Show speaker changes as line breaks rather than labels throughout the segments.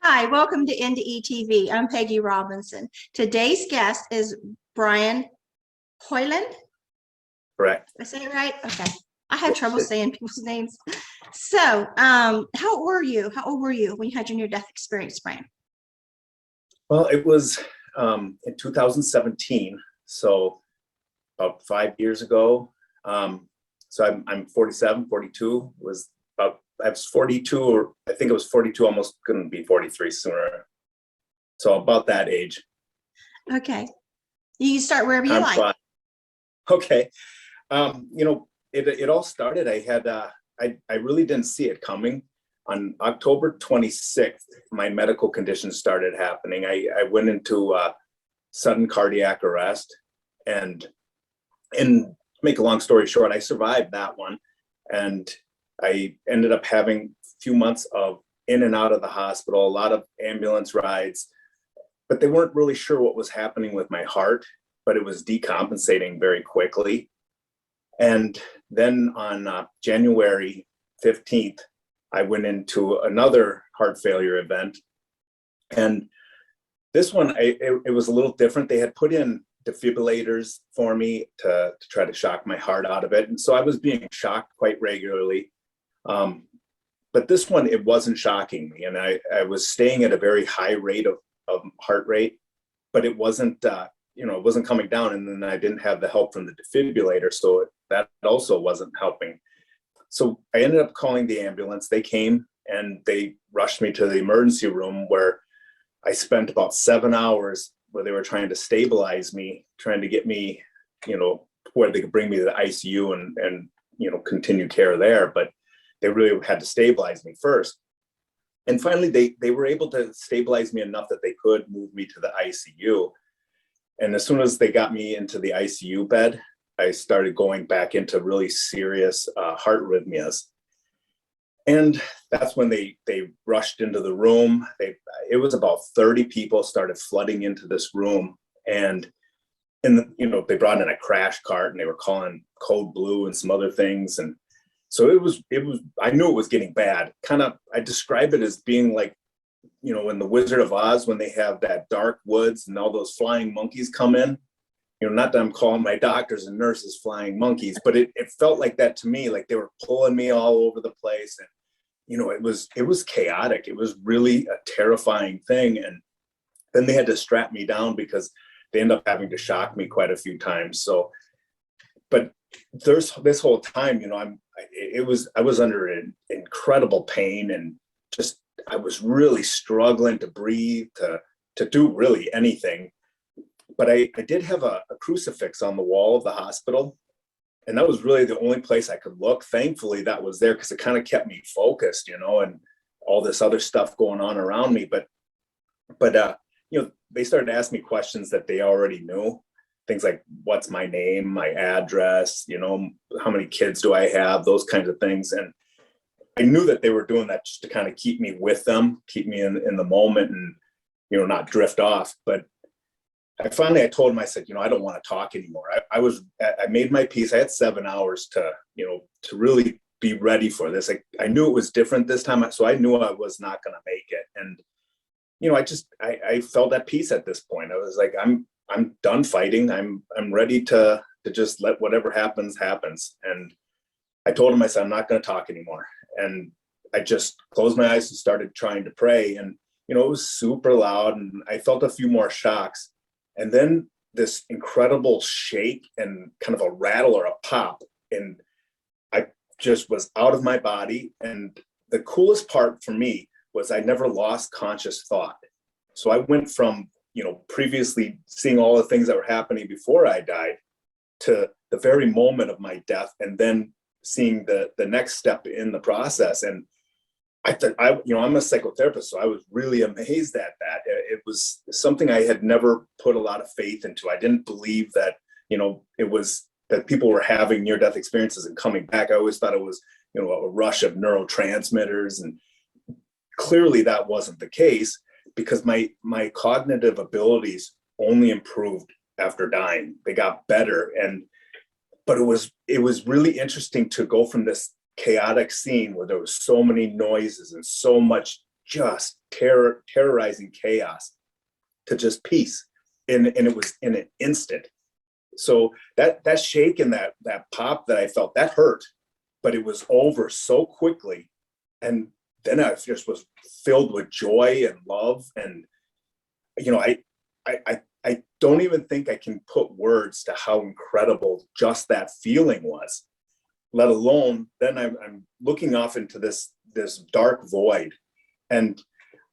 Hi, welcome to NDE TV. I'm Peggy Robinson. Today's guest is Brian Hoyland.
Correct.
Did I say it right? Okay. I had trouble saying people's names. So, how old were you? How old were you when you had your near-death experience, Brian?
Well, it was in 2017, so about 5 years ago. So I'm 47, 42. I was 42, or I think it was 42, almost couldn't be 43 sooner. So about that age.
Okay. You can start wherever you
I'm
like.
fine. Okay. It all started. I really didn't see it coming. On October 26th, my medical conditions started happening. I went into sudden cardiac arrest, and to make a long story short, I survived that one, and I ended up having a few months of in and out of the hospital, a lot of ambulance rides, but they weren't really sure what was happening with my heart, but it was decompensating very quickly. And then on January 15th, I went into another heart failure event. And this one, it was a little different. They had put in defibrillators for me to try to shock my heart out of it. And so I was being shocked quite regularly. But this one, it wasn't shocking me. And I was staying at a very high rate of heart rate, but it wasn't, it wasn't coming down. And then I didn't have the help from the defibrillator. So that also wasn't helping. So I ended up calling the ambulance. They came and they rushed me to the emergency room, where I spent about 7 hours where they were trying to stabilize me, trying to get me, where they could bring me to the ICU and continue care there. But they really had to stabilize me first. And finally, they were able to stabilize me enough that they could move me to the ICU. And as soon as they got me into the ICU bed, I started going back into really serious heart arrhythmias. And that's when they rushed into the room. It was about 30 people started flooding into this room. And they brought in a crash cart, and they were calling code blue and some other things. And so it was, I knew it was getting bad. I describe it as being like, in the Wizard of Oz, when they have that dark woods and all those flying monkeys come in. Not that I'm calling my doctors and nurses flying monkeys, but it felt like that to me, like they were pulling me all over the place. And, it was chaotic. It was really a terrifying thing. And then they had to strap me down because they ended up having to shock me quite a few times. So, but there's this whole time, I was under an incredible pain, and just, I was really struggling to breathe, to do really anything. But I did have a crucifix on the wall of the hospital, and that was really the only place I could look. Thankfully, that was there because it kind of kept me focused, and all this other stuff going on around me. But they started to ask me questions that they already knew. Things like, what's my name, my address, how many kids do I have, those kinds of things. And I knew that they were doing that just to kind of keep me with them, keep me in the moment, and, not drift off. But I told him, I said, I don't want to talk anymore. I made my peace. I had 7 hours to really be ready for this. I knew it was different this time. So I knew I was not going to make it. And, I felt at peace at this point. I was like, I'm done fighting. I'm ready to just let whatever happens. And I told him, I said, I'm not going to talk anymore. And I just closed my eyes and started trying to pray. And, it was super loud, and I felt a few more shocks. And then this incredible shake and kind of a rattle or a pop. And I just was out of my body. And the coolest part for me was I never lost conscious thought. So I went from, previously seeing all the things that were happening before I died to the very moment of my death, and then seeing the next step in the process. And I thought, I'm a psychotherapist, so I was really amazed at that. It was something I had never put a lot of faith into. I didn't believe that, it was that people were having near-death experiences and coming back. I always thought it was, a rush of neurotransmitters, and clearly that wasn't the case, because my cognitive abilities only improved after dying. They got better. But it was really interesting to go from this chaotic scene where there was so many noises and so much just terrorizing chaos to just peace. And it was in an instant. So that shake and that pop that I felt, that hurt, but it was over so quickly. And then I just was filled with joy and love. And, you know, I don't even think I can put words to how incredible just that feeling was, let alone then I'm looking off into this dark void. And,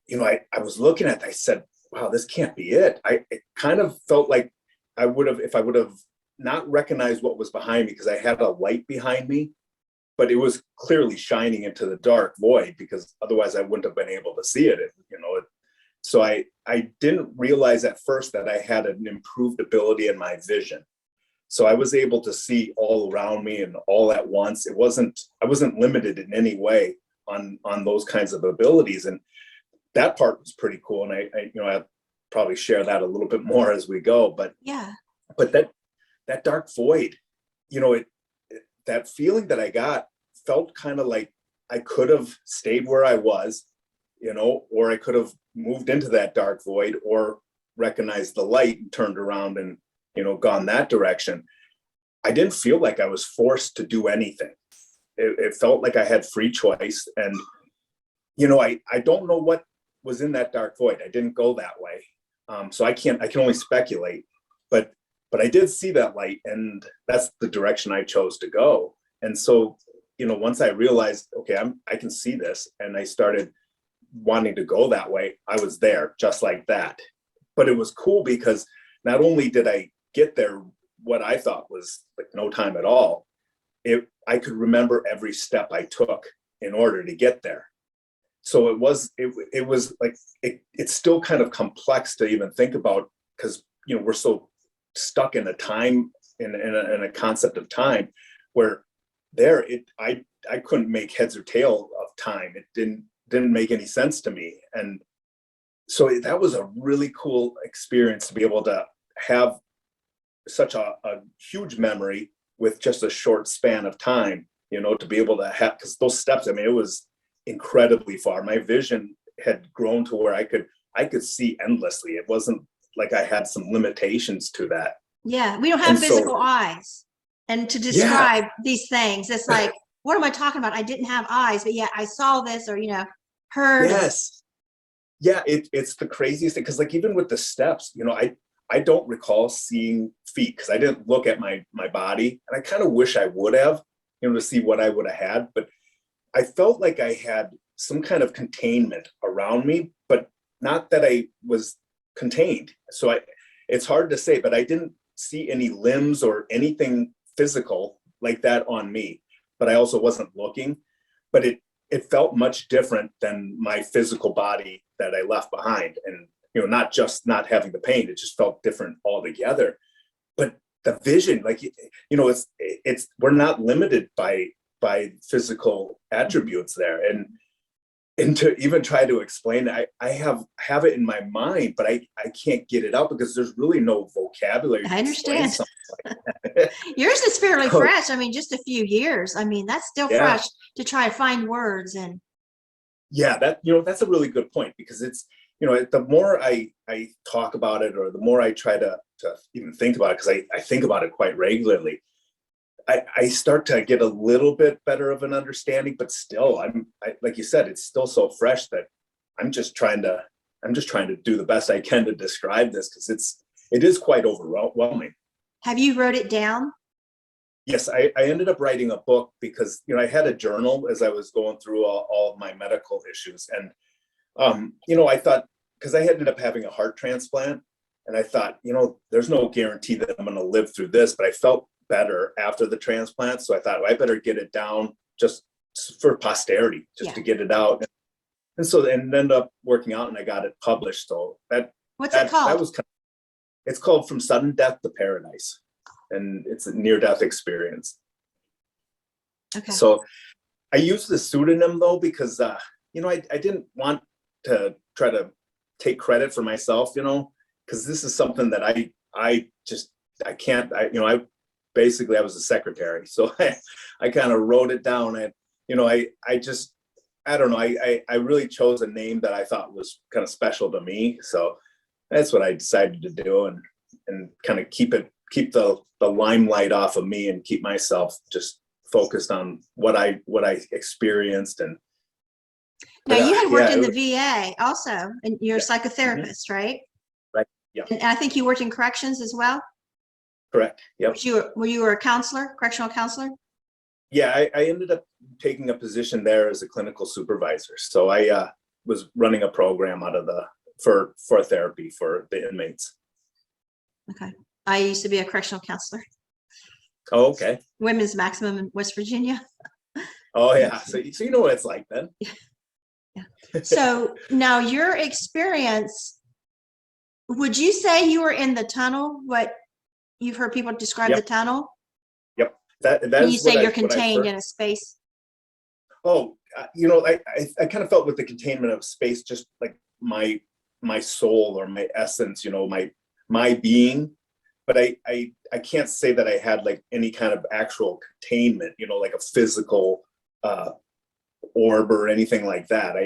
you know, I was looking at it, I said, wow, this can't be it. It kind of felt like I would have, if I would have not recognized what was behind me, because I had a light behind me, but it was clearly shining into the dark void, because otherwise I wouldn't have been able to see it, you know. So I didn't realize at first that I had an improved ability in my vision. So I was able to see all around me and all at once. I wasn't limited in any way on those kinds of abilities. And that part was pretty cool. And I you know, I'll probably share that a little bit more as we go, but that dark void, you know, that feeling that I got felt kind of like I could have stayed where I was, you know, or I could have moved into that dark void, or recognized the light and turned around and, you know, gone that direction. I didn't feel like I was forced to do anything. It felt like I had free choice. And, you know, I don't know what was in that dark void. I didn't go that way. So I can only speculate, but I did see that light, and that's the direction I chose to go. And so, you know, once I realized, okay, I can see this, and I started wanting to go that way, I was there just like that. But it was cool because not only did I get there, what I thought was like no time at all, I could remember every step I took in order to get there. So it was like, it's still kind of complex to even think about, because, you know, we're so stuck in a time, in a concept of time, where I couldn't make heads or tail of time. It didn't make any sense to me. And so that was a really cool experience to be able to have such a huge memory with just a short span of time, you know, to be able to have, because those steps, I mean, it was incredibly far. My vision had grown to where I could see endlessly. It wasn't like I had some limitations to that.
Yeah, we don't have physical eyes. And to describe these things, it's like, what am I talking about? I didn't have eyes, but yet I saw this, or, you know, heard.
Yes. Yeah, it's the craziest thing, because like even with the steps, you know, I don't recall seeing feet, because I didn't look at my body, and I kind of wish I would have, you know, to see what I would have had. But I felt like I had some kind of containment around me, but not that I was contained. So it's hard to say, but I didn't see any limbs or anything physical like that on me. But I also wasn't looking. But it felt much different than my physical body that I left behind. And, you know, not just not having the pain, it just felt different altogether. But the vision, like, you know, it's we're not limited by physical attributes there. And to even try to explain it, I have it in my mind, but I can't get it out, because there's really no vocabulary.
I understand.
Like
Yours is fairly fresh. I mean, just a few years. I mean, that's still fresh to try to find words. And
yeah, that, you know, that's a really good point, because it's, you know, the more I talk about it, or the more I try to even think about it, because I think about it quite regularly, I start to get a little bit better of an understanding. But still, like you said, it's still so fresh that I'm just trying to do the best I can to describe this, because it is quite overwhelming.
Have you wrote it down?
Yes, I ended up writing a book, because, you know, I had a journal as I was going through all of my medical issues. And, you know, I thought, because I ended up having a heart transplant, and I thought, you know, there's no guarantee that I'm going to live through this, but I felt better after the transplant. So I thought, well, I better get it down just for posterity, just to get it out. And so, and it ended up working out, and I got it published. So
What's it called?
That was it's called From Sudden Death to Paradise, and it's a near-death experience.
Okay.
So I used the pseudonym though, because you know, I didn't want to try to take credit for myself, you know, because this is something that I can't, you know, I was a secretary, so I kind of wrote it down. And, you know, I just I don't know. I really chose a name that I thought was kind of special to me. So that's what I decided to do, and kind of keep the limelight off of me and keep myself just focused on what I experienced. And
now you had worked
yeah,
in the VA also, and you're a psychotherapist, right?
Right. Yeah.
And I think you worked in corrections as well.
Correct. Yep.
Were you a counselor, correctional counselor?
Yeah, I ended up taking a position there as a clinical supervisor. So I was running a program out of for therapy for the inmates.
Okay. I used to be a correctional counselor.
Oh, okay.
Women's maximum in West Virginia.
Oh yeah. So you know what it's like then.
Yeah. So now your experience, would you say you were in the tunnel? What you've heard people describe
Yep.
the tunnel?
Yep. That
When you
is
say
what
you're contained in a space.
Oh, you know, I kind of felt with the containment of space, just like my soul or my essence, you know, my being. But I can't say that I had like any kind of actual containment, you know, like a physical orb or anything like that.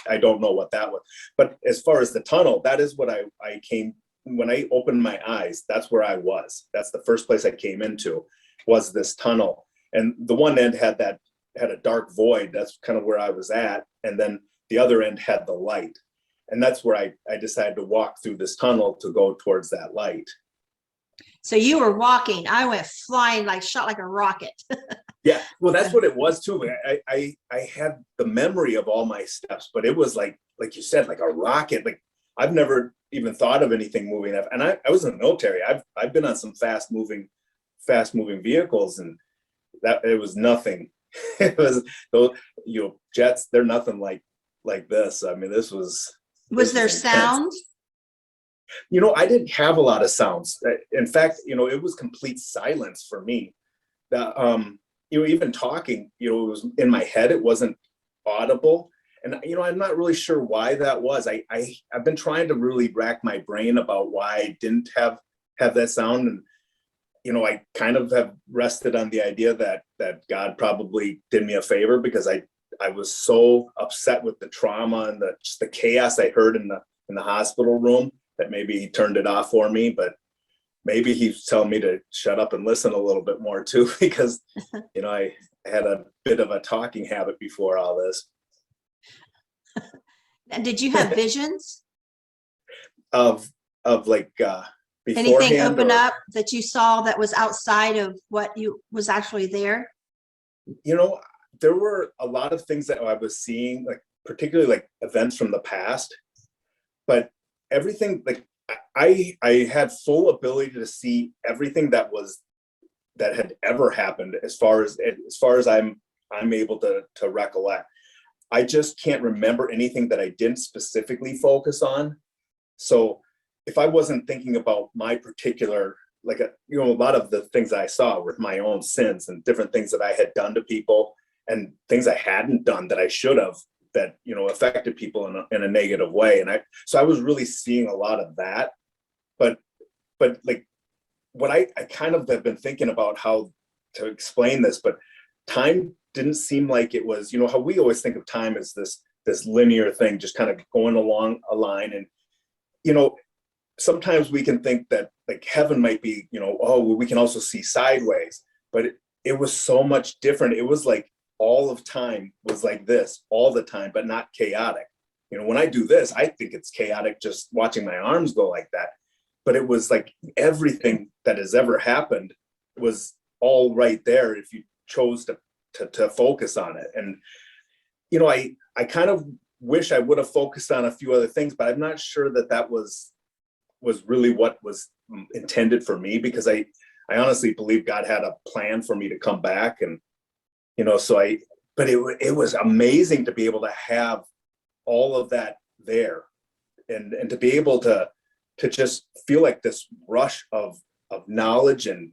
I don't know what that was. But as far as the tunnel, that is what I came, when I opened my eyes, that's where I was. That's the first place I came into, was this tunnel. And the one end had a dark void. That's kind of where I was at. And then the other end had the light. And that's where I decided to walk through this tunnel to go towards that light.
So you were walking. I went flying, like shot like a rocket.
Yeah, well, that's what it was too. I had the memory of all my steps, but it was like you said, like a rocket. Like I've never even thought of anything moving up. And I was in the military. I've been on some fast moving vehicles, and that it was nothing. It was those, you know, jets. They're nothing like this. I mean, this was.
Was there sound?
You know, I didn't have a lot of sounds. In fact, you know, it was complete silence for me. That you know, even talking, you know, it was in my head. It wasn't audible, and you know, I'm not really sure why that was. I've been trying to really rack my brain about why I didn't have that sound, and you know, I kind of have rested on the idea that God probably did me a favor, because I was so upset with the trauma and just the chaos I heard in the hospital room, that maybe he turned it off for me. But maybe he's telling me to shut up and listen a little bit more too, because you know, I had a bit of a talking habit before all this.
And did you have visions?
of like
Anything open up that you saw that was outside of what was actually there?
You know, there were a lot of things that I was seeing, like particularly like events from the past, but everything, like I had full ability to see everything that had ever happened, as far as I'm able to recollect. I just can't remember anything that I didn't specifically focus on. So if I wasn't thinking about my particular, like you know, a lot of the things that I saw were my own sins and different things that I had done to people, and things I hadn't done that I should have, that, you know, affected people in a negative way. And so I was really seeing a lot of that. But like what I kind of have been thinking about how to explain this, but time didn't seem like it was, you know, how we always think of time as this linear thing, just kind of going along a line. And, you know, sometimes we can think that like heaven might be, you know, oh, well, we can also see sideways, but it was so much different. It was like all of time was like this all the time, but not chaotic. You know, when I do this, I think it's chaotic just watching my arms go like that. But it was like everything that has ever happened was all right there if you chose to focus on it. And, you know, I kind of wish I would have focused on a few other things, but I'm not sure that was really what was intended for me, because I honestly believe God had a plan for me to come back. And, you know, but it was amazing to be able to have all of that there, and to be able to just feel like this rush of knowledge and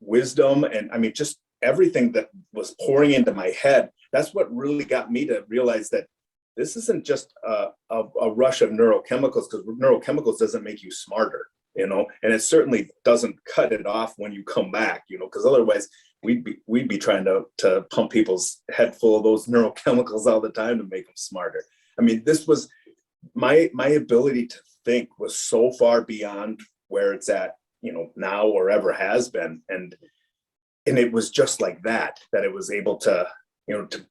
wisdom. And I mean, just everything that was pouring into my head. That's what really got me to realize that this isn't just a rush of neurochemicals, because neurochemicals doesn't make you smarter, you know, and it certainly doesn't cut it off when you come back, you know, because otherwise we'd be trying to pump people's head full of those neurochemicals all the time to make them smarter. I mean, this was my ability to think was so far beyond where it's at, now or ever has been. And it was just like that it was able to,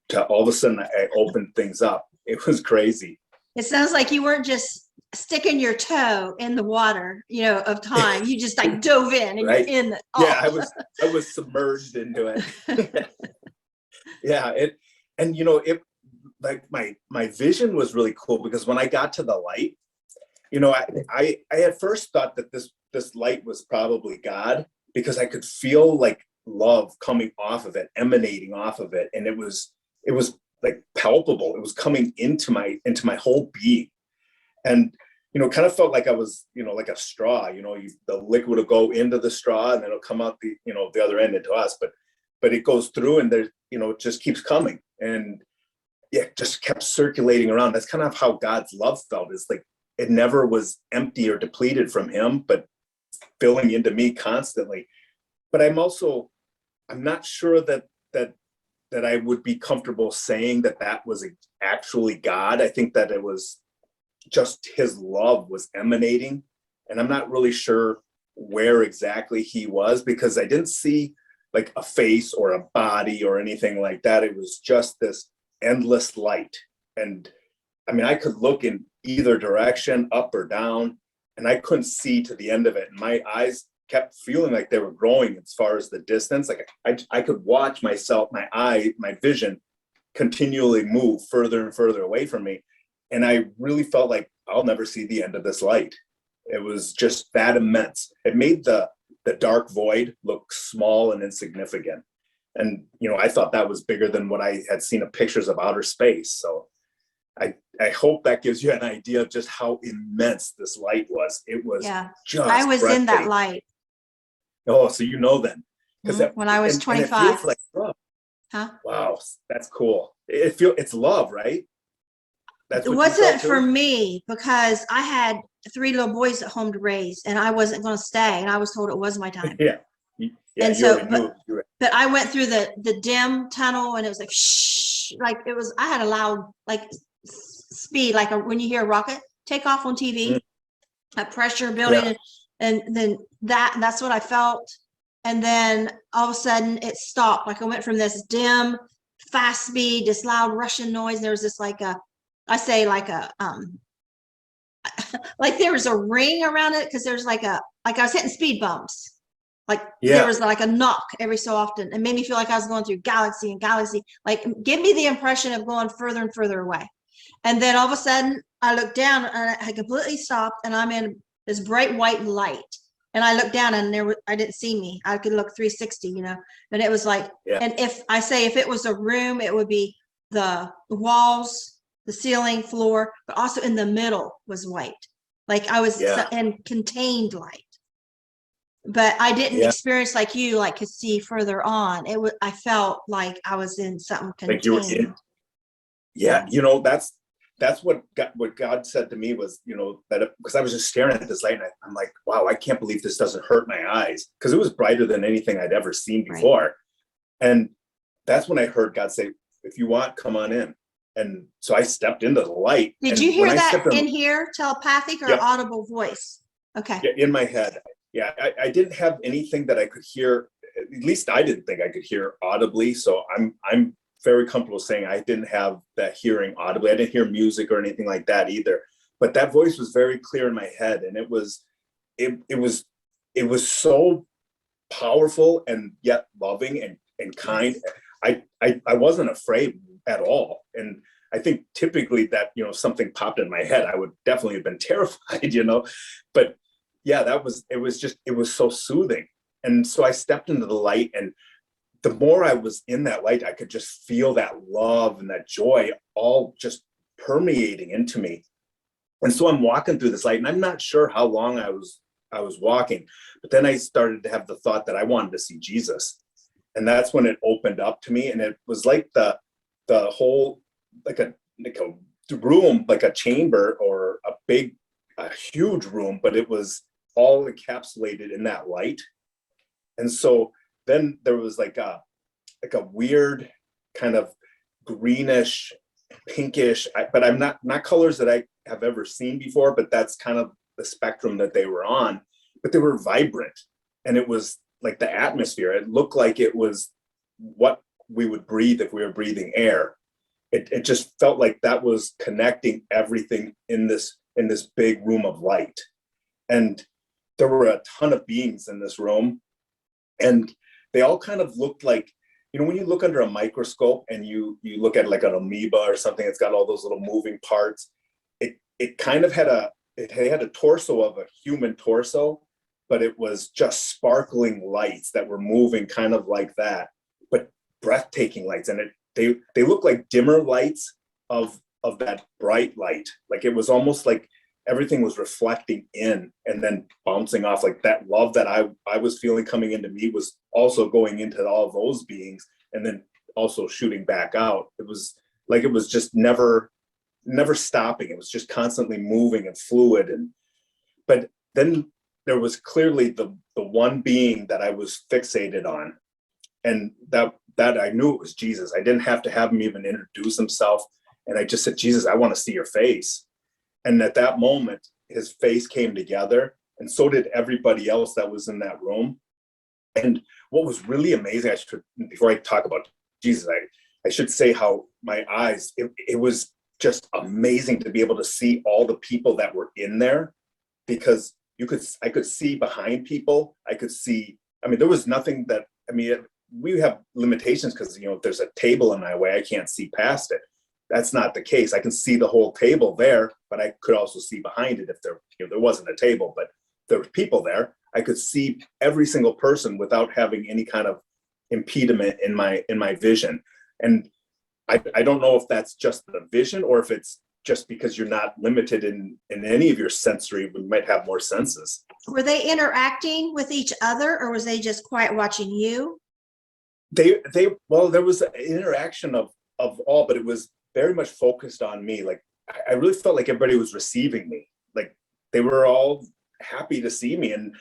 to all of a sudden I opened things up. It was crazy.
It sounds like you weren't just sticking your toe in the water, of time. You just like dove in and
right?
you're in it.
Yeah, I was submerged into it. Yeah, it like my vision was really cool, because when I got to the light, I at first thought that this light was probably God, because I could feel like love coming off of it, emanating off of it, and it was like palpable. It was coming into my whole being, and kind of felt like I was like a straw. The liquid will go into the straw and then it'll come out the other end into us, but it goes through, and there it just keeps coming, and yeah, just kept circulating around. That's kind of how God's love felt. Is like it never was empty or depleted from him, but filling into me constantly. But I'm not sure that I would be comfortable saying that was actually God. I think that it was just his love was emanating, and I'm not really sure where exactly he was, because I didn't see like a face or a body or anything like that. It was just this endless light. And I mean, I could look in either direction, up or down, and I couldn't see to the end of it. And my eyes kept feeling like they were growing as far as the distance. Like I could watch myself, my vision continually move further and further away from me. And I really felt like I'll never see the end of this light. It was just that immense. It made the dark void look small and insignificant. And, I thought that was bigger than what I had seen of pictures of outer space. So I hope that gives you an idea of just how immense this light was. It was just
I was in that
breathtaking.
light.
Oh, so then.
When I was 25.
And it feels like love.
Huh?
Wow, that's cool. It's love, right? That's
It
what
wasn't for me, because I had 3 little boys at home to raise, and I wasn't going to stay, and I was told it was my time.
Yeah.
And so, but I went through the dim tunnel, and it was like shh, like it was. I had a loud like speed, like when you hear a rocket take off on TV, a pressure building, and then that's what I felt. And then all of a sudden it stopped. Like I went from this dim, fast speed, this loud rushing noise. And there was this like like there was a ring around it, because there's like I was hitting speed bumps. Like there was like a knock every so often. It made me feel like I was going through galaxy and galaxy, like give me the impression of going further and further away. And then all of a sudden I looked down and I completely stopped, and I'm in this bright white light. And I looked down, and I didn't see me. I could look 360, and it was like, and if it was a room, it would be the walls, the ceiling, floor, but also in the middle was white. Like I was in contained light. But I didn't experience like you, like could see further on. I felt like I was in something contained.
Like you were in. Yeah, that's what God said to me was, that because I was just staring at this light, and I'm like, wow, I can't believe this doesn't hurt my eyes, because it was brighter than anything I'd ever seen before. Right. And that's when I heard God say, if you want, come on in. And so I stepped into the light.
Did you hear that in here, telepathic or audible voice? Okay.
Yeah, in my head. Yeah, I didn't have anything that I could hear. At least I didn't think I could hear audibly. So I'm very comfortable saying I didn't have that hearing audibly. I didn't hear music or anything like that either. But that voice was very clear in my head, and it was so powerful and yet loving and kind. I wasn't afraid at all. And I think typically that, something popped in my head, I would definitely have been terrified, but yeah, it was so soothing. And so I stepped into the light, and the more I was in that light, I could just feel that love and that joy all just permeating into me. And so I'm walking through this light, and I'm not sure how long I was walking, but then I started to have the thought that I wanted to see Jesus. And that's when it opened up to me. And it was like the whole, like a room, like a chamber or a huge room, but it was all encapsulated in that light. And so then there was like a weird kind of greenish, pinkish, but I'm not colors that I have ever seen before, but that's kind of the spectrum that they were on. But they were vibrant, and it was like the atmosphere. It looked like it was what we would breathe if we were breathing air. It just felt like that was connecting everything in this big room of light. And there were a ton of beings in this room, and they all kind of looked like, you know, when you look under a microscope and you look at like an amoeba or something, it's got all those little moving parts. It kind of had a torso of a human torso, but it was just sparkling lights that were moving kind of like that, but breathtaking lights. And they look like dimmer lights of that bright light. Like it was almost like everything was reflecting in and then bouncing off. Like that love that I was feeling coming into me was also going into all those beings and then also shooting back out. It was like, it was just never stopping. It was just constantly moving and fluid. But then there was clearly the one being that I was fixated on. And that I knew it was Jesus. I didn't have to have him even introduce himself. And I just said, Jesus, I want to see your face. And at that moment, his face came together, and so did everybody else that was in that room. And what was really amazing, before I talk about Jesus, I should say how my eyes, it was just amazing to be able to see all the people that were in there, because I could see behind people. I could see, I mean, there was nothing that, I mean, we have limitations because, you know, if there's a table in my way, I can't see past it. That's not the case. I can see the whole table there, but I could also see behind it if there, you know, there wasn't a table, but there were people there. I could see every single person without having any kind of impediment in my vision. And I don't know if that's just the vision or if it's just because you're not limited in any of your sensory. We might have more senses.
Were they interacting with each other, or was they just quiet watching you?
Well, there was an interaction of all, but it was very much focused on me. Like I really felt like everybody was receiving me. Like they were all happy to see me. And,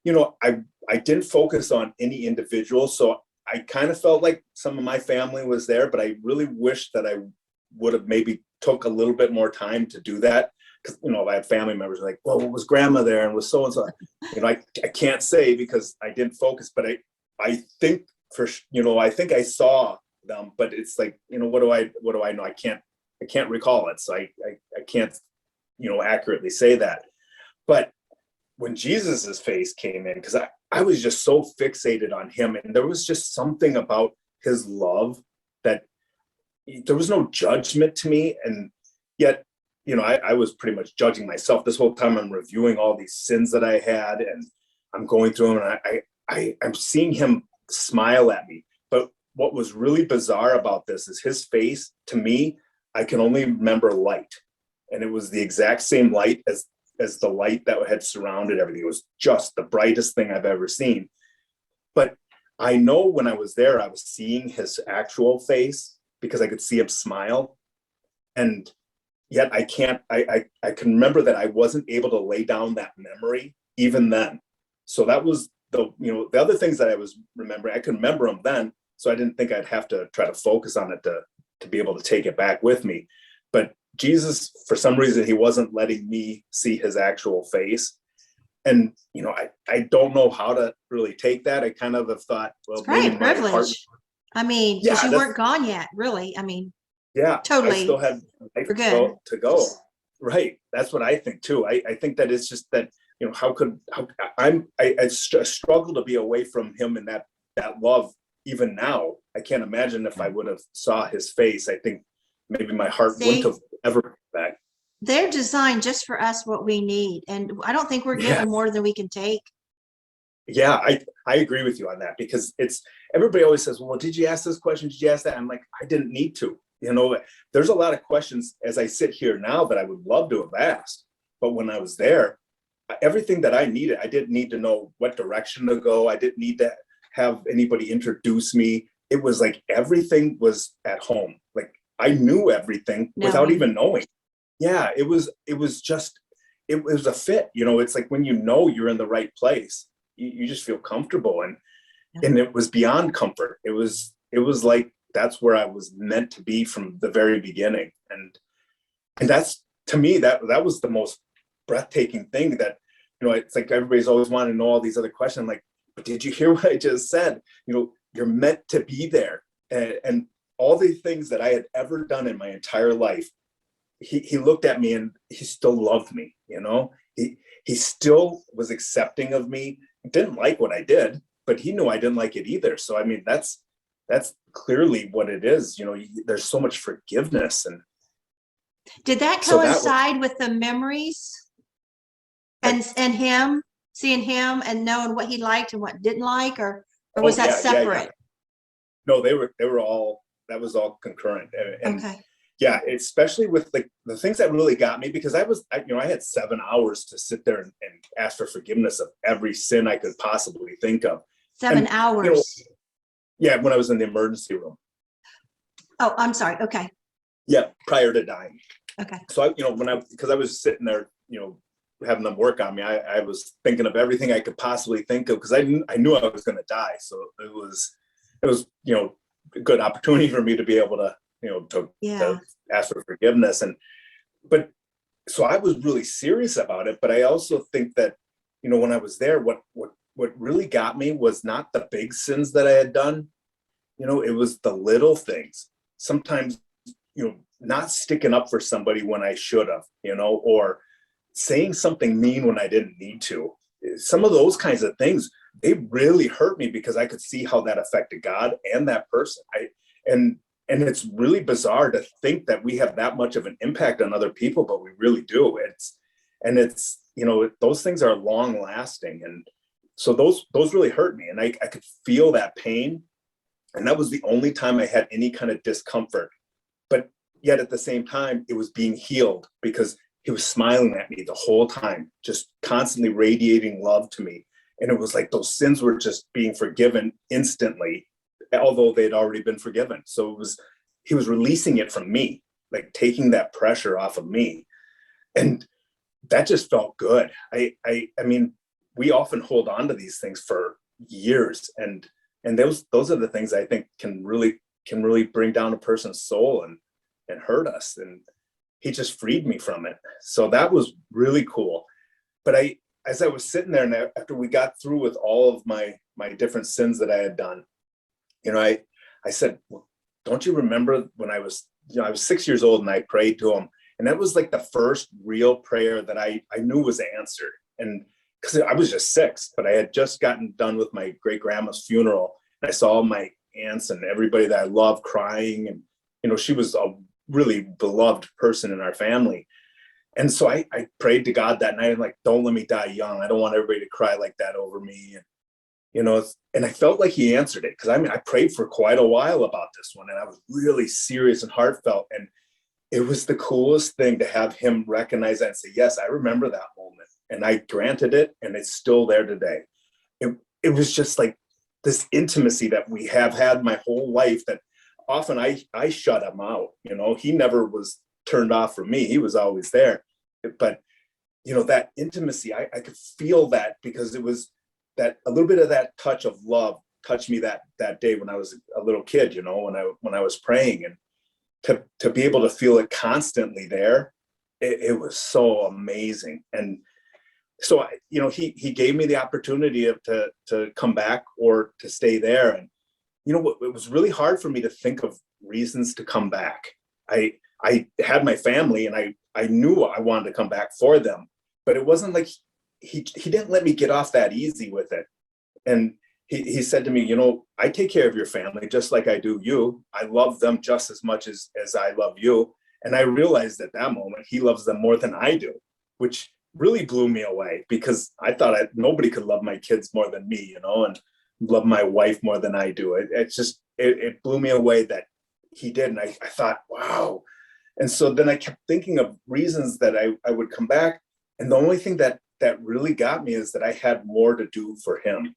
you know, I didn't focus on any individual. So I kind of felt like some of my family was there, but I really wish that I would have maybe took a little bit more time to do that. Because, you know, I had family members like, well, was grandma there and was so-and-so? You know, I can't say because I didn't focus, but I think I think I saw them, but it's like, you know, what do I know? I can't recall it. So I can't, you know, accurately say that. But when Jesus's face came in, because I was just so fixated on him, and there was just something about his love that there was no judgment to me. And yet, you know, I was pretty much judging myself this whole time. I'm reviewing all these sins that I had, and I'm going through them, and I'm seeing him smile at me. But what was really bizarre about this is his face, to me, I can only remember light. And it was the exact same light as the light that had surrounded everything. It was just the brightest thing I've ever seen. But I know when I was there, I was seeing his actual face because I could see him smile. And yet I can remember that I wasn't able to lay down that memory even then. So that was the other things that I was remembering, I could remember them then. So I didn't think I'd have to try to focus on it to be able to take it back with me. But Jesus, for some reason, he wasn't letting me see his actual face. And, you know, I don't know how to really take that. I kind of have thought, well,
it's probably a privilege. I mean, because you weren't gone yet, really. I mean,
yeah,
totally.
I still had life to go. Right. That's what I think too. I think that it's just that, you know, I struggle to be away from him and that love even now. I can't imagine if I would have saw his face. I think maybe my heart wouldn't have ever come back.
They're designed just for us what we need. And I don't think we're given more than we can take.
Yeah, I agree with you on that, because everybody always says, well, did you ask this question? Did you ask that? I'm like, I didn't need to. You know, there's a lot of questions as I sit here now that I would love to have asked. But when I was there, everything that I needed, I didn't need to know what direction to go. I didn't need to have anybody introduce me. It was like everything was at home. Like I knew everything without even knowing. Yeah, it was a fit. You know, it's like when you know you're in the right place, you just feel comfortable. And and it was beyond comfort. It was like, that's where I was meant to be from the very beginning. And that's, to me, that was the most breathtaking thing. That, it's like everybody's always wanting to know all these other questions. I'm like, but did you hear what I just said? You're meant to be there. And all the things that I had ever done in my entire life, he looked at me and he still loved me. He still was accepting of me. Didn't like what I did, but he knew I didn't like it either. So, I mean, that's clearly what it is. There's so much forgiveness. And
did that coincide with the memories and him seeing him and knowing what he liked and what didn't like, or was that separate?
No, they were all, that was all concurrent. And
okay.
Yeah, especially with the things that really got me, because I had 7 hours to sit there and ask for forgiveness of every sin I could possibly think of.
7 hours.
Yeah, when I was in the emergency room.
Oh, I'm sorry. Okay.
Yeah, prior to dying.
Okay.
So because I was sitting there, having them work on me, I was thinking of everything I could possibly think of, because I knew I was going to die. So it was a good opportunity for me to be able to to ask for forgiveness. So I was really serious about it. But I also think that when I was there, what really got me was not the big sins that I had done. It was the little things. Sometimes not sticking up for somebody when I should have, or saying something mean when I didn't need to. Some of those kinds of things, they really hurt me, because I could see how that affected God and that person. And it's really bizarre to think that we have that much of an impact on other people, but we really do. It's those things are long lasting. And so those really hurt me, and I could feel that pain. And that was the only time I had any kind of discomfort. But yet at the same time, it was being healed, because he was smiling at me the whole time, just constantly radiating love to me. And it was like those sins were just being forgiven instantly, although they'd already been forgiven. So he was releasing it from me, like taking that pressure off of me. And that just felt good. I mean, we often hold on to these things for years. And those are the things I think can really bring down a person's soul and hurt us. And he just freed me from it. So that was really cool. But as I was sitting there, and after we got through with all of my different sins that I had done, I said, well, don't you remember when I was 6 years old and I prayed to him? And that was like the first real prayer that I knew was answered. And because I was just 6, but I had just gotten done with my great grandma's funeral. And I saw my aunts and everybody that I loved crying. And, she was a really beloved person in our family. And so I prayed to God that night. I'm like, don't let me die young. I don't want everybody to cry like that over me. And I felt like he answered it, because I prayed for quite a while about this one, and I was really serious and heartfelt. And it was the coolest thing to have him recognize that and say, yes, I remember that moment. And I granted it, and it's still there today. It was just like this intimacy that we have had my whole life, that often I shut him out. He never was turned off from me. He was always there. But, that intimacy, I could feel that, because it was that a little bit of that touch of love touched me that day when I was a little kid, when I was praying, and to be able to feel it constantly there, it was so amazing. And so, he gave me the opportunity to come back or to stay there. And, it was really hard for me to think of reasons to come back. I had my family, and I knew I wanted to come back for them, but it wasn't like he didn't let me get off that easy with it. And he said to me, I take care of your family just like I do you. I love them just as much as I love you. And I realized at that moment, he loves them more than I do, which really blew me away, because I thought nobody could love my kids more than me, and love my wife more than I do. It blew me away that he did. And I thought, wow. And so then I kept thinking of reasons that I would come back. And the only thing that really got me is that I had more to do for him.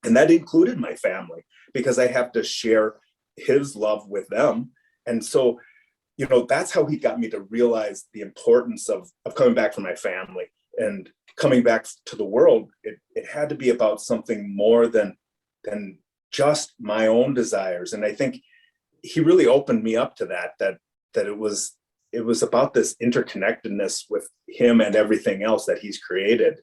And that included my family, because I have to share his love with them. And so, that's how he got me to realize the importance of coming back for my family and coming back to the world. It had to be about something more than just my own desires. And I think he really opened me up to that it was about this interconnectedness with him and everything else that he's created.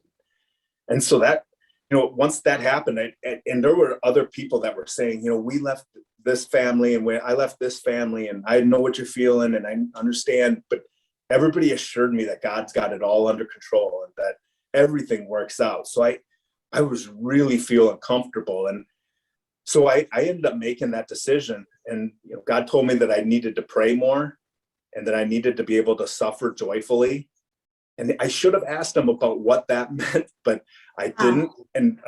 And so that, once that happened, and there were other people that were saying, we left this family and I left this family, and I know what you're feeling and I understand, but everybody assured me that God's got it all under control and that everything works out. So I was really feeling comfortable. And so I ended up making that decision. And God told me that I needed to pray more and that I needed to be able to suffer joyfully. And I should have asked him about what that meant, but I didn't. And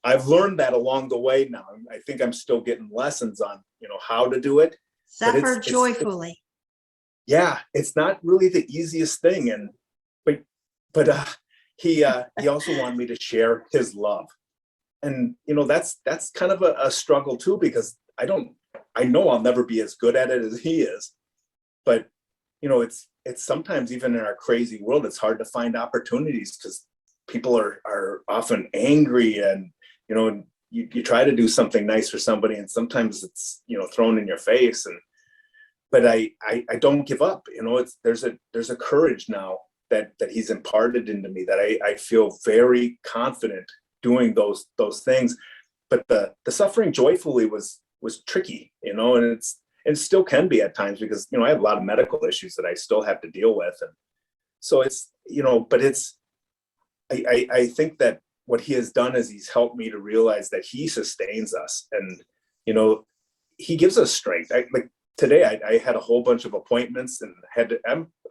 I've learned that along the way now. I think I'm still getting lessons on, how to do it.
Suffer joyfully.
It's not really the easiest thing. But he also wanted me to share his love. And, that's kind of a struggle too, because I know I'll never be as good at it as he is, but it's sometimes even in our crazy world, it's hard to find opportunities because people are often angry and, you try to do something nice for somebody and sometimes it's, thrown in your face. But I don't give up, there's a courage now that he's imparted into me that I feel very confident doing those things. But the suffering joyfully was tricky, and it still can be at times because, I have a lot of medical issues that I still have to deal with. And so it's, but I think that what he has done is he's helped me to realize that he sustains us and, he gives us strength. Like today I had a whole bunch of appointments and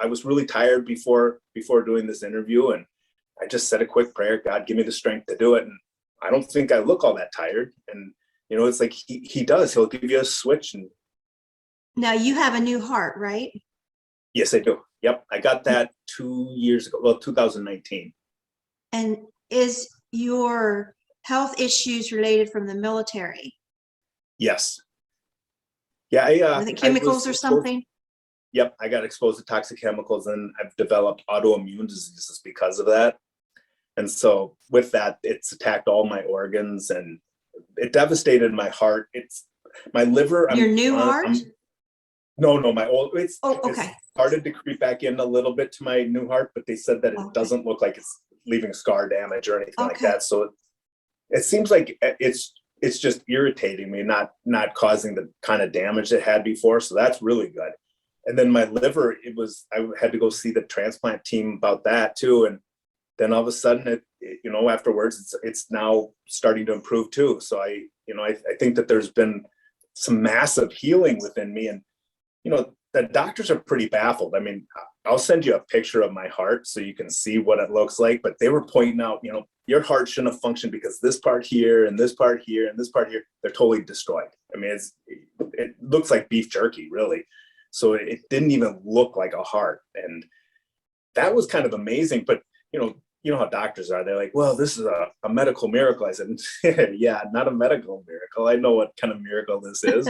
I was really tired before doing this interview. And I just said a quick prayer, God, give me the strength to do it. And I don't think I look all that tired. And, it's like he does, he'll give you a switch. And
now you have a new heart, right?
Yes, I do. Yep. I got that 2 years ago. Well, 2019.
And is your health issues related from the military?
Yes. Yeah.
Were the chemicals or something?
Yep. I got exposed to toxic chemicals and I've developed autoimmune diseases because of that. And so with that, it's attacked all my organs and it devastated my heart. It's my liver.
Your new heart?
No, my old.
Okay.
It's started to creep back in a little bit to my new heart, but they said that it doesn't look like it's leaving scar damage or anything like that. So it seems like it's just irritating me, not causing the kind of damage it had before. So that's really good. And then my liver, I had to go see the transplant team about that too. And then all of a sudden afterwards it's now starting to improve too. So I think that there's been some massive healing within me. And, the doctors are pretty baffled. I mean, I'll send you a picture of my heart so you can see what it looks like, but they were pointing out, your heart shouldn't have functioned because this part here and this part here and this part here, they're totally destroyed. I mean, it looks like beef jerky, really. So it didn't even look like a heart. And that was kind of amazing. But, you know how doctors are. They're like, well, this is a medical miracle. I said, yeah, not a medical miracle. I know what kind of miracle this is,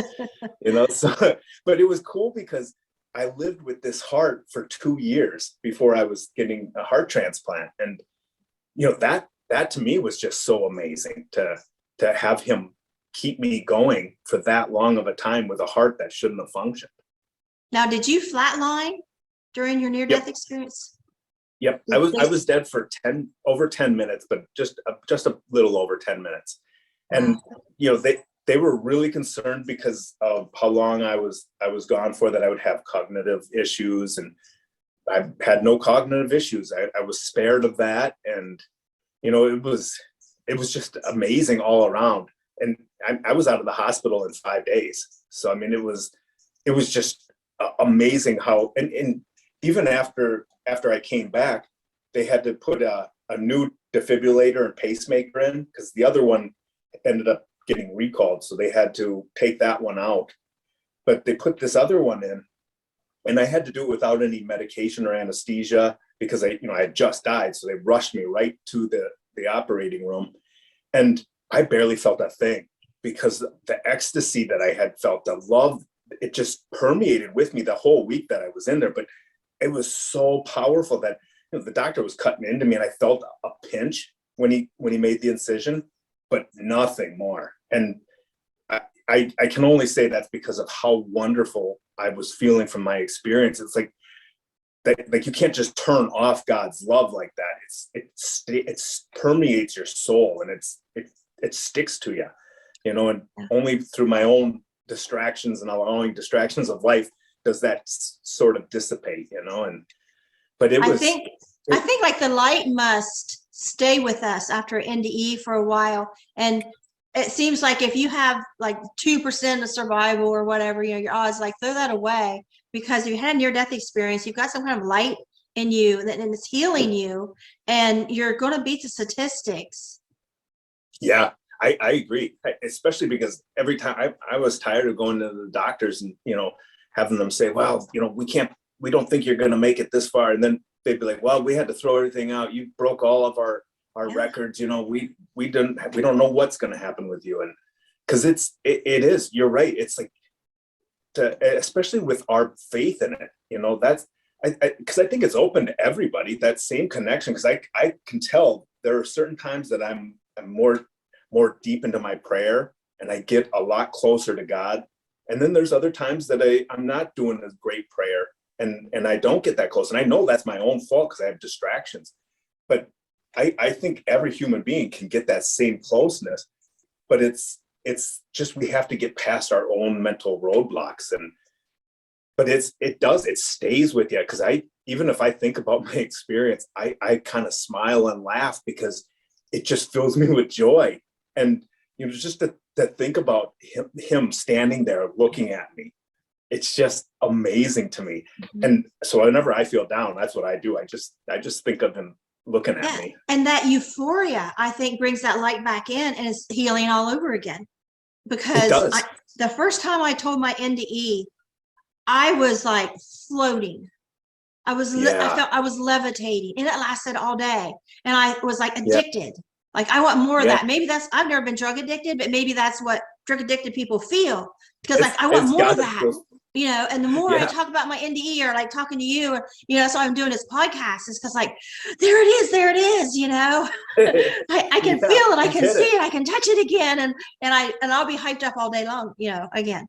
So, but it was cool because I lived with this heart for 2 years before I was getting a heart transplant. And, that to me was just so amazing to have him keep me going for that long of a time with a heart that shouldn't have functioned.
Now, did you flatline during your near-death experience?
Yep, I was dead for over 10 minutes, but just a little over 10 minutes. And they were really concerned because of how long I was gone for, that I would have cognitive issues, and I had no cognitive issues. I was spared of that, and it was just amazing all around. And I was out of the hospital in 5 days. So I mean, it was just amazing how and even after I came back, they had to put a new defibrillator and pacemaker in because the other one ended up getting recalled. So they had to take that one out. But they put this other one in, and I had to do it without any medication or anesthesia because I had just died. So they rushed me right to the operating room. And I barely felt a thing because the ecstasy that I had felt, the love, it just permeated with me the whole week that I was in there. But it was so powerful that the doctor was cutting into me, and I felt a pinch when he made the incision, but nothing more. And I can only say that's because of how wonderful I was feeling from my experience. It's like that, like you can't just turn off God's love like that. It permeates your soul, and it sticks to you, you know. And only through my own distractions and allowing distractions of life does that sort of dissipate, you know. And but it was.
I think like the light must stay with us after NDE for a while, and it seems like if you have like 2% of survival or whatever, you know, your odds, like throw that away, because if you had a near-death experience, you've got some kind of light in you and it's healing you, and you're going to beat the statistics. Yeah,
I agree, especially because every time I was tired of going to the doctors and, you know, having them say, well, you know, we don't think you're going to make it this far. And then they'd be like, well, we had to throw everything out. You broke all of our records, you know, we don't know what's going to happen with you. And because it is, you're right. It's like, especially with our faith in it, you know, that's, because I think it's open to everybody, that same connection. Because I can tell there are certain times that I'm more deep into my prayer and I get a lot closer to God. And then there's other times that I'm not doing a great prayer and I don't get that close. And I know that's my own fault because I have distractions. But I think every human being can get that same closeness, but it's just, we have to get past our own mental roadblocks. But it stays with you. Cause even if I think about my experience, I kind of smile and laugh because it just fills me with joy. And, you know, just to think about him standing there looking at me, it's just amazing to me. Mm-hmm. And so whenever I feel down, that's what I do. I just think of him looking at me.
And that euphoria, I think, brings that light back in and is healing all over again. Because the first time I told my NDE, I was like floating. I felt I was levitating, and it lasted all day. And I was like addicted. Yeah. Like I want more of that. Maybe I've never been drug addicted, but maybe that's what drug addicted people feel. Because like I want more of that. You know, and the more I talk about my NDE or like talking to you, or, you know, that's why I'm doing this podcast, is because like, there it is, you know, I can feel it, I can see it, I can touch it again. And I'll be hyped up all day long, you know, again.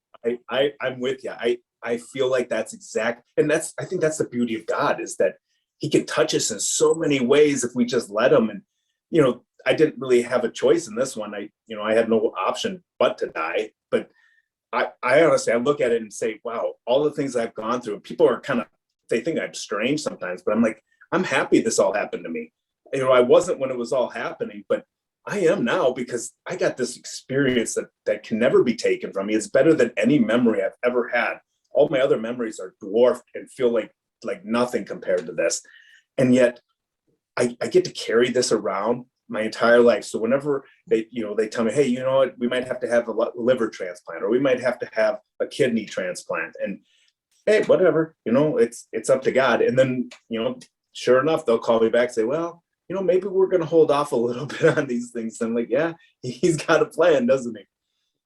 I'm with you. I feel like that's exact. And I think that's the beauty of God, is that he can touch us in so many ways if we just let him. And, you know, I didn't really have a choice in this one. I had no option but to die. But I honestly, I look at it and say, wow, all the things I've gone through, people are they think I'm strange sometimes, but I'm like, I'm happy this all happened to me. You know, I wasn't when it was all happening, but I am now, because I got this experience that can never be taken from me. It's better than any memory I've ever had. All my other memories are dwarfed and feel like nothing compared to this. And yet I get to carry this around my entire life. So whenever they tell me, hey, you know what, we might have to have a liver transplant, or we might have to have a kidney transplant, and hey, whatever, you know, it's up to God. And then, you know, sure enough, they'll call me back and say, well, you know, maybe we're going to hold off a little bit on these things. And I'm like, yeah, he's got a plan, doesn't he?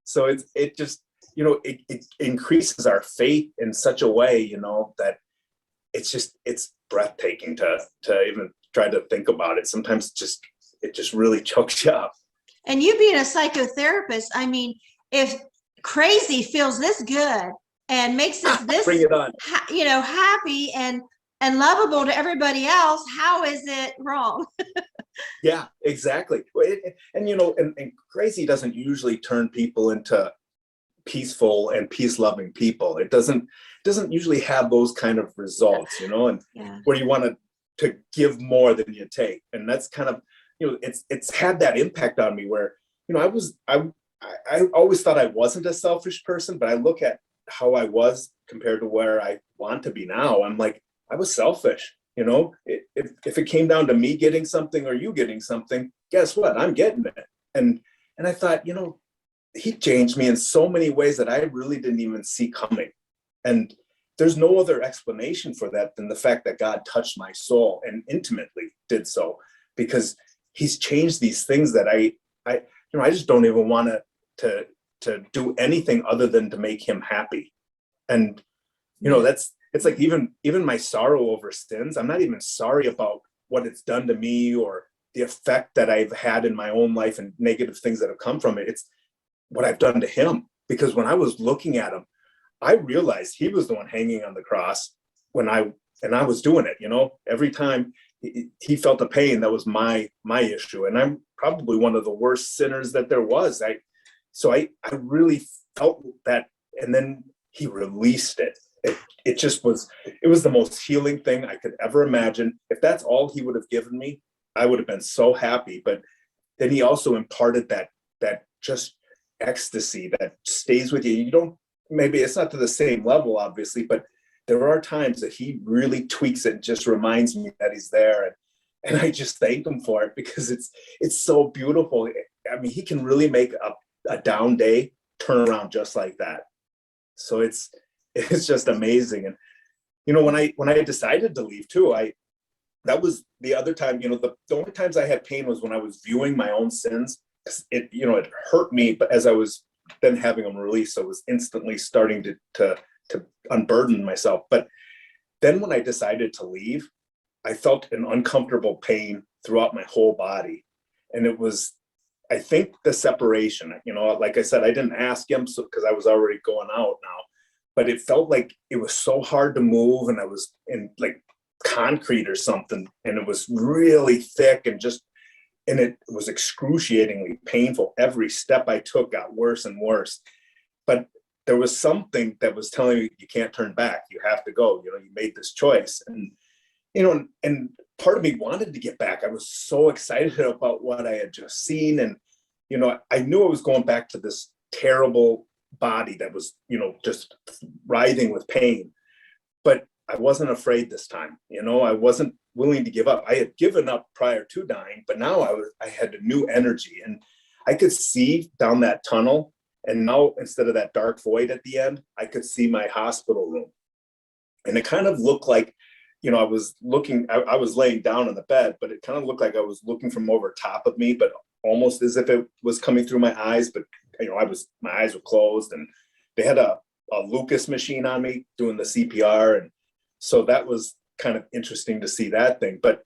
So it just, you know, it increases our faith in such a way, you know, that it's breathtaking to even try to think about it. Sometimes it just really chokes you up.
And you being a psychotherapist, I mean, if crazy feels this good and makes it this,
bring it on.
You know, happy and lovable to everybody else, how is it wrong?
Yeah, exactly. And you know, and crazy doesn't usually turn people into peaceful and peace-loving people. It doesn't usually have those kind of results, you know, and where you want to give more than you take. And that's kind of, you know, it's had that impact on me where, you know, I always thought I wasn't a selfish person, but I look at how I was compared to where I want to be now. I'm like, I was selfish, you know. If it came down to me getting something or you getting something, guess what? I'm getting it. And I thought, you know, he changed me in so many ways that I really didn't even see coming. And there's no other explanation for that than the fact that God touched my soul and intimately did so, because he's changed these things that I just don't even want to do anything other than to make him happy. And, you know, it's like even my sorrow over sins, I'm not even sorry about what it's done to me or the effect that I've had in my own life and negative things that have come from it. It's what I've done to him. Because when I was looking at him, I realized he was the one hanging on the cross when I was doing it, every time he felt the pain, that was my issue. And I'm probably one of the worst sinners that there was. I really felt that. And then he released it. It was the most healing thing I could ever imagine. If that's all he would have given me, I would have been so happy. But then he also imparted that just ecstasy that stays with you. You don't, maybe it's not to the same level, obviously, but there are times that he really tweaks it and just reminds me that he's there. And I just thank him for it, because it's so beautiful. I mean, he can really make a down day turn around just like that. So it's just amazing. And, when I decided to leave too, that was the other time, the only times I had pain was when I was viewing my own sins. It hurt me, but as I was then having them released, I was instantly starting to unburden myself. But then when I decided to leave, I felt an uncomfortable pain throughout my whole body. And it was, I think, the separation, like I said, I didn't ask him because I was already going out now, but it felt like it was so hard to move, and I was in like concrete or something, and it was really thick and it was excruciatingly painful. Every step I took got worse and worse. But there was something that was telling me, you can't turn back. You have to go. You made this choice. And, and part of me wanted to get back. I was so excited about what I had just seen. And, I knew I was going back to this terrible body that was, just writhing with pain. But I wasn't afraid this time. I wasn't willing to give up. I had given up prior to dying, but now I had a new energy, and I could see down that tunnel. And now, instead of that dark void at the end, I could see my hospital room. And it kind of looked like, I was looking, I was laying down on the bed, but it kind of looked like I was looking from over top of me, but almost as if it was coming through my eyes. But, my eyes were closed, and they had a Lucas machine on me doing the CPR. And so that was kind of interesting to see that thing. But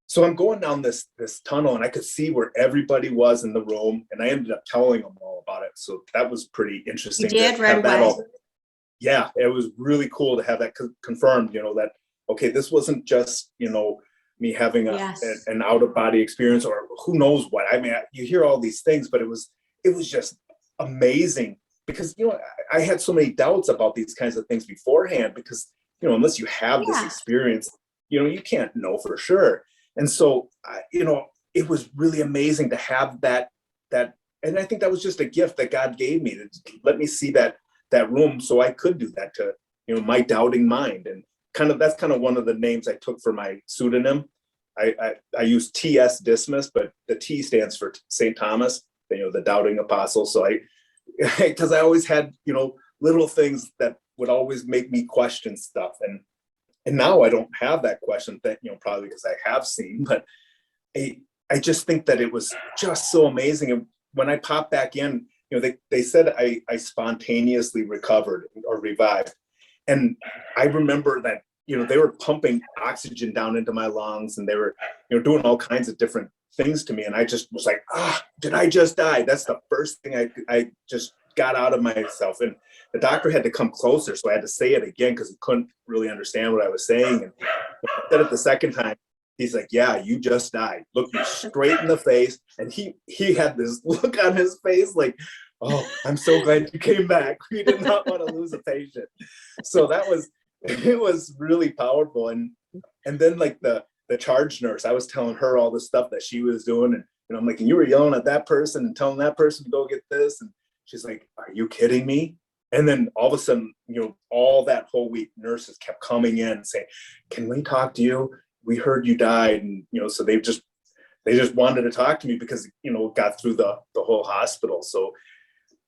so I'm going down this tunnel, and I could see where everybody was in the room, and I ended up telling them all about it. So that was pretty interesting.
You did right away?
Yeah, it was really cool to have that confirmed, that, okay, this wasn't just, me having an out-of-body experience, or who knows what. I mean, you hear all these things, but it was just amazing, because, I had so many doubts about these kinds of things beforehand, because, unless you have this experience, you can't know for sure. And so, it was really amazing to have that, and I think that was just a gift that God gave me, to let me see that room, so I could do that to, my doubting mind. And that's kind of one of the names I took for my pseudonym. I use T.S. Dismas, but the T stands for St. Thomas, the doubting apostle. So because I always had, little things that would always make me question stuff. And now I don't have that question, that, probably because I have seen, but I just think that it was just so amazing. And when I popped back in, they said I spontaneously recovered or revived. And I remember that, they were pumping oxygen down into my lungs, and they were, doing all kinds of different things to me. And I just was like, did I just die? That's the first thing I just got out of myself. And the doctor had to come closer, so I had to say it again, because he couldn't really understand what I was saying. And I said it the second time, he's like, yeah, you just died. Look you straight in the face. And he had this look on his face like, oh, I'm so glad you came back. We did not want to lose a patient. So it was really powerful. And then like the charge nurse, I was telling her all the stuff that she was doing. And I'm like, and you were yelling at that person and telling that person to go get this. And she's like, are you kidding me? And then all of a sudden, all that whole week, nurses kept coming in and saying, can we talk to you? We heard you died. And, so they just wanted to talk to me because, it got through the whole hospital. So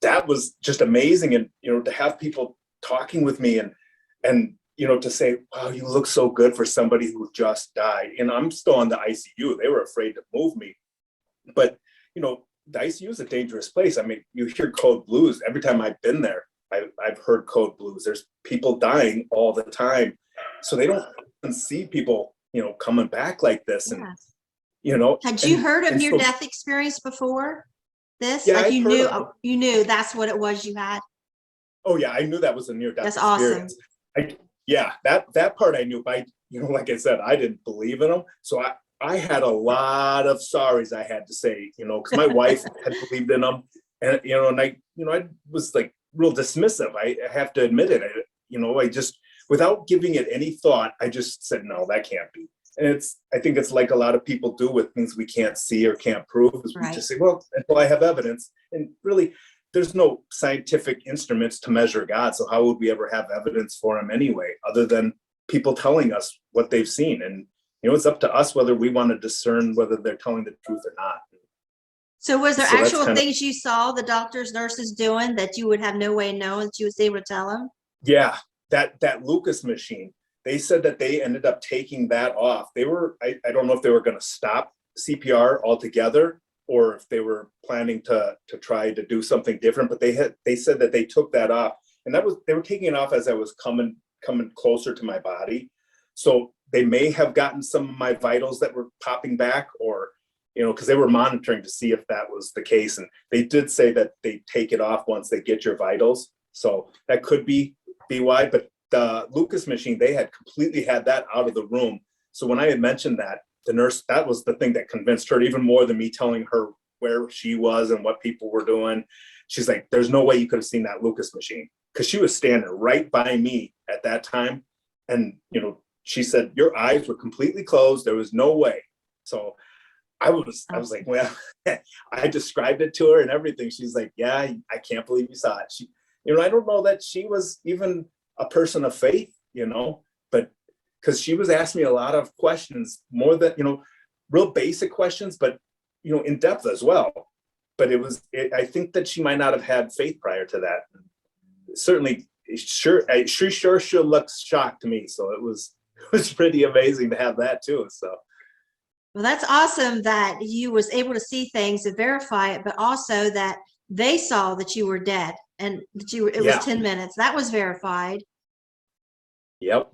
that was just amazing. And, to have people talking with me and, to say, wow, you look so good for somebody who just died. And I'm still in the ICU. They were afraid to move me. But, the ICU is a dangerous place. I mean, you hear code blues. Every time I've been there, I've heard code blues. There's people dying all the time. So they don't see people, coming back like this. And you know.
Had you heard of
and
near
so,
death experience before this?
yeah,
Like
I've heard of,
you knew that's what it was you had.
oh yeah, I knew that was a near death
That's awesome.
experience. Yeah, that part I knew, but like I said, I didn't believe in them. So I had a lot of sorries I had to say, because my wife had believed in them, and I was like real dismissive. I have to admit it. I just, without giving it any thought, I just said, no, that can't be. And I think it's like a lot of people do with things we can't see or can't prove, is we just say, well, until I have evidence. And really, there's no scientific instruments to measure God. So how would we ever have evidence for him anyway, other than people telling us what they've seen? And, it's up to us whether we want to discern whether they're telling the truth or not.
So was there actual things you saw the doctors, nurses doing that you would have no way of knowing that you was able to tell them?
Yeah, that Lucas machine, they said that they ended up taking that off. They were, I don't know if they were going to stop CPR altogether or if they were planning to try to do something different, but they said that they took that off, and they were taking it off as I was coming closer to my body. So they may have gotten some of my vitals that were popping back, or, because they were monitoring to see if that was the case. And they did say that they take it off once they get your vitals. So that could be why, but the Lucas machine, they had completely had that out of the room. So when I had mentioned that, the nurse, that was the thing that convinced her even more than me telling her where she was and what people were doing. She's like, there's no way you could have seen that Lucas machine, because she was standing right by me at that time. And, she said, your eyes were completely closed. There was no way. So I was like, well, I described it to her and everything. She's like, yeah, I can't believe you saw it. I don't know that she was even a person of faith, but because she was asking me a lot of questions, more than, real basic questions, but, in depth as well. But I think that she might not have had faith prior to that. Certainly, she sure looks shocked to me. So it was pretty amazing to have that too. So.
Well, that's awesome that you was able to see things and verify it, but also that they saw that you were dead and that it was 10 minutes. That was verified.
Yep.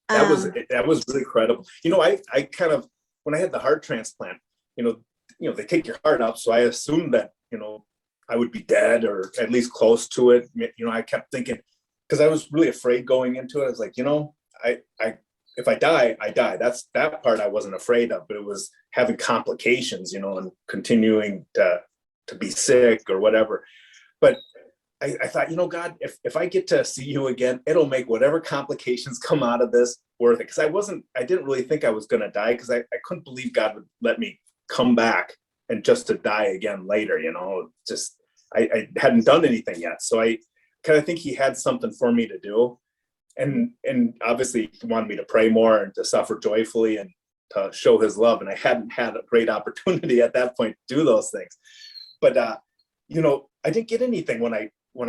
That was really incredible. I kind of, when I had the heart transplant, they take your heart out. So I assumed that, I would be dead or at least close to it. I kept thinking, because I was really afraid going into it. I was like, if I die, I die. That part I wasn't afraid of, but it was having complications, and continuing to be sick or whatever. But I thought, God, if I get to see you again, it'll make whatever complications come out of this worth it. Because I didn't really think I was going to die, because I couldn't believe God would let me come back and just to die again later, just, I hadn't done anything yet. So I kind of think he had something for me to do. And obviously he wanted me to pray more and to suffer joyfully and to show his love. And I hadn't had a great opportunity at that point to do those things. But, I didn't get anything when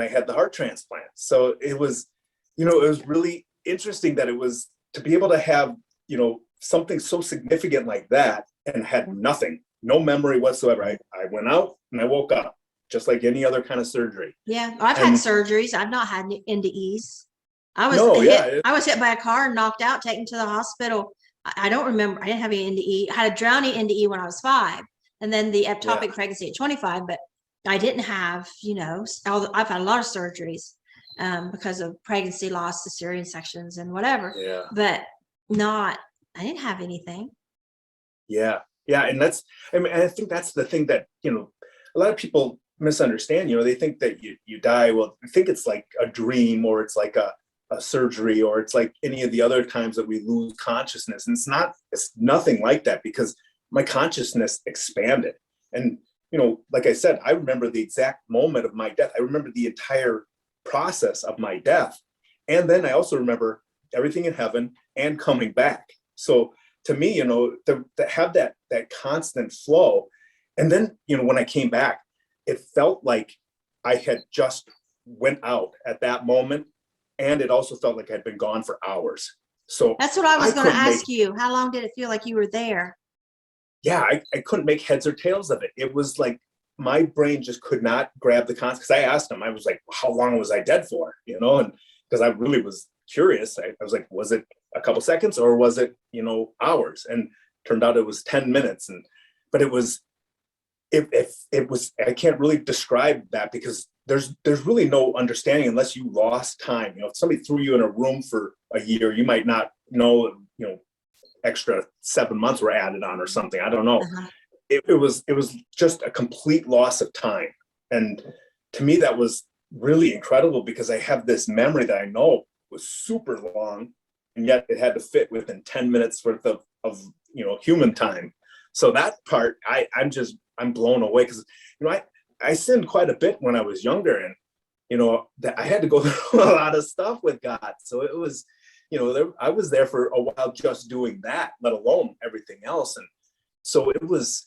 I had the heart transplant. So it was, it was really interesting that it was to be able to have, something so significant like that and had nothing, no memory whatsoever. I went out and I woke up just like any other kind of surgery.
Yeah. I've had surgeries. I've not had NDEs. I was hit by a car and knocked out, taken to the hospital. I don't remember. I didn't have any NDE. I had a drowning NDE when I was 5, and then the ectopic pregnancy at 25. But I didn't have, I've had a lot of surgeries because of pregnancy loss, cesarean sections, and whatever.
Yeah.
But I didn't have anything.
Yeah. Yeah. And I think that's the thing that, a lot of people misunderstand. They think that you die. Well, I think it's like a dream, or it's like a surgery, or it's like any of the other times that we lose consciousness. And it's nothing like that, because my consciousness expanded. And, like I said, I remember the exact moment of my death. I remember the entire process of my death. And then I also remember everything in heaven and coming back. So to me, to have that constant flow. And then, when I came back, it felt like I had just went out at that moment. And it also felt like I'd been gone for hours. So
that's what I was going to ask you. How long did it feel like you were there?
Yeah, I couldn't make heads or tails of it. It was like my brain just could not grab the concept. Because I asked him, I was like, how long was I dead for? And because I really was curious. I was like, was it a couple seconds or was it, hours? And turned out it was 10 minutes. But it was, I can't really describe that, because there's really no understanding unless you lost time. If somebody threw you in a room for a year, you might not know, extra 7 months were added on or something. I don't know. It was just a complete loss of time. And to me, that was really incredible, because I have this memory that I know was super long, and yet it had to fit within 10 minutes worth of human time. So that part, I'm blown away, because I sinned quite a bit when I was younger, and that I had to go through a lot of stuff with God. So it was, I was there for a while just doing that, let alone everything else. And so it was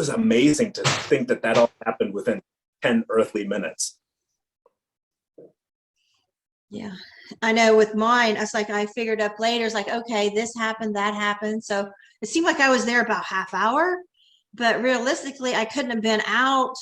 amazing to think that all happened within 10 earthly minutes.
Yeah, I know with mine, it's like I figured up later, it's like, okay, this happened, that happened. So it seemed like I was there about half hour, but realistically, I couldn't have been out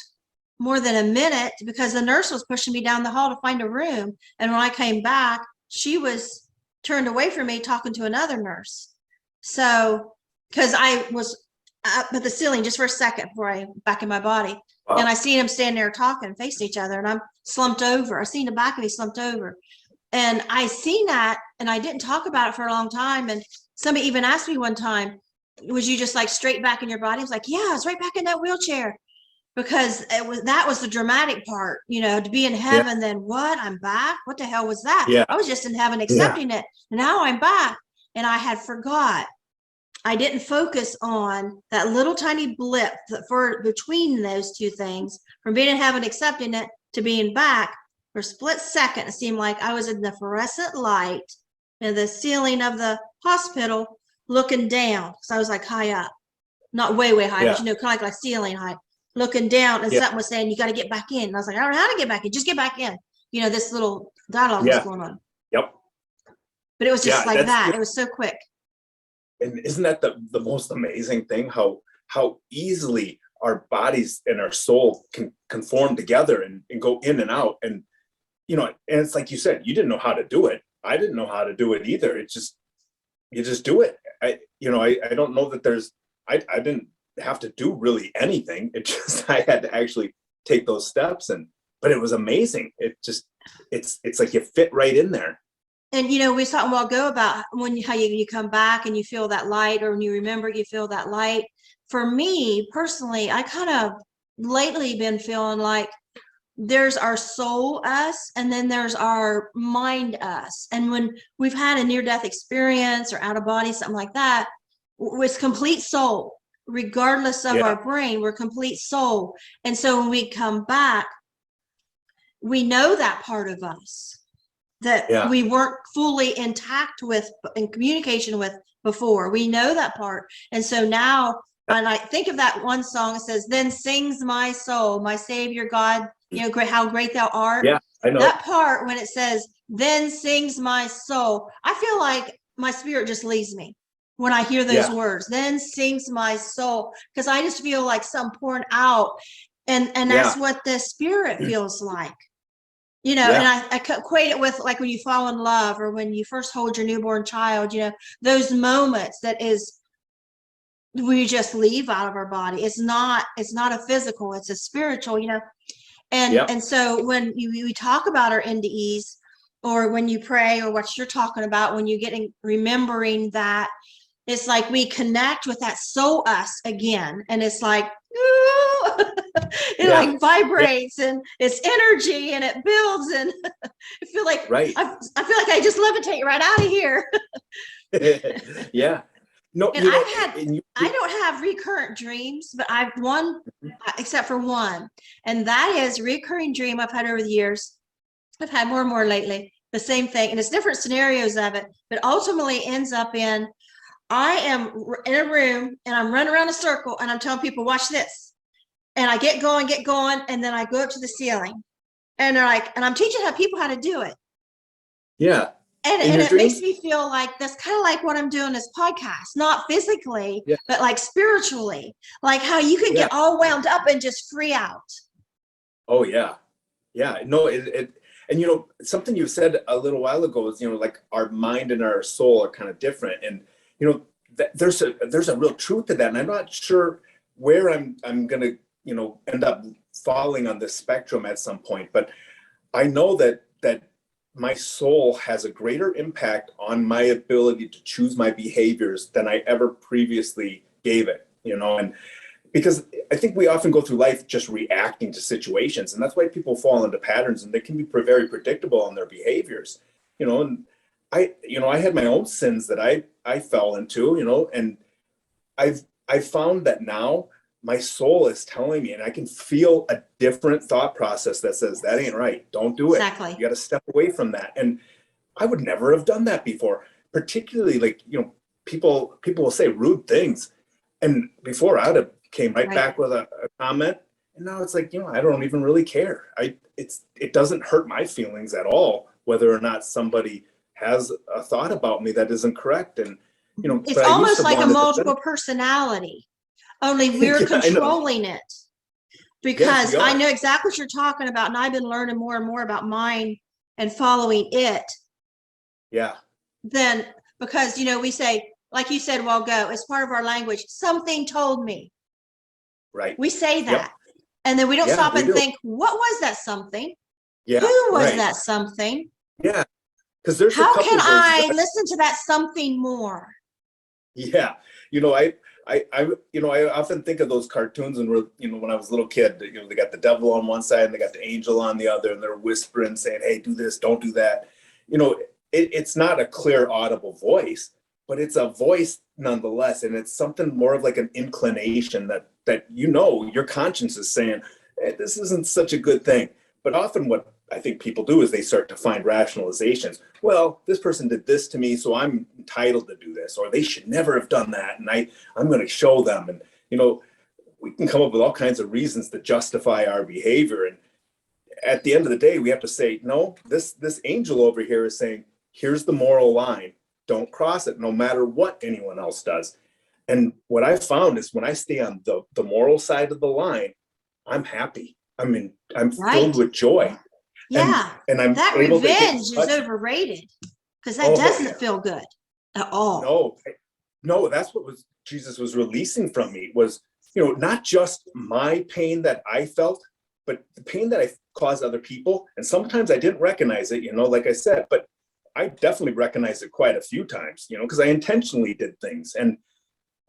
more than a minute, because the nurse was pushing me down the hall to find a room. And when I came back, she was turned away from me talking to another nurse. So, because I was up at the ceiling just for a second before I back in my body.
Wow.
And I seen them standing there talking, facing each other, and I'm slumped over. I seen the back of me slumped over. And I seen that, and I didn't talk about it for a long time. And somebody even asked me one time, was you just like straight back in your body? I was like, yeah, I was right back in that wheelchair, because that was the dramatic part, to be in heaven. Then what? I'm back. What the hell was that?
Yeah.
I was just in heaven accepting it. And now I'm back, and I had forgot. I didn't focus on that little tiny blip for between those two things, from being in heaven accepting it to being back. For a split second, it seemed like I was in the fluorescent light in the ceiling of the hospital, looking down, because I was like high up, not way high, but kind of like ceiling height, looking down, and something was saying, you got to get back in. And I was like, I don't know how to get back in. Just get back in. This little dialogue was going on.
Yep.
But it was just like that. It was so quick.
And isn't that the most amazing thing? How easily our bodies and our soul can conform together and go in and out. And and it's like you said, you didn't know how to do it. I didn't know how to do it either. You just do it. I don't know that I didn't have to do really anything. It just, I had to actually take those steps, but it was amazing. It's like you fit right in there.
And we was talking a while ago about how you come back and you feel that light, or when you remember, you feel that light. For me personally, I kind of lately been feeling like there's our soul us, and then there's our mind us. And when we've had a near-death experience or out of body, something like that, with complete soul, regardless of our brain, we're complete soul. And so when we come back, we know that part of us that we weren't fully intact with, in communication with before. We know that part. And so now, and I think of that one song, it says, then sings my soul, my Savior God, great, how great thou art.
Yeah, I know.
That part, when it says, then sings my soul, I feel like my spirit just leaves me when I hear those words, then sings my soul, because I just feel like some pouring out. And that's what the spirit feels like. And I equate it with like when you fall in love, or when you first hold your newborn child, those moments that is, we just leave out of our body. It's not a physical, it's a spiritual, and so when we talk about our NDEs, or when you pray, or what you're talking about, when you're remembering that, it's like we connect with that soul us again. And it's like, it like vibrates, and it's energy, and it builds, and I feel like I feel like I just levitate right out of here.
No,
and I don't have recurrent dreams, but I've one, except for one, and that is a recurring dream I've had over the years. I've had more and more lately, the same thing, and it's different scenarios of it, but ultimately ends up in, I am in a room and I'm running around a circle, and I'm telling people, watch this. And I get going, and then I go up to the ceiling, and they're like, and I'm teaching people how to do it.
Yeah.
And it makes me feel like that's kind of like what I'm doing this podcast, not physically, but like spiritually, like how you can get all wound up and just free out.
Oh yeah. Yeah. No, and something you said a little while ago is, like our mind and our soul are kind of different. And, there's a real truth to that. And I'm not sure where I'm going to, end up falling on this spectrum at some point, but I know that my soul has a greater impact on my ability to choose my behaviors than I ever previously gave it, and because I think we often go through life just reacting to situations, and that's why people fall into patterns, and they can be very predictable in their behaviors, and I had my own sins that I fell into, and I've found that now my soul is telling me, and I can feel a different thought process that says that ain't right. Don't do it.
Exactly.
You got to step away from that. And I would never have done that before, particularly like, people will say rude things. And before I'd have came right back with a comment. And now it's like, I don't even really care. It doesn't hurt my feelings at all, whether or not somebody has a thought about me that isn't correct. And,
it's almost like a multiple personality. Only we're controlling it, because I know exactly what you're talking about. And I've been learning more and more about mine and following it.
Yeah.
Then, because, we say, like you said a while ago, as part of our language, something told me.
Right.
We say that. Yep. And then we don't stop and think, what was that something?
Yeah.
Who was that something?
Yeah. Because there's
how can I listen to that something more?
Yeah. I often think of those cartoons, and when I was a little kid, they got the devil on one side and they got the angel on the other, and they're whispering, saying, "Hey, do this, don't do that." It's not a clear, audible voice, but it's a voice nonetheless, and it's something more of like an inclination that your conscience is saying, "Hey, this isn't such a good thing." But often, what I think people do is they start to find rationalizations. Well, this person did this to me, so I'm entitled to do this, or they should never have done that, and I'm going to show them. And we can come up with all kinds of reasons to justify our behavior. And at the end of the day, we have to say, no, this angel over here is saying, here's the moral line. Don't cross it, no matter what anyone else does. And what I found is when I stay on the moral side of the line, I'm happy. I'm filled with joy.
Yeah,
and I'm
that
able
revenge is overrated, because that doesn't feel good at all.
No, that's what Jesus was releasing from me was, not just my pain that I felt, but the pain that I caused other people. And sometimes I didn't recognize it, like I said, but I definitely recognized it quite a few times, because I intentionally did things. And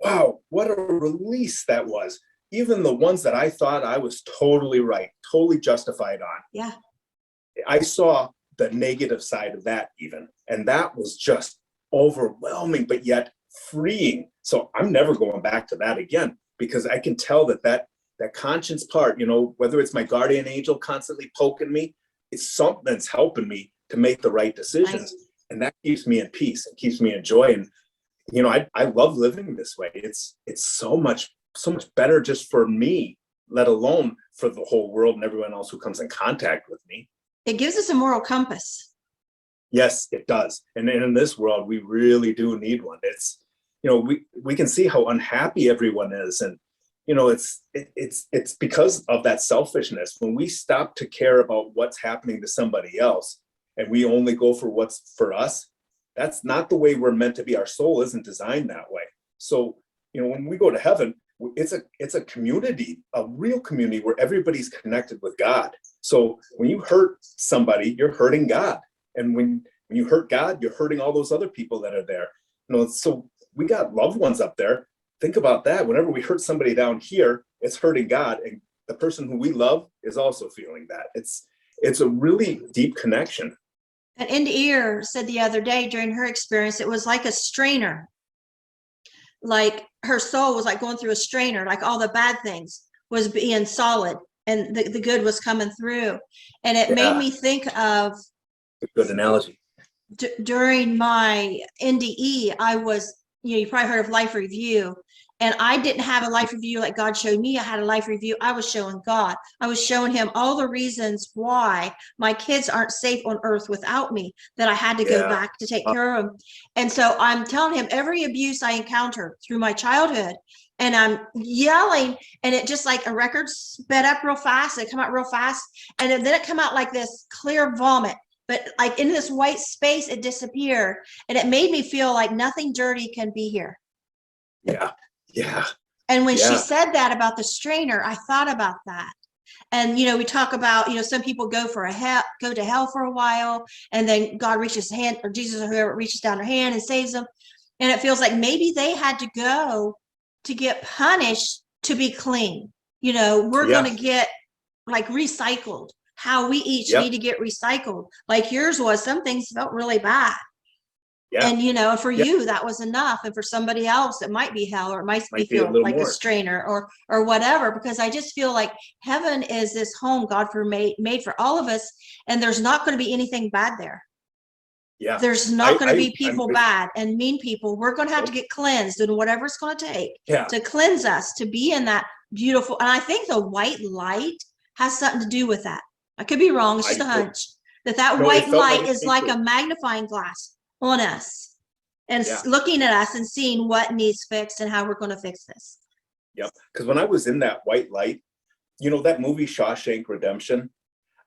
wow, what a release that was. Even the ones that I thought I was totally right, totally justified on.
Yeah.
I saw the negative side of that even, and that was just overwhelming, but yet freeing. So I'm never going back to that again, because I can tell that conscience part, whether it's my guardian angel constantly poking me, it's something that's helping me to make the right decisions. Nice. And that keeps me in peace. It keeps me in joy. And, I love living this way. It's so much better just for me, let alone for the whole world and everyone else who comes in contact with me.
It gives us a moral compass.
Yes, it does. And in this world, we really do need one. It's, we can see how unhappy everyone is. And, it's because of that selfishness. When we stop to care about what's happening to somebody else and we only go for what's for us, that's not the way we're meant to be. Our soul isn't designed that way. So, when we go to heaven, it's a community, a real community where everybody's connected with God. So when you hurt somebody, you're hurting God. And when you hurt God, you're hurting all those other people that are there. So we got loved ones up there. Think about that. Whenever we hurt somebody down here, it's hurting God. And the person who we love is also feeling that. It's a really deep connection.
An NDE said the other day during her experience, it was like a strainer. Like her soul was like going through a strainer, like all the bad things was being solid and the good was coming through. And it made me think of
a good analogy.
During my NDE, I was, you probably heard of life review, and I didn't have a life review like God showed me. I had a life review. I was showing God. I was showing him all the reasons why my kids aren't safe on earth without me, that I had to go back to take care of them. And so I'm telling him every abuse I encountered through my childhood, and I'm yelling, and it just like a record sped up real fast. It come out real fast. And then it come out like this clear vomit, but like in this white space, it disappeared. And it made me feel like nothing dirty can be here.
Yeah. Yeah.
And when she
Yeah.
said that about the strainer, I thought about that. And, we talk about, some people go to hell for a while, and then God reaches his hand, or Jesus or whoever reaches down their hand and saves them. And it feels like maybe they had to go to get punished to be clean. We're going to get like recycled, how we each need to get recycled. Like yours was, some things felt really bad.
Yeah.
And, for you, that was enough. And for somebody else, it might be hell, or it might feel like a strainer or whatever, because I just feel like heaven is this home God made for all of us. And there's not going to be anything bad there.
Yeah.
There's not going to be people bad and mean people. We're going to have to get cleansed, and whatever it's going to take to cleanse us, to be in that beautiful. And I think the white light has something to do with that. I could be wrong. It's just a hunch that white light is like a magnifying glass on us and looking at us and seeing what needs fixed and how we're going to fix this.
Yep. Because when I was in that white light, that movie Shawshank Redemption,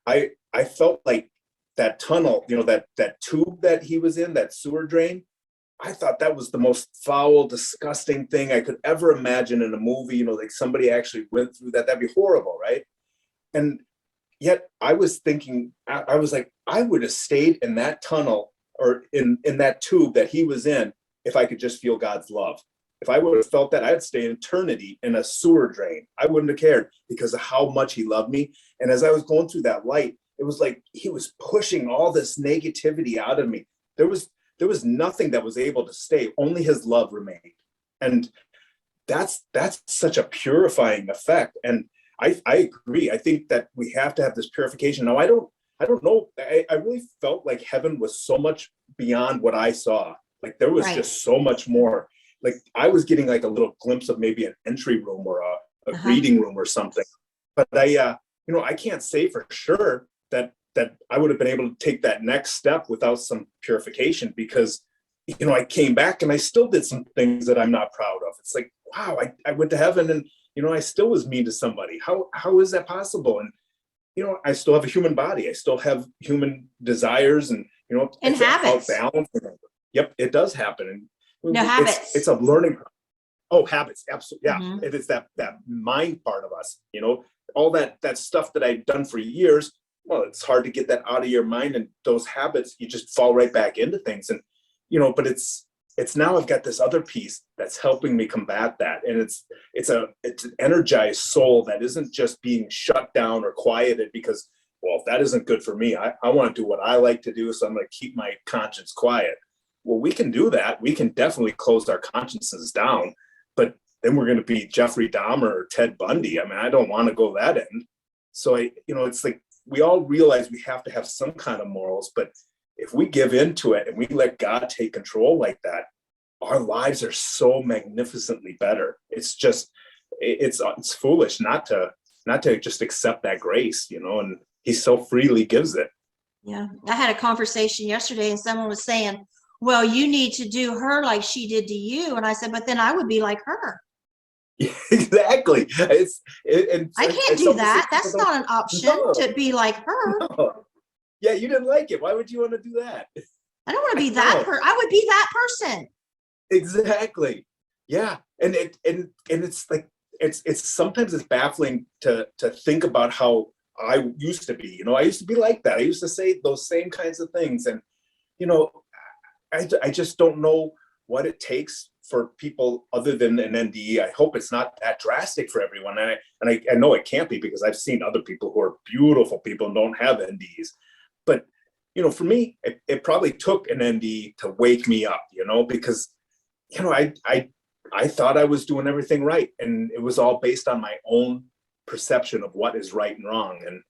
I felt like that tunnel, that tube that he was in, that sewer drain, I thought that was the most foul, disgusting thing I could ever imagine in a movie. Like somebody actually went through that. That'd be horrible, right? And yet I was thinking, I was like, I would have stayed in that tunnel or in that tube that he was in if I could just feel God's love. If I would have felt that, I'd stay in eternity in a sewer drain. I wouldn't have cared because of how much he loved me. And as I was going through that light, it was like he was pushing all this negativity out of me. There was nothing that was able to stay. Only his love remained. And that's such a purifying effect. And I agree. I think that we have to have this purification. Now, I don't know. I really felt like heaven was so much beyond what I saw. Like there was just so much more. Like I was getting like a little glimpse of maybe an entry room or a reading room or something. But I can't say for sure that I would have been able to take that next step without some purification, because, I came back and I still did some things that I'm not proud of. It's like, wow, I went to heaven and, I still was mean to somebody. How is that possible? And, I still have a human body. I still have human desires and,
and habits.
Yep, it does happen. And
habits.
It's a learning. Oh, habits. Absolutely. Yeah. It is that mind part of us, all that stuff that I've done for years. Well, it's hard to get that out of your mind, and those habits, you just fall right back into things. And, but it's now I've got this other piece that's helping me combat that. And it's an energized soul that isn't just being shut down or quieted because, well, that isn't good for me. I want to do what I like to do. So I'm going to keep my conscience quiet. Well, we can do that. We can definitely close our consciences down, but then we're going to be Jeffrey Dahmer or Ted Bundy. I mean, I don't want to go that end. So it's like, we all realize we have to have some kind of morals, but if we give into it and we let God take control like that, our lives are so magnificently better. It's just, it's foolish not to just accept that grace, and he so freely gives it.
Yeah. I had a conversation yesterday and someone was saying, well, you need to do her like she did to you. And I said, but then I would be like her.
Exactly.
I can't do that. That's not an option to be like her.
No. Yeah, you didn't like it. Why would you want to do that?
I don't want to be that person. I would be that person.
Exactly. Yeah. And it's like it's sometimes it's baffling to think about how I used to be. I used to be like that. I used to say those same kinds of things. And I just don't know what it takes for people other than an NDE. I hope it's not that drastic for everyone. And I know it can't be, because I've seen other people who are beautiful people and don't have NDEs. But, for me, it probably took an NDE to wake me up, because, I thought I was doing everything right. And it was all based on my own perception of what is right and wrong. And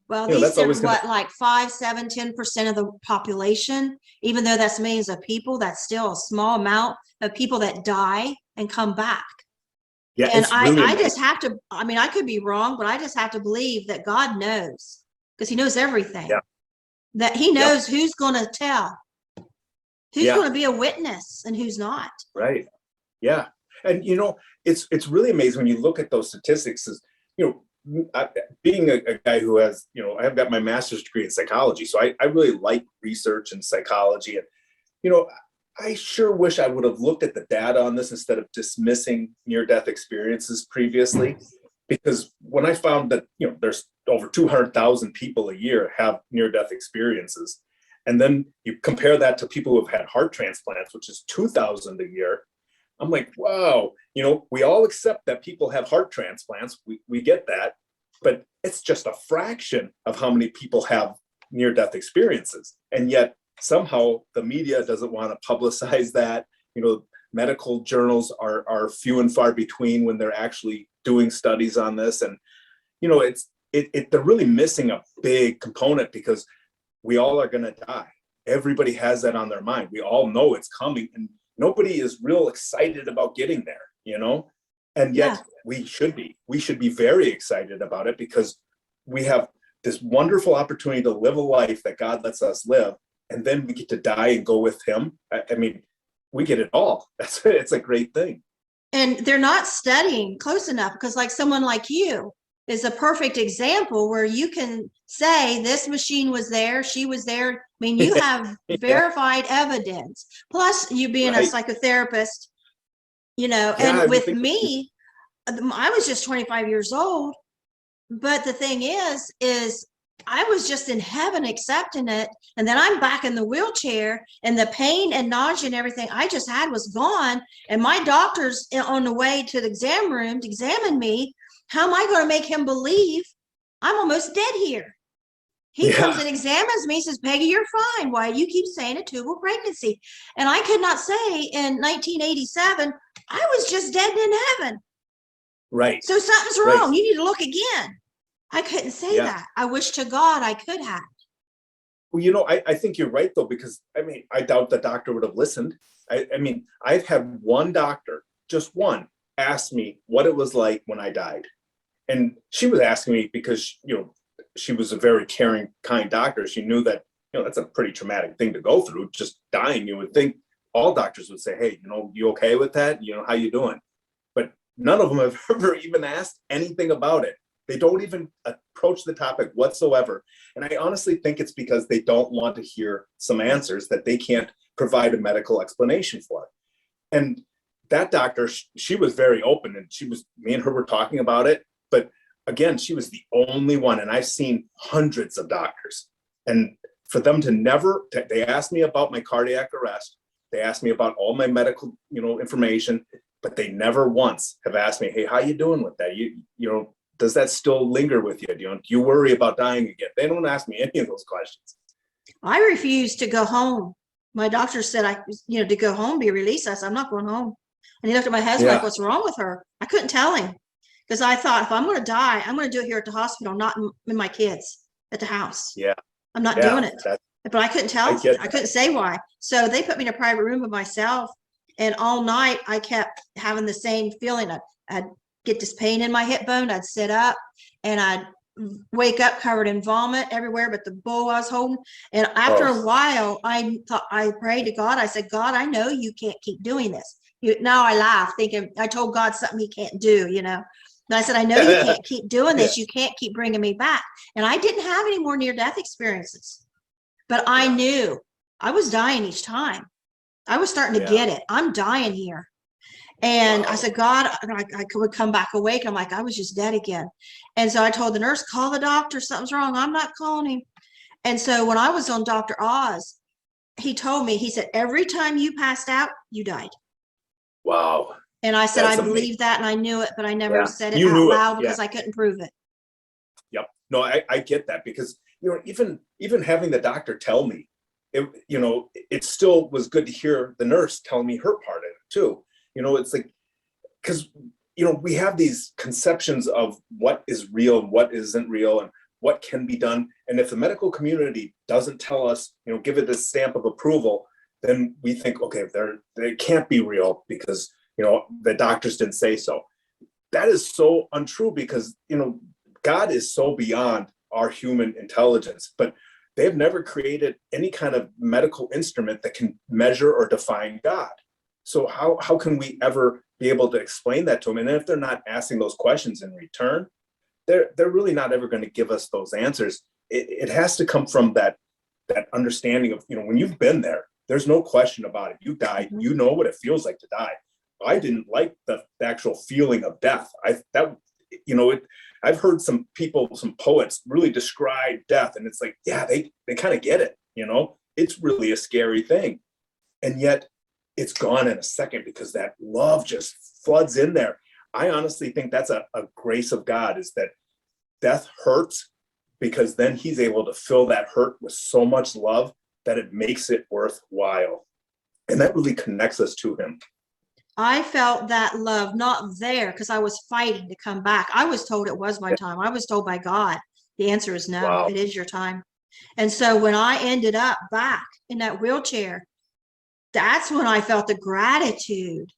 well, these are like 5, 7, 10% of the population. Even though that's millions of people, that's still a small amount of people that die and come back. Yeah, and I just have to, I could be wrong, but I just have to believe that God knows, because he knows everything. Yeah. That he knows who's going to tell, who's going to be a witness and who's not.
Right. Yeah. And, it's really amazing when you look at those statistics, is, being a guy who has, I've got my master's degree in psychology. So I really like research and psychology. And, I sure wish I would have looked at the data on this instead of dismissing near-death experiences previously. Because when I found that, there's over 200,000 people a year have near-death experiences, and then you compare that to people who have had heart transplants, which is 2,000 a year, I'm like, wow, we all accept that people have heart transplants. We get that, but it's just a fraction of how many people have near-death experiences. And yet somehow the media doesn't want to publicize that. Medical journals are few and far between when they're actually doing studies on this. And, they're really missing a big component, because we all are going to die. Everybody has that on their mind. We all know it's coming, and nobody is real excited about getting there, and yet we should be very excited about it, because we have this wonderful opportunity to live a life that God lets us live, and then we get to die and go with him. I mean, we get it all. It's a great thing.
And they're not studying close enough, because like someone like you is a perfect example where you can say this machine was there, she was there. I mean, you have verified evidence, plus you being a psychotherapist, and with me, I was just 25 years old. But the thing is I was just in heaven accepting it. And then I'm back in the wheelchair, and the pain and nausea and everything I just had was gone. And my doctor's on the way to the exam room to examine me. How am I going to make him believe I'm almost dead here? He comes and examines me, says, Peggy, you're fine. Why do you keep saying a tubal pregnancy? And I could not say in 1987, I was just dead in heaven.
Right.
So something's wrong. You need to look again. I couldn't say that. I wish to God I could have.
Well, I think you're right, though, because I doubt the doctor would have listened. I've had one doctor, just one, ask me what it was like when I died. And she was asking me because, she was a very caring, kind doctor. She knew that, that's a pretty traumatic thing to go through, just dying. You would think all doctors would say, hey, you okay with that? How you doing? But none of them have ever even asked anything about it. They don't even approach the topic whatsoever. And I honestly think it's because they don't want to hear some answers that they can't provide a medical explanation for. And that doctor, she was very open, and me and her were talking about it. But again, she was the only one. And I've seen hundreds of doctors. And for them to they asked me about my cardiac arrest. They asked me about all my medical, information, but they never once have asked me, hey, how you doing with that? Does that still linger with you? Do you worry about dying again? They don't ask me any of those questions.
I refused to go home. My doctor said to go home, be released. I said, I'm not going home. And he looked at my husband like, what's wrong with her? I couldn't tell him, because I thought, if I'm going to die, I'm going to do it here at the hospital, not in my kids at the house.
Yeah.
I'm not doing it. But I couldn't tell. I couldn't say why. So they put me in a private room by myself. And all night I kept having the same feeling. I'd get this pain in my hip bone. I'd sit up and I'd wake up covered in vomit everywhere but the bowl I was holding. And after a while, I prayed to God. I said, God, I know you can't keep doing this. Now I laugh, thinking I told God something he can't do, And I said, I know you can't keep doing this. You can't keep bringing me back. And I didn't have any more near-death experiences. But I knew I was dying each time. I was starting to get it. I'm dying here. And I said, God, I would come back awake. I'm like, I was just dead again. And so I told the nurse, call the doctor. Something's wrong. I'm not calling him. And so when I was on Dr. Oz, he told me, he said, every time you passed out, you died.
Wow.
And I said, I believe that, and I knew it, but I never said it out loud because I couldn't prove it.
Yep. No, I get that, because, even having the doctor tell me, it still was good to hear the nurse tell me her part of it too. It's like, because, we have these conceptions of what is real and what isn't real and what can be done. And if the medical community doesn't tell us, give it a stamp of approval, then we think, okay, they can't be real because, the doctors didn't say so. That is so untrue, because, God is so beyond our human intelligence, but they've never created any kind of medical instrument that can measure or define God. So how can we ever be able to explain that to them? And if they're not asking those questions in return, they're really not ever going to give us those answers. It has to come from that understanding of, when you've been there, there's no question about it. You die, you know what it feels like to die. I didn't like the actual feeling of death. I've heard some people, some poets really describe death, and it's like, yeah, they kind of get it, it's really a scary thing. And yet it's gone in a second because that love just floods in there. I honestly think that's a grace of God, is that death hurts because then he's able to fill that hurt with so much love that it makes it worthwhile. And that really connects us to him.
I felt that love not there because I was fighting to come back. I was told it was my time. I was told by God, the answer is no,
Wow.
It is your time. And so when I ended up back in that wheelchair, that's when I felt the gratitude,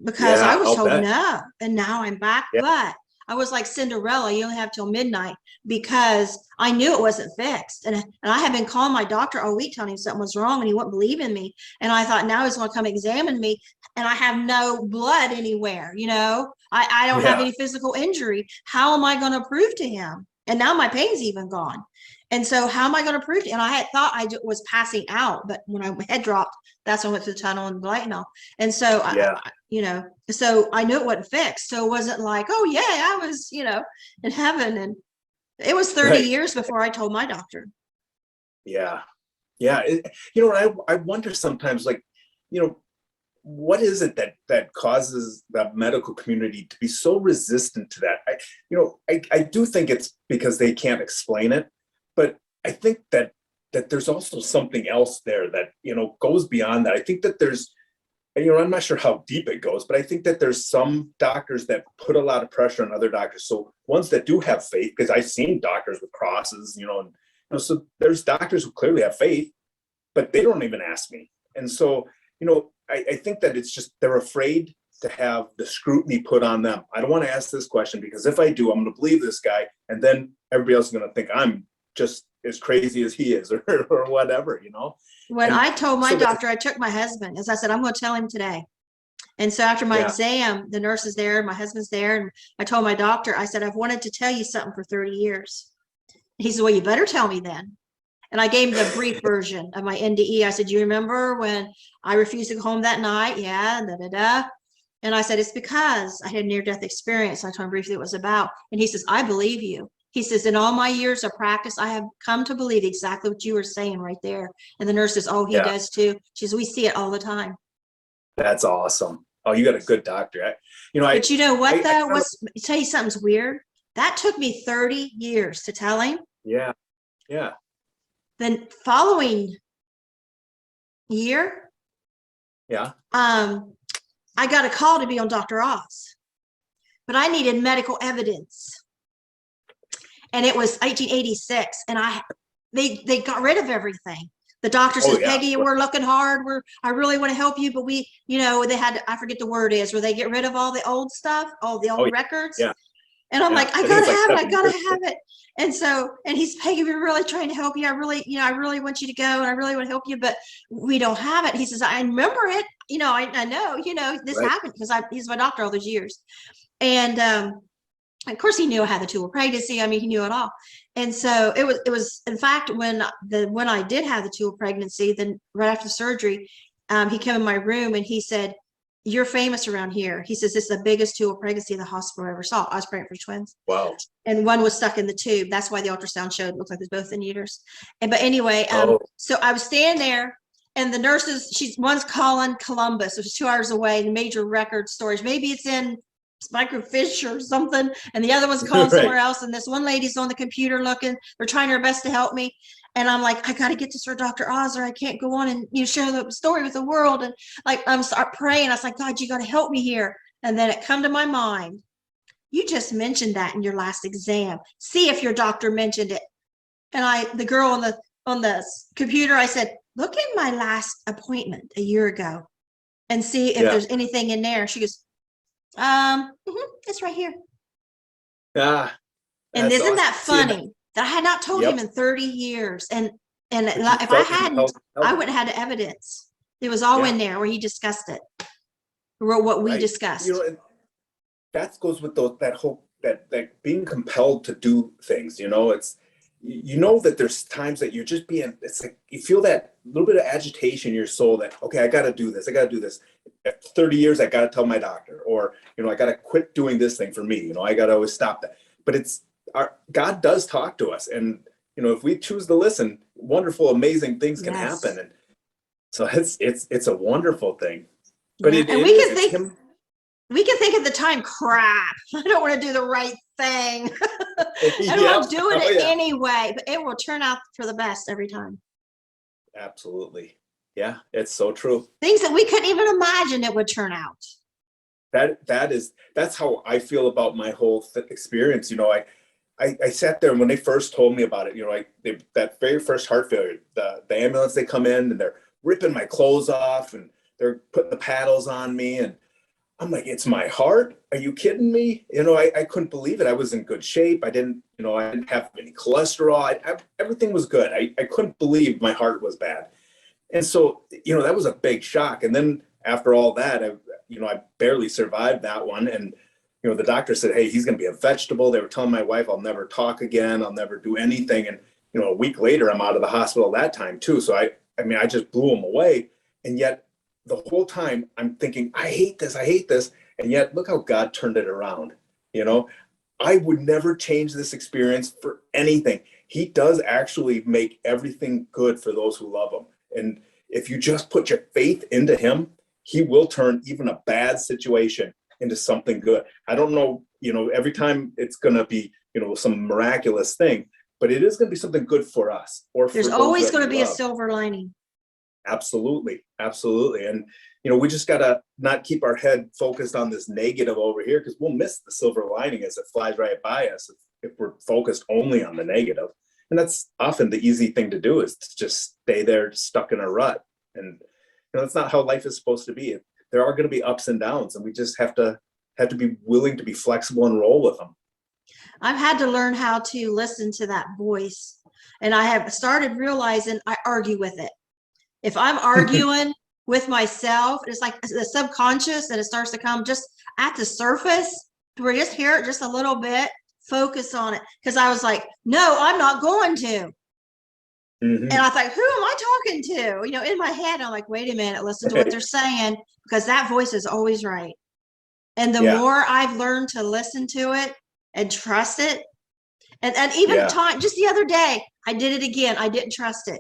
because I was told no, and now I'm back.
Yeah.
But I was like Cinderella, you only have till midnight, because I knew it wasn't fixed. And I had been calling my doctor all week telling him something was wrong, and he wouldn't believe in me. And I thought, now he's going to come examine me, and I have no blood anywhere. I don't have any physical injury. How am I going to prove to him? And now my pain's even gone. And so how am I going to prove it? And I had thought I was passing out, but when my head dropped, that's when I went through the tunnel and the light and all. And so, so I knew it wasn't fixed. So it wasn't like, oh yeah, I was, in heaven. And it was 30 years before I told my doctor.
Yeah. Yeah. I wonder sometimes, like, what is it that causes the medical community to be so resistant to that? I do think it's because they can't explain it, but I think that there's also something else there that, goes beyond that. I think that there's, I'm not sure how deep it goes, but I think that there's some doctors that put a lot of pressure on other doctors. So ones that do have faith, because I've seen doctors with crosses, so there's doctors who clearly have faith, but they don't even ask me. And so, I think that it's just, they're afraid to have the scrutiny put on them. I don't want to ask this question, because if I do, I'm going to believe this guy, and then everybody else is going to think I'm just as crazy as he is, or whatever,
When I told my doctor, I took my husband, as I said, I'm going to tell him today. And so after my exam, the nurse is there, my husband's there, and I told my doctor, I said, I've wanted to tell you something for 30 years. He said, well, you better tell me then. And I gave him the brief version of my NDE. I said, you remember when I refused to go home that night? Yeah, da-da-da. And I said, it's because I had a near-death experience. I told him briefly what it was about. And he says, I believe you. He says, in all my years of practice, I have come to believe exactly what you were saying right there. And the nurse says, oh, he does too. She says, we see it all the time.
That's awesome. Oh, you got a good doctor.
But you know what, though? Tell you something's weird. That took me 30 years to tell him.
Yeah. Yeah.
Then following year, I got a call to be on Dr. Oz, but I needed medical evidence. And it was 1886, and they got rid of everything. The doctor says, Peggy, we're looking hard. I really want to help you, but we, they had, I forget the word is, where they get rid of all the old stuff, all the old records. Yeah. And I'm like, I gotta have it. I gotta have it. And so, and he's, Peggy, we're really trying to help you. I really want you to go, and I really want to help you, but we don't have it. He says, I remember it. I know, this happened because he's my doctor all those years. And, of course, he knew I had the tool of pregnancy. I mean, he knew it all. And so it was, in fact, when I did have the tool of pregnancy, then right after the surgery, he came in my room and he said, you're famous around here. He says, this is the biggest tool of pregnancy the hospital ever saw. I was pregnant for twins. Wow. And one was stuck in the tube. That's why the ultrasound showed it looked like it was both in uterus. But anyway, so I was standing there, and the nurses, one's calling Columbus, which is 2 hours away, the major record storage. Maybe it's in microfiche or something, and the other one's calling somewhere else, and this one lady's on the computer looking. They're trying her best to help me, and I'm like, I got to get to Sir Dr. Oz, or I can't go on and share the story with the world. And like, I'm start praying. I was like, God, you got to help me here. And then it come to my mind, you just mentioned that in your last exam. See if your doctor mentioned it. And the girl on the computer, I said, look at my last appointment a year ago and see if there's anything in there. She goes, it's right here. And isn't that funny that I had not told him in 30 years? And if I hadn't, I wouldn't have had the evidence. It was all in there where he discussed it, or what we discussed.
And that goes with that being compelled to do things. It's you know that there's times that you're just being, it's like you feel that little bit of agitation in your soul that, okay, I got to do this. I got to do this. At 30 years, I got to tell my doctor, or, I got to quit doing this thing for me. I got to always stop that. But God does talk to us. And, if we choose to listen, wonderful, amazing things can happen. And so it's a wonderful thing. But
and we can think at the time, crap, I don't want to do the right thing. And we'll do it anyway, but it will turn out for the best every time.
Absolutely. Yeah, it's so true.
Things that we couldn't even imagine it would turn out.
That's how I feel about my whole experience. I sat there, and when they first told me about it, that very first heart failure, the ambulance, they come in and they're ripping my clothes off and they're putting the paddles on me, and I'm like, it's my heart? Are you kidding me? I couldn't believe it. I was in good shape. I didn't have any cholesterol. Everything was good. I couldn't believe my heart was bad. And so, that was a big shock. And then after all that, I barely survived that one. And, the doctor said, hey, he's going to be a vegetable. They were telling my wife, I'll never talk again. I'll never do anything. And, a week later, I'm out of the hospital that time too. So I just blew him away. And yet the whole time I'm thinking, I hate this. And yet look how God turned it around. I would never change this experience for anything. He does actually make everything good for those who love him. And if you just put your faith into him, he will turn even a bad situation into something good. I don't know, every time it's going to be, some miraculous thing, but it is going to be something good for us. Or
there's always going to be a silver lining.
Absolutely. Absolutely. And, we just got to not keep our head focused on this negative over here, because we'll miss the silver lining as it flies right by us if we're focused only on the negative. And that's often the easy thing to do, is to just stay there stuck in a rut. And, that's not how life is supposed to be. There are going to be ups and downs, and we just have to be willing to be flexible and roll with them.
I've had to learn how to listen to that voice. And I have started realizing I argue with it. If I'm arguing with myself, it's like the subconscious, and it starts to come just at the surface, where you just hear it just a little bit, focus on it. Because I was like, no, I'm not going to. And I thought, who am I talking to? In my head, I'm like, wait a minute, listen to what they're saying, because that voice is always right. And the more I've learned to listen to it and trust it, and even time, just the other day, I did it again. I didn't trust it.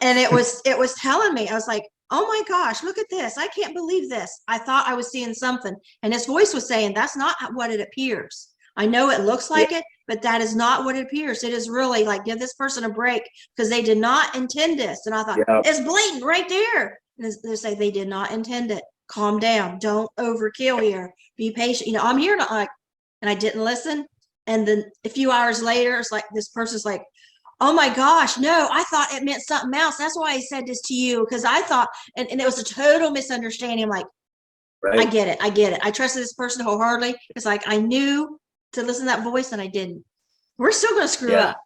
And it was telling me, I was like, oh my gosh, look at this. I can't believe this. I thought I was seeing something. And his voice was saying, that's not what it appears. I know it looks like it, but that is not what it appears. It is really like, give this person a break, because they did not intend this. And I thought, it's blatant right there. And they say they did not intend it. Calm down. Don't overkill here. Be patient. I'm here to and I didn't listen. And then a few hours later, it's like, this person's like, oh my gosh, no, I thought it meant something else. That's why I said this to you, because I thought, and it was a total misunderstanding. I'm like, I get it. I trusted this person wholeheartedly. It's like, I knew to listen to that voice, and I didn't. We're still going to screw up.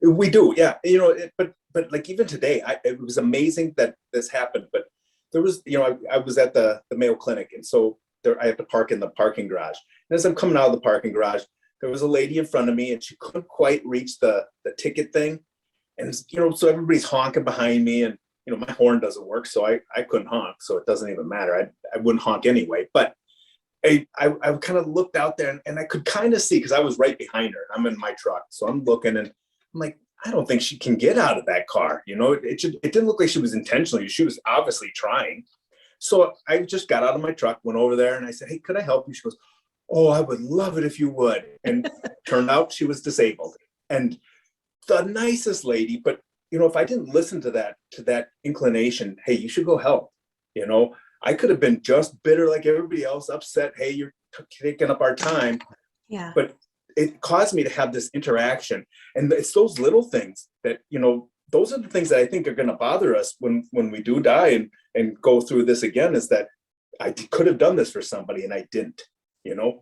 We do. Yeah. But like even today, it was amazing that this happened, but there was, I was at the Mayo Clinic, and so I had to park in the parking garage. And as I'm coming out of the parking garage, there was a lady in front of me, and she couldn't quite reach the ticket thing. And, so everybody's honking behind me, and, my horn doesn't work, so I couldn't honk. So it doesn't even matter. I wouldn't honk anyway. But I kind of looked out there, and I could kind of see, because I was right behind her. I'm in my truck. So I'm looking, and I'm like, I don't think she can get out of that car. It didn't look like she was intentionally. She was obviously trying. So I just got out of my truck, went over there, and I said, hey, could I help you? She goes, oh, I would love it if you would. And turned out she was disabled. And the nicest lady, but if I didn't listen to that inclination, hey, you should go help. I could have been just bitter like everybody else, upset, hey, you're taking up our time.
Yeah.
But it caused me to have this interaction. And it's those little things that, those are the things that I think are going to bother us when we do die and go through this again, is that I could have done this for somebody and I didn't.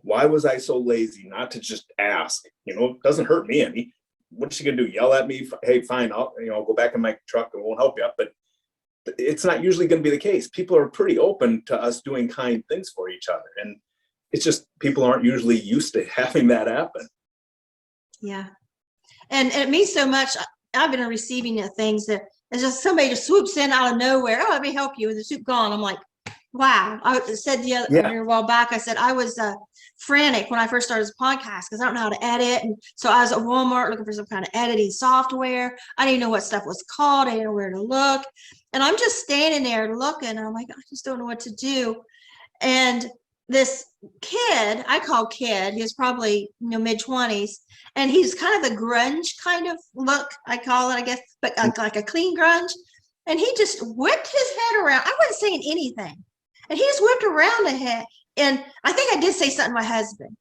Why was I so lazy not to just ask? It doesn't hurt me any. What's she gonna do? Yell at me? Hey, fine, I'll go back in my truck and won't help you. But it's not usually going to be the case. People are pretty open to us doing kind things for each other, and it's just people aren't usually used to having that happen.
Yeah, And it means so much. I've been receiving things that it's just somebody just swoops in out of nowhere. Oh, let me help you. And the soup gone. I'm like, wow. I said the other a while back, I said I was frantic when I first started this podcast because I don't know how to edit. And so I was at Walmart looking for some kind of editing software. I didn't know what stuff was called. I didn't know where to look. And I'm just standing there looking. And I'm like, I just don't know what to do. And this kid, I call kid, he was probably mid-20s, and he's kind of the grunge kind of look, I call it, I guess, but like a clean grunge. And he just whipped his head around. I wasn't saying anything. And he just whipped around the head. And I think I did say something to my husband.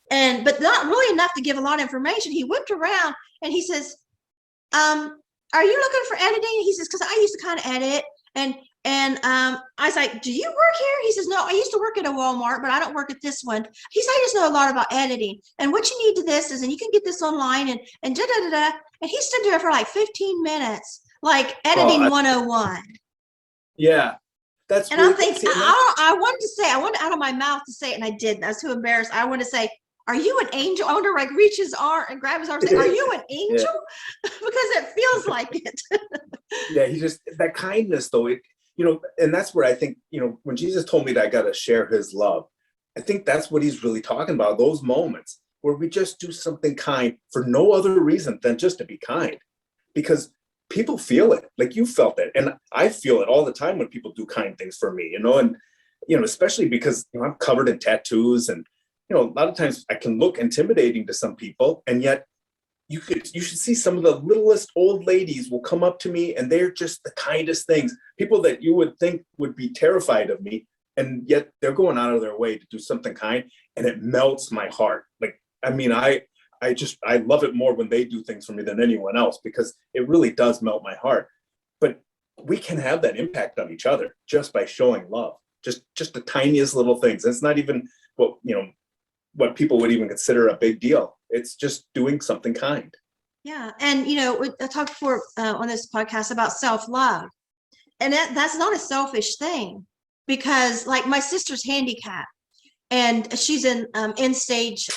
But not really enough to give a lot of information. He whipped around and he says, are you looking for editing? He says, because I used to kind of edit. And I was like, do you work here? He says, no, I used to work at a Walmart, but I don't work at this one. He said, I just know a lot about editing. And what you need to this is, and you can get this online and da da da da. And he stood there for like 15 minutes, like editing 101.
Yeah. That's
and really, I'm thinking, I wanted to say, I wanted out of my mouth to say it, and I didn't. I was too embarrassed. I want to say, are you an angel? I want to like reach his arm and grab his arm and say, are you an angel? Yeah. Because it feels like it.
Yeah, he just, that kindness though, and that's where I think, when Jesus told me that I got to share his love, I think that's what he's really talking about, those moments where we just do something kind for no other reason than just to be kind. Because people feel it, like you felt it. And I feel it all the time when people do kind things for me, and, especially because I'm covered in tattoos and, a lot of times I can look intimidating to some people, and yet you should see some of the littlest old ladies will come up to me and they're just the kindest things. People that you would think would be terrified of me, and yet they're going out of their way to do something kind, and it melts my heart. Like, I mean, I love it more when they do things for me than anyone else, because it really does melt my heart. But we can have that impact on each other just by showing love, just the tiniest little things. It's not even what people would even consider a big deal. It's just doing something kind.
Yeah. And, I talked before on this podcast about self-love, and that's not a selfish thing, because like my sister's handicapped and she's in end-stage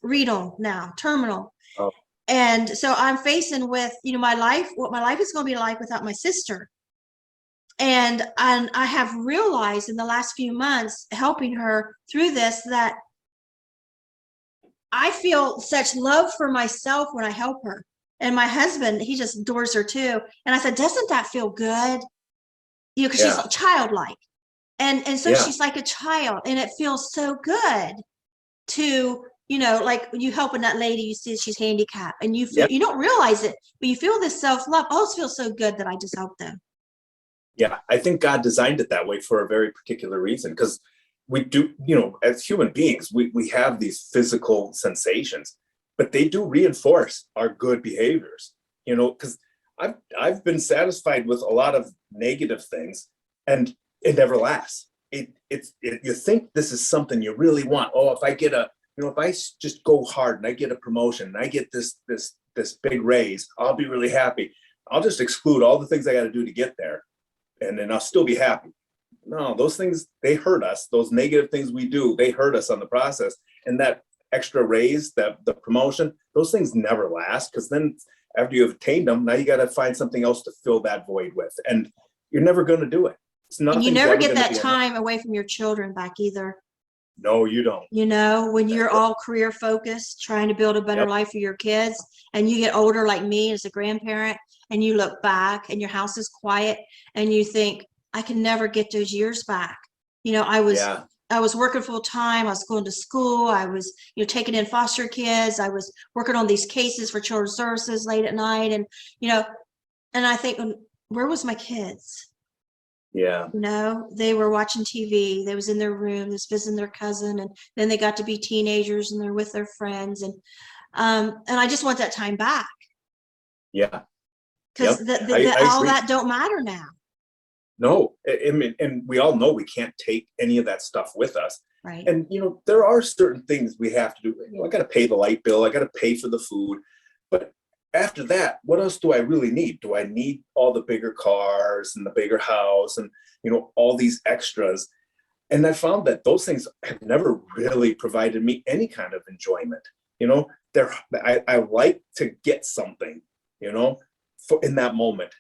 renal now, terminal. Oh. And so I'm facing with, my life, what my life is going to be like without my sister. And I have realized in the last few months helping her through this, that I feel such love for myself when I help her. And my husband, he just adores her too. And I said, doesn't that feel good? Because she's childlike. And so she's like a child, and it feels so good to, like you helping that lady, you see she's handicapped, and you feel, you don't realize it, but you feel this self-love. Oh, it feels so good that I just helped them.
Yeah, I think God designed it that way for a very particular reason, because we do, as human beings, we have these physical sensations, but they do reinforce our good behaviors, because I've been satisfied with a lot of negative things, and it never lasts. You think this is something you really want. Oh, if I get if I just go hard and I get a promotion and I get this big raise, I'll be really happy. I'll just exclude all the things I got to do to get there, and then I'll still be happy. No, those things, they hurt us. Those negative things we do, they hurt us on the process. And that extra raise, the promotion, those things never last, because then after you've attained them, now you got to find something else to fill that void with. And you're never going to do it.
And you never get that time away from your children back either.
No, you don't.
When you're all career focused, trying to build a better life for your kids, and you get older like me as a grandparent, and you look back and your house is quiet and you think, I can never get those years back. I was working full time. I was going to school. I was, taking in foster kids. I was working on these cases for children's services late at night. And, and I think, where was my kids?
Yeah.
They were watching TV. They was in their room, they was visiting their cousin. And then they got to be teenagers and they're with their friends. And I just want that time back.
Yeah.
Because all that don't matter now.
No, and we all know we can't take any of that stuff with us.
Right.
And, there are certain things we have to do. I got to pay the light bill. I got to pay for the food. But after that, what else do I really need? Do I need all the bigger cars and the bigger house and, all these extras? And I found that those things have never really provided me any kind of enjoyment. you know, I like to get something, you know, in that moment.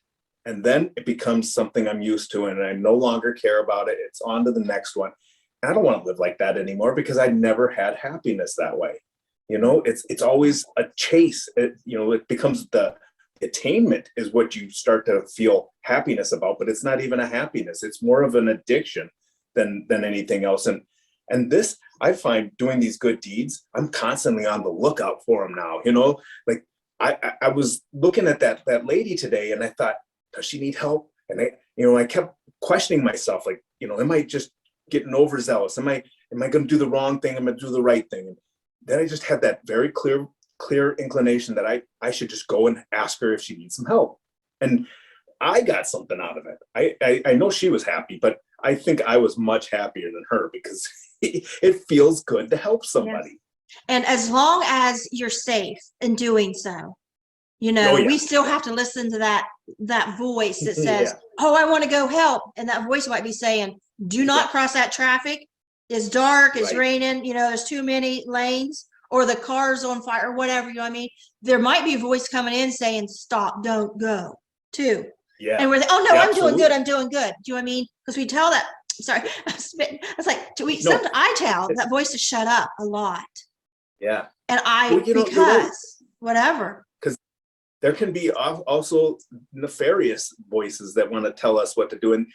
And then it becomes something I'm used to, and I no longer care about it. It's on to the next one. I don't want to live like that anymore, because I never had happiness that way. You know, it's always a chase. It becomes the attainment is what you start to feel happiness about, but it's not even a happiness. It's more of an addiction than anything else. And this, I find, doing these good deeds, I'm constantly on the lookout for them now. You know, like I was looking at that lady today, and I thought, does she need help? And I kept questioning myself, like, am I just getting overzealous? Am I going to do the wrong thing? Am I going to do the right thing? And then I just had that very clear inclination that I should just go and ask her if she needs some help. And I got something out of it. I know she was happy, but I think I was much happier than her, because it feels good to help somebody.
Yes. And as long as you're safe in doing so, we still have to listen to that voice that says, oh, I want to go help. And that voice might be saying, do not cross that traffic. It's dark, it's raining, there's too many lanes, or the car's on fire, or whatever, I mean? There might be a voice coming in saying, stop, don't go, too. Yeah. And we're like, oh no, I'm doing good. Do you know what I mean? Because we tell that, sorry, it's like, sometimes I tell that voice to shut up a lot. Yeah. And because whatever. Because
there can be also nefarious voices that want to tell us what to do. And,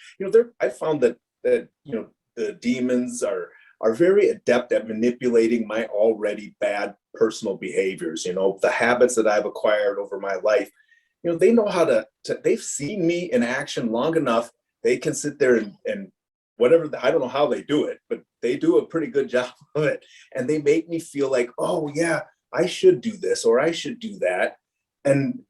I found that the demons are very adept at manipulating my already bad personal behaviors, the habits that I've acquired over my life. They know how to they've seen me in action long enough. They can sit there and whatever, I don't know how they do it, but they do a pretty good job of it. And they make me feel like, oh yeah, I should do this, or I should do that. And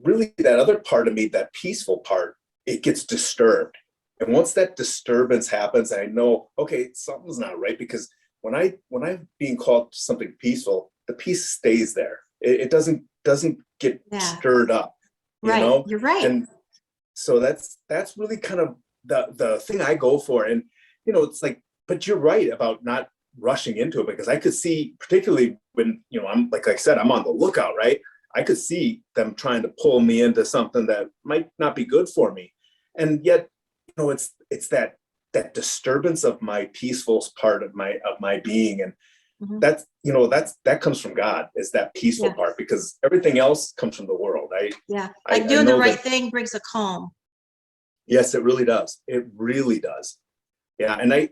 really that other part of me, that peaceful part, it gets disturbed. And once that disturbance happens, I know, okay, something's not right, because when I'm being called to something peaceful, the peace stays there. It doesn't get stirred up.
You're right.
And so that's really kind of the thing I go for. And it's like, but you're right about not rushing into it, because I could see, particularly when I'm, like I said, I'm on the lookout, right? I could see them trying to pull me into something that might not be good for me. And yet, it's that disturbance of my peaceful part of my being. And that comes from God, is that peaceful part, because everything else comes from the world.
Like doing the right thing brings a calm.
Yes, it really does. It really does. Yeah. And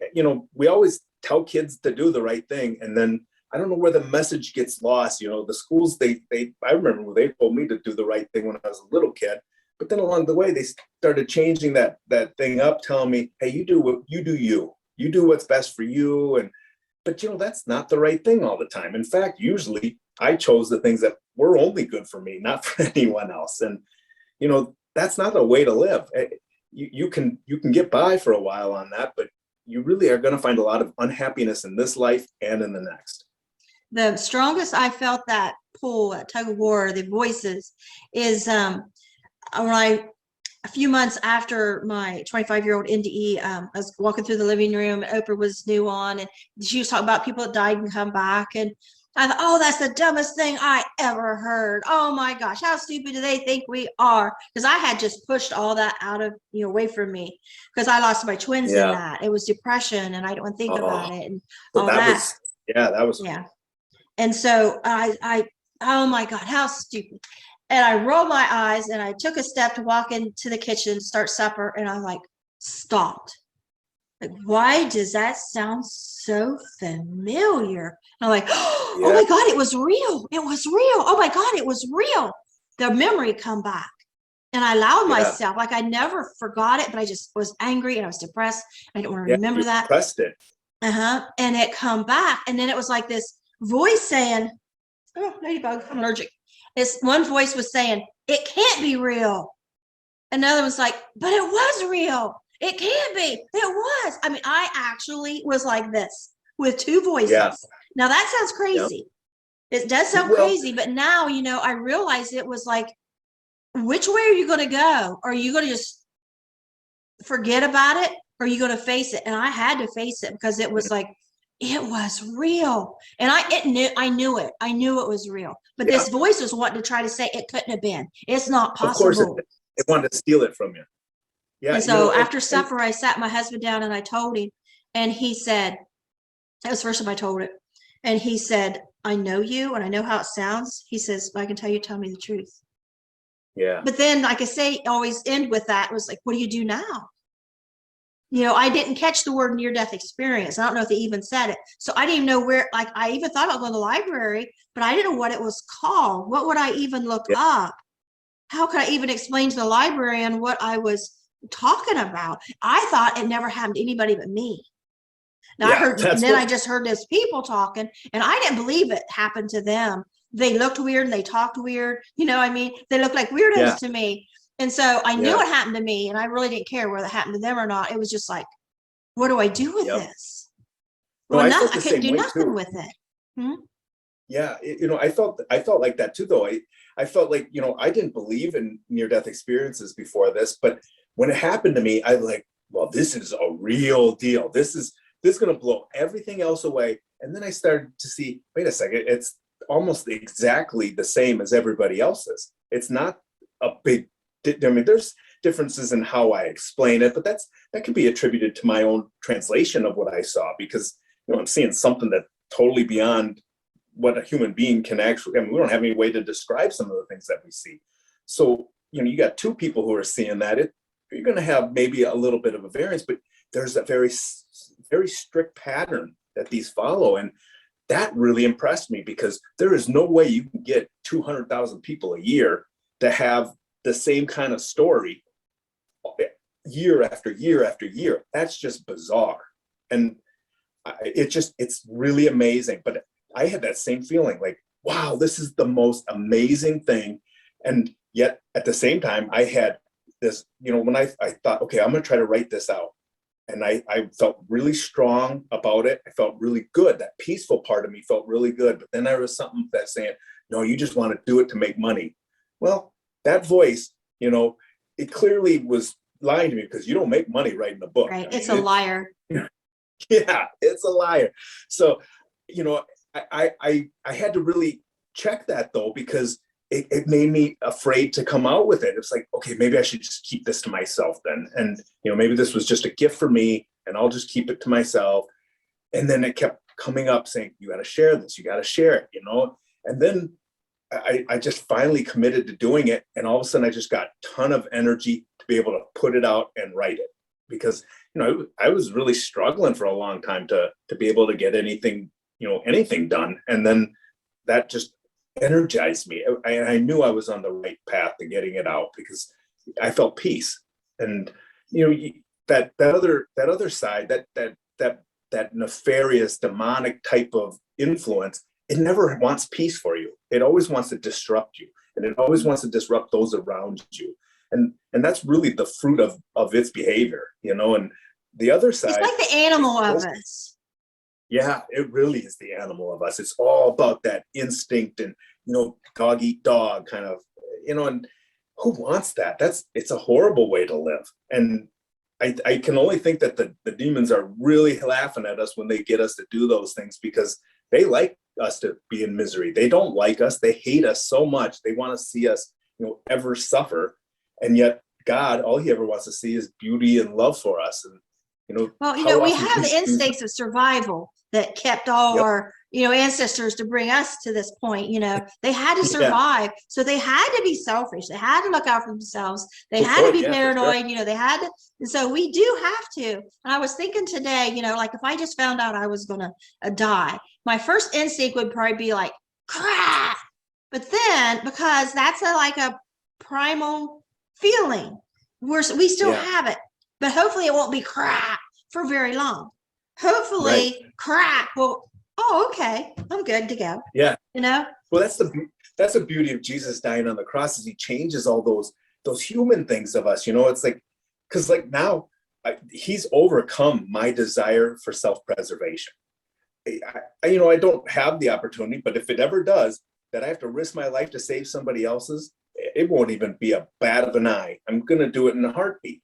we always tell kids to do the right thing, and then I don't know where the message gets lost. The schools, I remember when they told me to do the right thing when I was a little kid, but then along the way they started changing that thing up, telling me, hey, you do you do what's best for you. But that's not the right thing all the time. In fact, usually I chose the things that were only good for me, not for anyone else. And that's not a way to live. You can get by for a while on that, but you really are going to find a lot of unhappiness in this life and in the next.
The strongest I felt that pull, that tug of war, the voices, is a few months after my 25-year-old NDE, I was walking through the living room, and Oprah was new on, and she was talking about people that died and come back. And I thought, oh, that's the dumbest thing I ever heard. Oh my gosh, how stupid do they think we are? Because I had just pushed all that out of, away from me, because I lost my twins in that. It was depression, and I don't want to think about it, and all that.
That was.
And so I, oh my God, how stupid. And I rolled my eyes, and I took a step to walk into the kitchen, start supper. And I stopped. Like, why does that sound so familiar? And I'm like, oh my God, it was real. It was real. Oh my God, it was real. The memory come back. And I allowed myself, I never forgot it, but I just was angry and I was depressed. I didn't want to remember that.
Pressed it.
And it come back. And then it was like this voice saying, oh, ladybug, I'm allergic. This one voice was saying, it can't be real. Another was like, but it was real. It can't be. It was. I mean, I actually was like this with two voices. Yeah. Now that sounds crazy. Yep. It does sound crazy, but now, I realized it was like, which way are you going to go? Are you going to just forget about it? Or are you going to face it? And I had to face it, because it was like, it was real. And I knew it was real. But
Yeah.
this voice was wanting to try to say it couldn't have been. It's not
Of course,
possible.
it wanted to steal it from you. Yeah.
And so after supper, I sat my husband down and I told him, and he said, that was the first time I told it. And he said, I know you and I know how it sounds. He says, I can tell you, tell me the truth.
Yeah.
But then, like I say, always end with that. It was like, what do you do now? You know, I didn't catch the word near-death experience. I don't know if they even said it. So I didn't even know where, like, I even thought about going to the library, but I didn't know what it was called. What would I even look up? How could I even explain to the librarian what I was talking about? I thought it never happened to anybody but me. Now I heard, and then I just heard those people talking, and I didn't believe it happened to them. They looked weird and they talked weird. You know what I mean? They looked like weirdos to me. And so I knew it happened to me, and I really didn't care whether it happened to them or not. It was just like, what do I do with this? Well,
no,
I couldn't do nothing with it. Hmm?
Yeah, you know, I felt like that too, though. I felt like, you know, I didn't believe in near-death experiences before this, but when it happened to me, I was like, well, this is a real deal. This is going to blow everything else away. And then I started to see, wait a second, it's almost exactly the same as everybody else's. It's not a big, I mean, there's differences in how I explain it, but that could be attributed to my own translation of what I saw, because, you know, I'm seeing something that totally beyond what a human being can actually, I mean, we don't have any way to describe some of the things that we see. So, you know, you got two people who are seeing that, you're going to have maybe a little bit of a variance, but there's a very, very strict pattern that these follow. And that really impressed me, because there is no way you can get 200,000 people a year to have the same kind of story year after year after year. That's just bizarre. And it's really amazing. But I had that same feeling, like, wow, this is the most amazing thing. And yet at the same time, I had this, you know, when I thought, okay, I'm going to try to write this out. And I felt really strong about it. I felt really good. That peaceful part of me felt really good. But then there was something that's saying, no, you just want to do it to make money. Well, that voice, you know, it clearly was lying to me, because you don't make money writing a book.
Right. It's a liar.
Yeah, it's a liar. So, you know, I had to really check that, though, because it made me afraid to come out with it. It's like, okay, maybe I should just keep this to myself then. And, you know, maybe this was just a gift for me and I'll just keep it to myself. And then it kept coming up saying, you got to share this, you got to share it, you know? And then I just finally committed to doing it. And all of a sudden I just got a ton of energy to be able to put it out and write it, because, you know, I was really struggling for a long time to be able to get anything done. And then that just energized me. I knew I was on the right path to getting it out, because I felt peace. And, you know, that other side, that nefarious demonic type of influence, it never wants peace for you. It always wants to disrupt you, and it always wants to disrupt those around you. And that's really the fruit of its behavior, you know. And the other side,
it's like the animal of us.
Yeah, it really is the animal of us. It's all about that instinct and, you know, dog eat dog kind of, you know, and who wants that? It's a horrible way to live. And I can only think that the demons are really laughing at us when they get us to do those things, because they like us to be in misery. They don't like us. They hate us so much. They want to see us, you know, ever suffer. And yet God, all he ever wants to see is beauty and love for us. And, you know,
well, you know, we have the instincts of survival that kept all our, you know, ancestors to bring us to this point. You know, they had to survive. So they had to be selfish. They had to look out for themselves. They had to be paranoid, you know, they had to. And so we do have to. And I was thinking today, you know, like if I just found out I was going to die, my first instinct would probably be like, crap. But then, because that's like a primal feeling, we still have it, but hopefully it won't be crap for very long. Hopefully crap will, oh, okay, I'm good to go.
Yeah.
You know?
Well, that's the beauty of Jesus dying on the cross, is he changes all those human things of us. You know, it's like, because like now he's overcome my desire for self-preservation. You know, I don't have the opportunity, but if it ever does, that I have to risk my life to save somebody else's, it won't even be a bat of an eye. I'm going to do it in a heartbeat.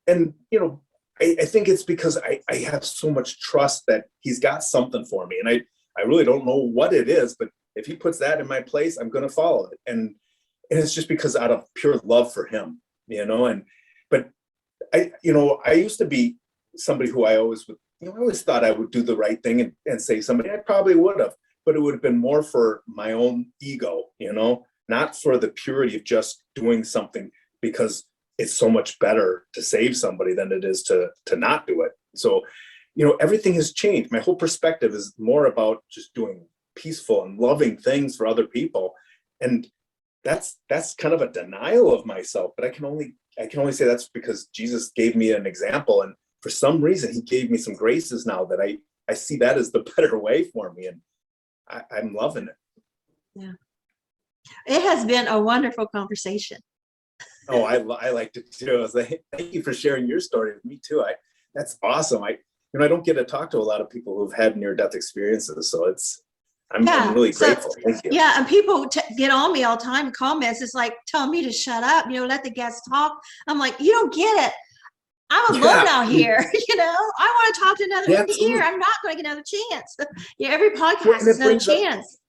And, you know, I think it's because I have so much trust that he's got something for me. And I really don't know what it is, but if he puts that in my place, I'm going to follow it. And it's just because out of pure love for him, but I used to be somebody who I always would, I always thought I would do the right thing and say somebody. I probably would have, but it would have been more for my own ego, not for the purity of just doing something because it's so much better to save somebody than it is to not do it. So, everything has changed. My whole perspective is more about just doing peaceful and loving things for other people. And that's kind of a denial of myself, but I can only say that's because Jesus gave me an example. And for some reason, he gave me some graces now that I see that as the better way for me. And I'm loving it.
Yeah. It has been a wonderful conversation.
Oh, I liked it too. I was like, thank you for sharing your story with me too. That's awesome. I don't get to talk to a lot of people who've had near-death experiences. So I'm really grateful. Thank you.
Yeah. And people get on me all the time, comments. It's like, tell me to shut up, let the guests talk. I'm like, you don't get it. I'm alone out here. I want to talk to another ear. I'm not going to get another chance. Every podcast is another chance.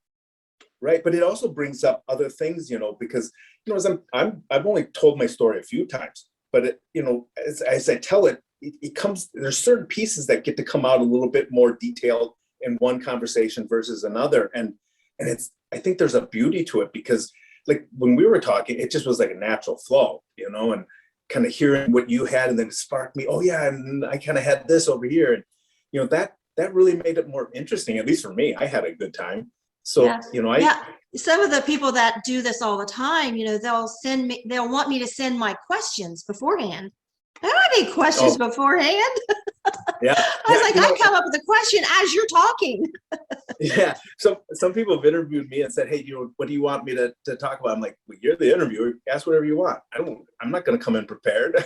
Right. But it also brings up other things, because, as I've only told my story a few times, but as I tell it, it comes, there's certain pieces that get to come out a little bit more detailed in one conversation versus another. And I think there's a beauty to it because like when we were talking, it just was like a natural flow, and kind of hearing what you had and then it sparked me. Oh yeah. And I kind of had this over here. And, that really made it more interesting, at least for me. I had a good time. So,
some of the people that do this all the time, they'll want me to send my questions beforehand. I don't have any questions beforehand.
Yeah.
I was like, I come up with a question as you're talking.
Yeah. So some people have interviewed me and said, hey, what do you want me to talk about? I'm like, well, you're the interviewer. Ask whatever you want. I'm not going to come in prepared.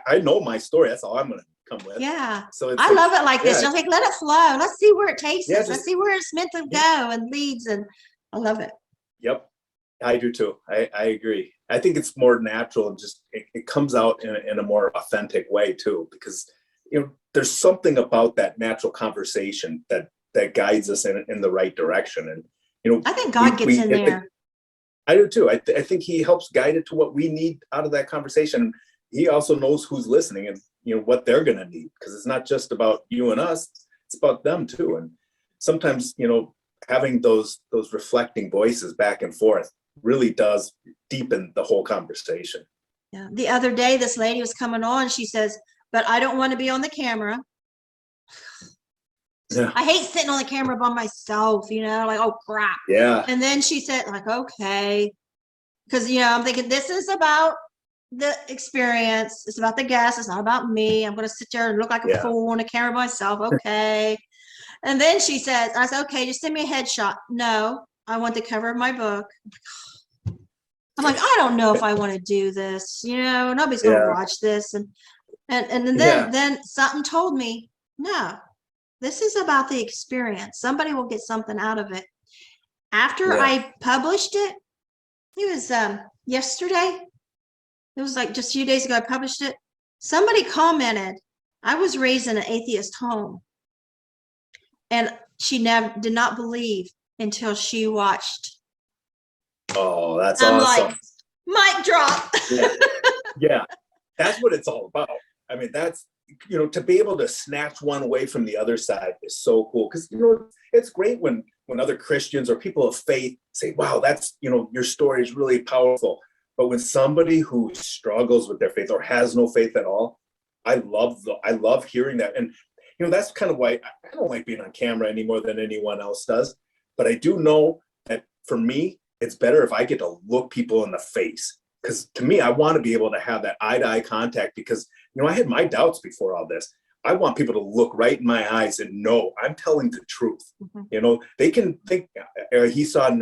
I know my story. That's all I'm going to come with.
Yeah.
So
I love it like this. Just like, let it flow. Let's see where it takes us.
Let's
see where it's meant to go and leads. And I love it.
Yep. I do too. I agree. I think it's more natural and just it comes out in a more authentic way too, because there's something about that natural conversation that guides us in the right direction. And
I think God gets in there.
I do too. I think he helps guide it to what we need out of that conversation. He also knows who's listening and what they're going to need, because it's not just about you and us, it's about them too. And sometimes having those reflecting voices back and forth really does deepen the whole conversation.
Yeah. The other day, this lady was coming on. She says, but I don't want to be on the camera.
Yeah.
I hate sitting on the camera by myself, like, oh crap.
Yeah.
And then she said, like, okay. Because, I'm thinking this is about the experience. It's about the guest. It's not about me. I'm going to sit there and look like a fool on the camera by myself. Okay. And then she says, I said, okay, just send me a headshot. No, I want the cover of my book. I'm like, I don't know if I want to do this. Nobody's going to watch this. And then something told me, no, this is about the experience. Somebody will get something out of it. After I published it, it was yesterday. It was like just a few days ago I published it. Somebody commented, I was raised in an atheist home. And she did not believe until she watched.
Oh, that's awesome.
Like, mic drop.
Yeah. That's what it's all about. I mean, that's, to be able to snatch one away from the other side is so cool. Because, it's great when other Christians or people of faith say, wow, that's, your story is really powerful. But when somebody who struggles with their faith or has no faith at all, I love hearing that. And, that's kind of why I don't like being on camera any more than anyone else does. But I do know that for me, it's better if I get to look people in the face. Because to me, I want to be able to have that eye-to-eye contact because, I had my doubts before all this. I want people to look right in my eyes and know I'm telling the truth. Mm-hmm. They can think he saw his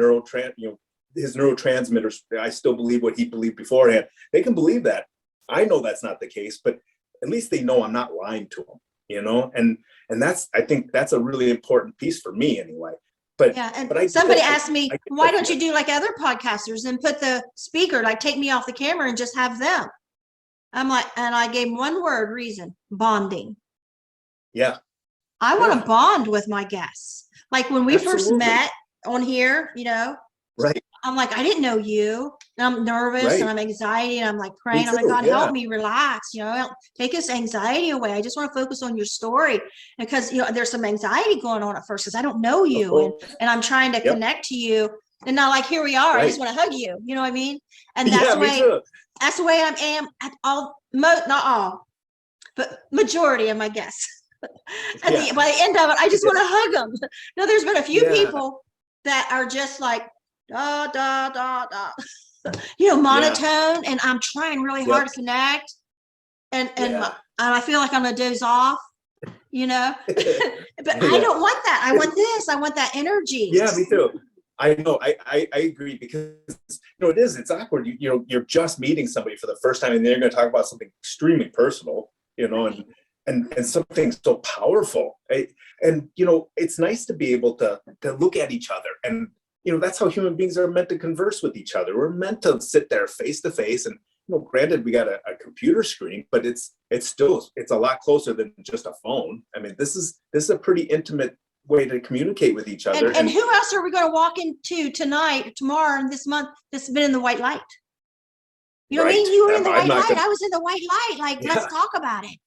neurotransmitters. I still believe what he believed beforehand. They can believe that. I know that's not the case, but at least they know I'm not lying to them. And I think that's a really important piece for me anyway. But
somebody asked me, why don't you do like other podcasters and put the speaker, like take me off the camera and just have them? I'm like, and I gave one word reason, bonding.
Yeah.
I want to bond with my guests. Like when we first
Absolutely.
met on here,
Right.
I'm like, I didn't know you. And I'm nervous
Right.
and I'm anxiety and I'm like
Me
praying. I'm like,
too.
God,
Yeah.
help me relax. Take this anxiety away. I just want to focus on your story because, there's some anxiety going on at first because I don't know you and I'm trying to
Yep.
connect to you. And now like, here we are. I just
Right.
want to hug you. You know what I mean? And
Yeah, me too.
that's the way I am at not all, but majority of my guests. By the end of it, I just want to hug them. Now, there's been a few people that are just like, da, da, da, da, monotone, and I'm trying really hard to connect. And I feel like I'm going to doze off, but I don't want that. I want this. I want that energy.
Yeah, me too. I know. I agree because it's awkward. You're just meeting somebody for the first time, and they're going to talk about something extremely personal, and something so powerful. And it's nice to be able to look at each other, and that's how human beings are meant to converse with each other. We're meant to sit there face to face, and granted we got a computer screen, but it's a lot closer than just a phone. I mean, this is a pretty intimate way to communicate with each other.
And who else are we going to walk into tonight, tomorrow, and this month that's been in the white light? You know what I mean? You were in the white light. I was in the white light. Like, let's talk about it.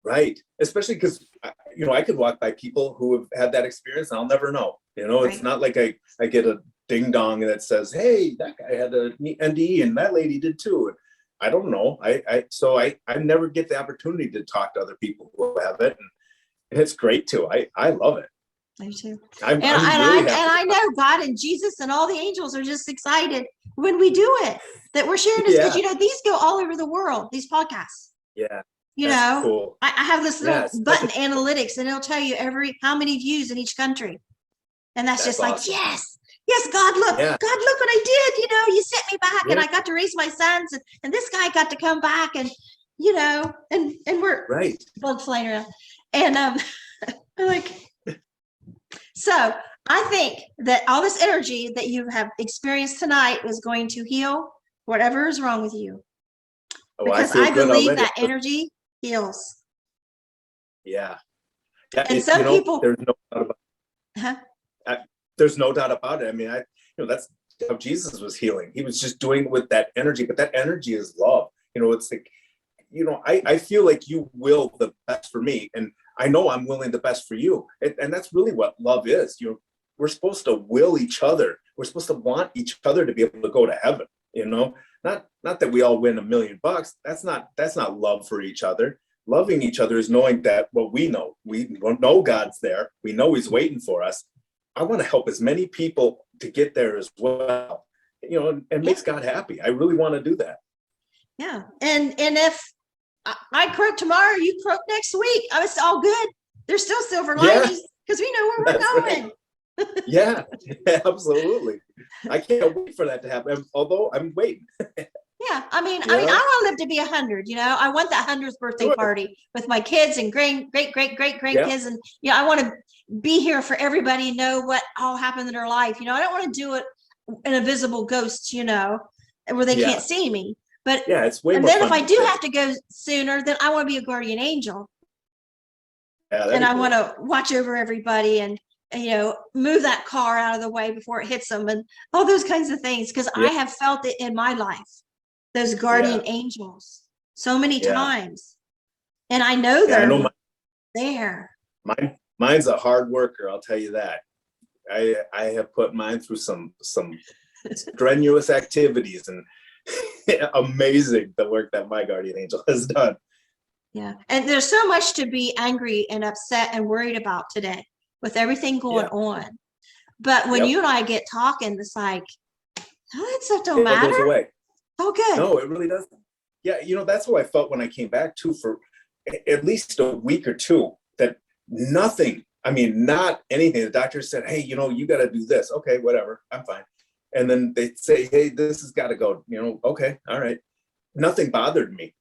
Right. Especially because, I could walk by people who have had that experience and I'll never know. It's not like I get a ding dong that says, hey, that guy had a NDE and that lady did too. And I don't know. So I never get the opportunity to talk to other people who have it. And it's great too. I love it.
Me too.
I'm really happy.
And I know God and Jesus and all the angels are just excited when we do it, that we're sharing this because, these go all over the world, these podcasts.
Yeah.
Cool. I have this little button, analytics, and it'll tell you how many views in each country. And that's just awesome. Like, yes, God, look, God, look what I did. You sent me back and I got to raise my sons and this guy got to come back and, and we're bug flying around. And I'm like, so I think that all this energy that you have experienced tonight is going to heal whatever is wrong with you. Because I believe that energy heals.
Yeah.
And some people,
there's no doubt about it. There's no doubt about it. I mean, that's how Jesus was healing. He was just doing it with that energy, but that energy is love. It's like, I feel like you will the best for me, and I know I'm willing the best for you. And that's really what love is. We're supposed to will each other. We're supposed to want each other to be able to go to heaven, Not that we all win $1 million. That's not love for each other. Loving each other is knowing that we know God's there. We know He's waiting for us. I want to help as many people to get there as well, and makes God happy. I really want to do that.
Yeah. And if I croak tomorrow, you croak next week, it's all good. There's still silver linings because we know where we're going.
Right. Yeah, absolutely. I can't wait for that to happen. Although I'm waiting.
Yeah, I want to live to be 100. I want that 100th birthday party with my kids and great grandkids, and I want to be here for everybody. Know what all happened in their life. I don't want to do it in a visible ghost. Where they can't see me. But
it's way
and
more
then
fun
if I do have to go sooner, then I want to be a guardian angel. Yeah, and I want to watch over everybody and move that car out of the way before it hits them and all those kinds of things because I have felt it in my life. Those guardian angels so many times. And I know they're there.
Mine's a hard worker, I'll tell you that. I have put mine through some strenuous activities and amazing the work that my guardian angel has done.
Yeah. And there's so much to be angry and upset and worried about today with everything going on. But when you and I get talking, it's like, that stuff don't matter.
It goes away.
Oh, good.
No, it really doesn't. Yeah, that's how I felt when I came back too for at least a week or two, that nothing, not anything. The doctor said, hey, you got to do this. Okay, whatever, I'm fine. And then they say, hey, this has got to go, okay, all right. Nothing bothered me.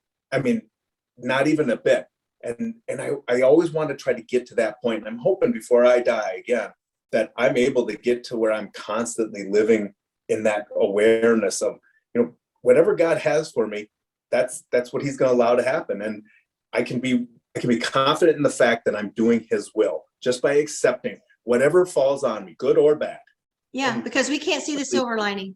Not even a bit. And I always want to try to get to that point. I'm hoping before I die again, that I'm able to get to where I'm constantly living in that awareness of, whatever God has for me, that's what he's going to allow to happen. And I can be confident in the fact that I'm doing his will just by accepting whatever falls on me, good or bad.
Yeah, because we can't see the silver lining.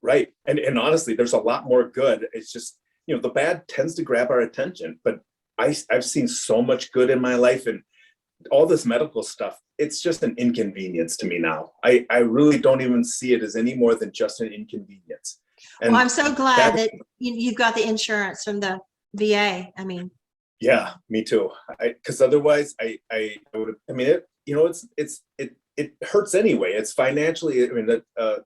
Right. And honestly, there's a lot more good. It's just, the bad tends to grab our attention, but I've seen so much good in my life, and all this medical stuff, it's just an inconvenience to me now. I really don't even see it as any more than just an inconvenience. And
well, I'm so glad that you've got the insurance from the VA. I mean,
yeah, me too. Because otherwise I would, it hurts anyway. It's financially, the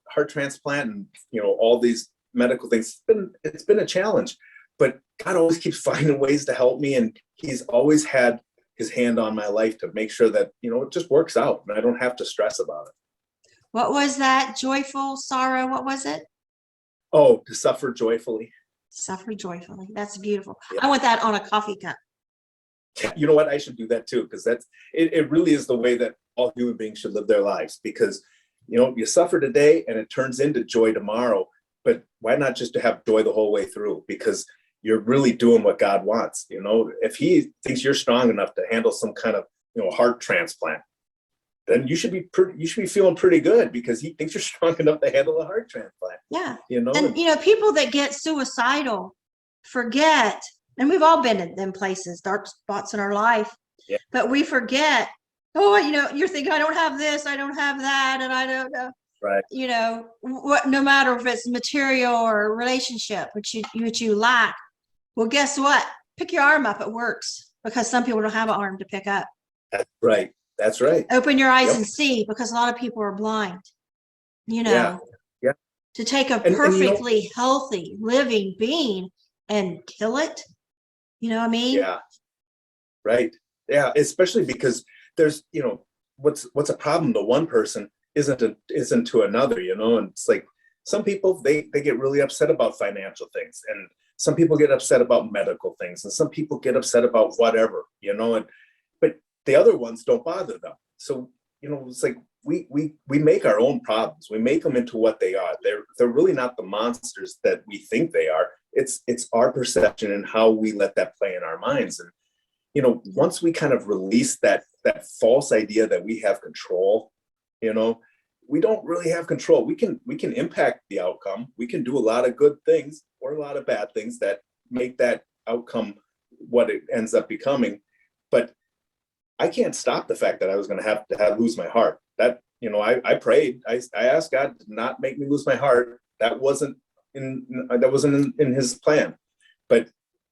heart transplant and, all these medical things, it's been a challenge, but God always keeps finding ways to help me. And he's always had his hand on my life to make sure that, it just works out and I don't have to stress about it.
What was that? Joyful sorrow? What was it?
Oh, to suffer joyfully.
Suffer joyfully. That's beautiful.
Yeah.
I want that on a coffee cup.
You know what? I should do that too, because it really is the way that all human beings should live their lives, because, you suffer today and it turns into joy tomorrow, but why not just to have joy the whole way through? Because you're really doing what God wants. If he thinks you're strong enough to handle some kind of, heart transplant, then you should be feeling pretty good, because he thinks you're strong enough to handle a heart transplant.
Yeah.
And
people that get suicidal forget, and we've all been in them places, dark spots in our life,
yeah.
But we forget, you're thinking, I don't have this, I don't have that, and I don't know.
Right.
No matter if it's material or relationship, which you lack. Well, guess what? Pick your arm up. It works, because some people don't have an arm to pick up.
That's right. That's right.
Open your eyes and see, because a lot of people are blind.
Yeah.
To take a perfectly healthy living being and kill it. You know what I mean?
Yeah. Right. Yeah. Especially because there's, what's a problem to one person isn't to another, and it's like some people, they get really upset about financial things, and some people get upset about medical things, and some people get upset about whatever, but the other ones don't bother them. So, it's like we make our own problems. We make them into what they are. They're really not the monsters that we think they are. It's our perception and how we let that play in our minds. And, once we kind of release that false idea that we have control, we don't really have control. We can impact the outcome. We can do a lot of good things or a lot of bad things that make that outcome what it ends up becoming. But I can't stop the fact that I was going to have lose my heart. That, I prayed. I asked God to not make me lose my heart. That wasn't in his plan. But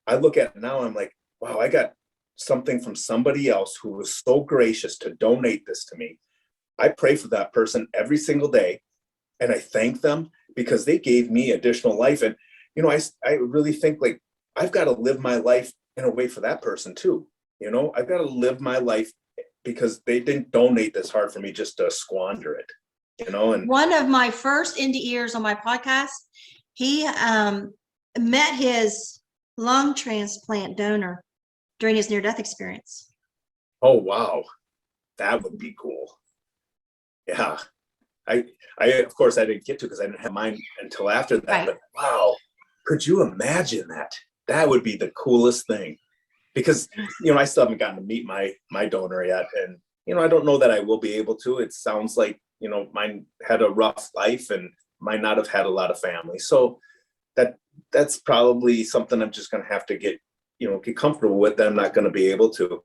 I look at it now, I'm like, wow, I got something from somebody else who was so gracious to donate this to me. I pray for that person every single day, and I thank them because they gave me additional life. And, I really think, like, I've got to live my life in a way for that person too. I've got to live my life because they didn't donate this heart for me just to squander it, and
one of my first NDEers on my podcast, he met his lung transplant donor during his near-death experience.
Oh, wow. That would be cool. Yeah. I of course I didn't get to, because I didn't have mine until after that. Right. But wow, could you imagine that? That would be the coolest thing, because I still haven't gotten to meet my donor yet, and I don't know that I will be able to. It sounds like mine had a rough life and might not have had a lot of family, so that's probably something I'm just going to have to get comfortable with. That I'm not going to be able to.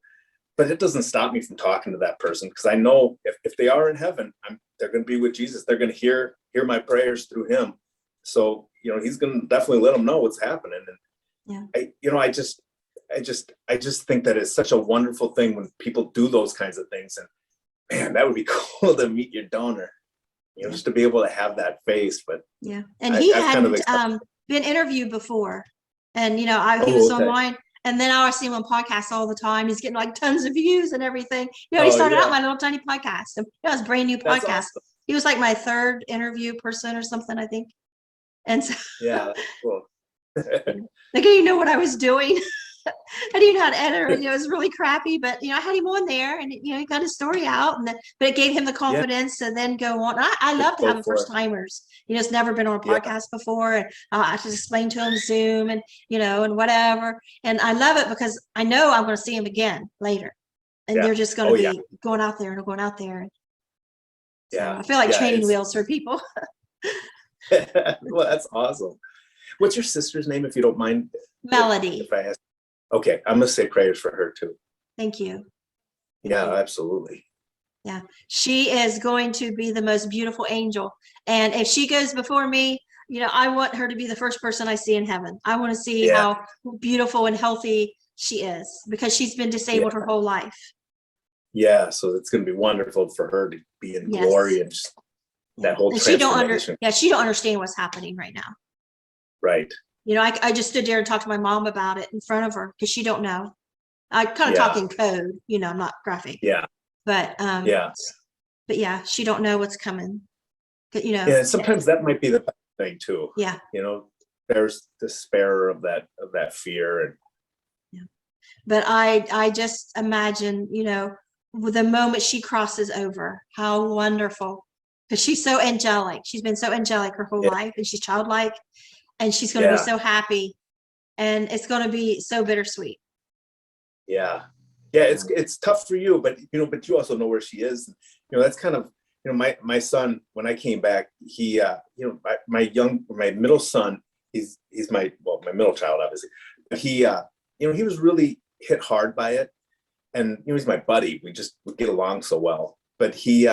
But it doesn't stop me from talking to that person, because I know if they are in heaven, they're going to be with Jesus. They're going to hear my prayers through him. So, he's going to definitely let them know what's happening. And I just think that it's such a wonderful thing when people do those kinds of things. And man, that would be cool to meet your donor, just to be able to have that face. But
yeah, and he hadn't been interviewed before, and he was on mine. And then I see him on podcasts all the time. He's getting like tons of views and everything. He started out my little tiny podcast. And it was a brand new podcast. Awesome. He was like my third interview person or something, I think. And so
yeah, that's cool.
like, you know what I was doing. I didn't know how to edit it. You know, it was really crappy, but you know, I had him on there, and you know, he got his story out, and but it gave him the confidence to then go on. I love
Go
having
for it.
first timers. You know, it's never been on a podcast before, and I just explain to him Zoom and you know and whatever. And I love it because I know I'm going to see him again later, and they're just going to be going out there and going out there. So I feel like training wheels for people.
Well, that's awesome. What's your sister's name, if you don't mind?
Melody.
If I ask. Okay, I'm gonna say prayers for her too.
Thank you.
Yeah, absolutely.
Yeah, she is going to be the most beautiful angel. And if she goes before me, you know, I want her to be the first person I see in heaven. I want to see how beautiful and healthy she is, because she's been disabled her whole life.
Yeah, so it's going to be wonderful for her to be in glory and just that whole transformation.
She don't understand what's happening right now.
Right.
You know, I just stood there and talked to my mom about it in front of her because she don't know. I kind of talk in code, you know, I'm not graphic.
Yeah.
But but yeah, she don't know what's coming. You know.
Yeah, sometimes that might be the thing too.
Yeah.
You know, there's despair of that fear and
but I just imagine, you know, the moment she crosses over, how wonderful. Because she's so angelic. She's been so angelic her whole life, and she's childlike, and she's going to be so happy, and it's going to be so bittersweet.
Yeah. It's tough for you, but you know, but you also know where she is. You know, that's kind of, you know, my son, when I came back, he, you know, my middle son, he's my middle child, obviously, but he, you know, he was really hit hard by it. And, you know, he's my buddy. We get along so well, but he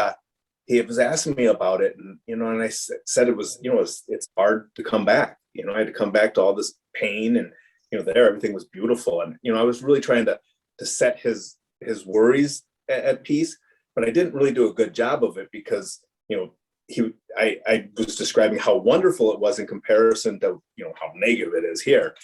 was asking me about it, and, you know, and I said it was, you know, it's hard to come back. You know, I had to come back to all this pain, and, you know, everything was beautiful. And, you know, I was really trying to set his worries at peace, but I didn't really do a good job of it because, you know, I was describing how wonderful it was in comparison to, you know, how negative it is here.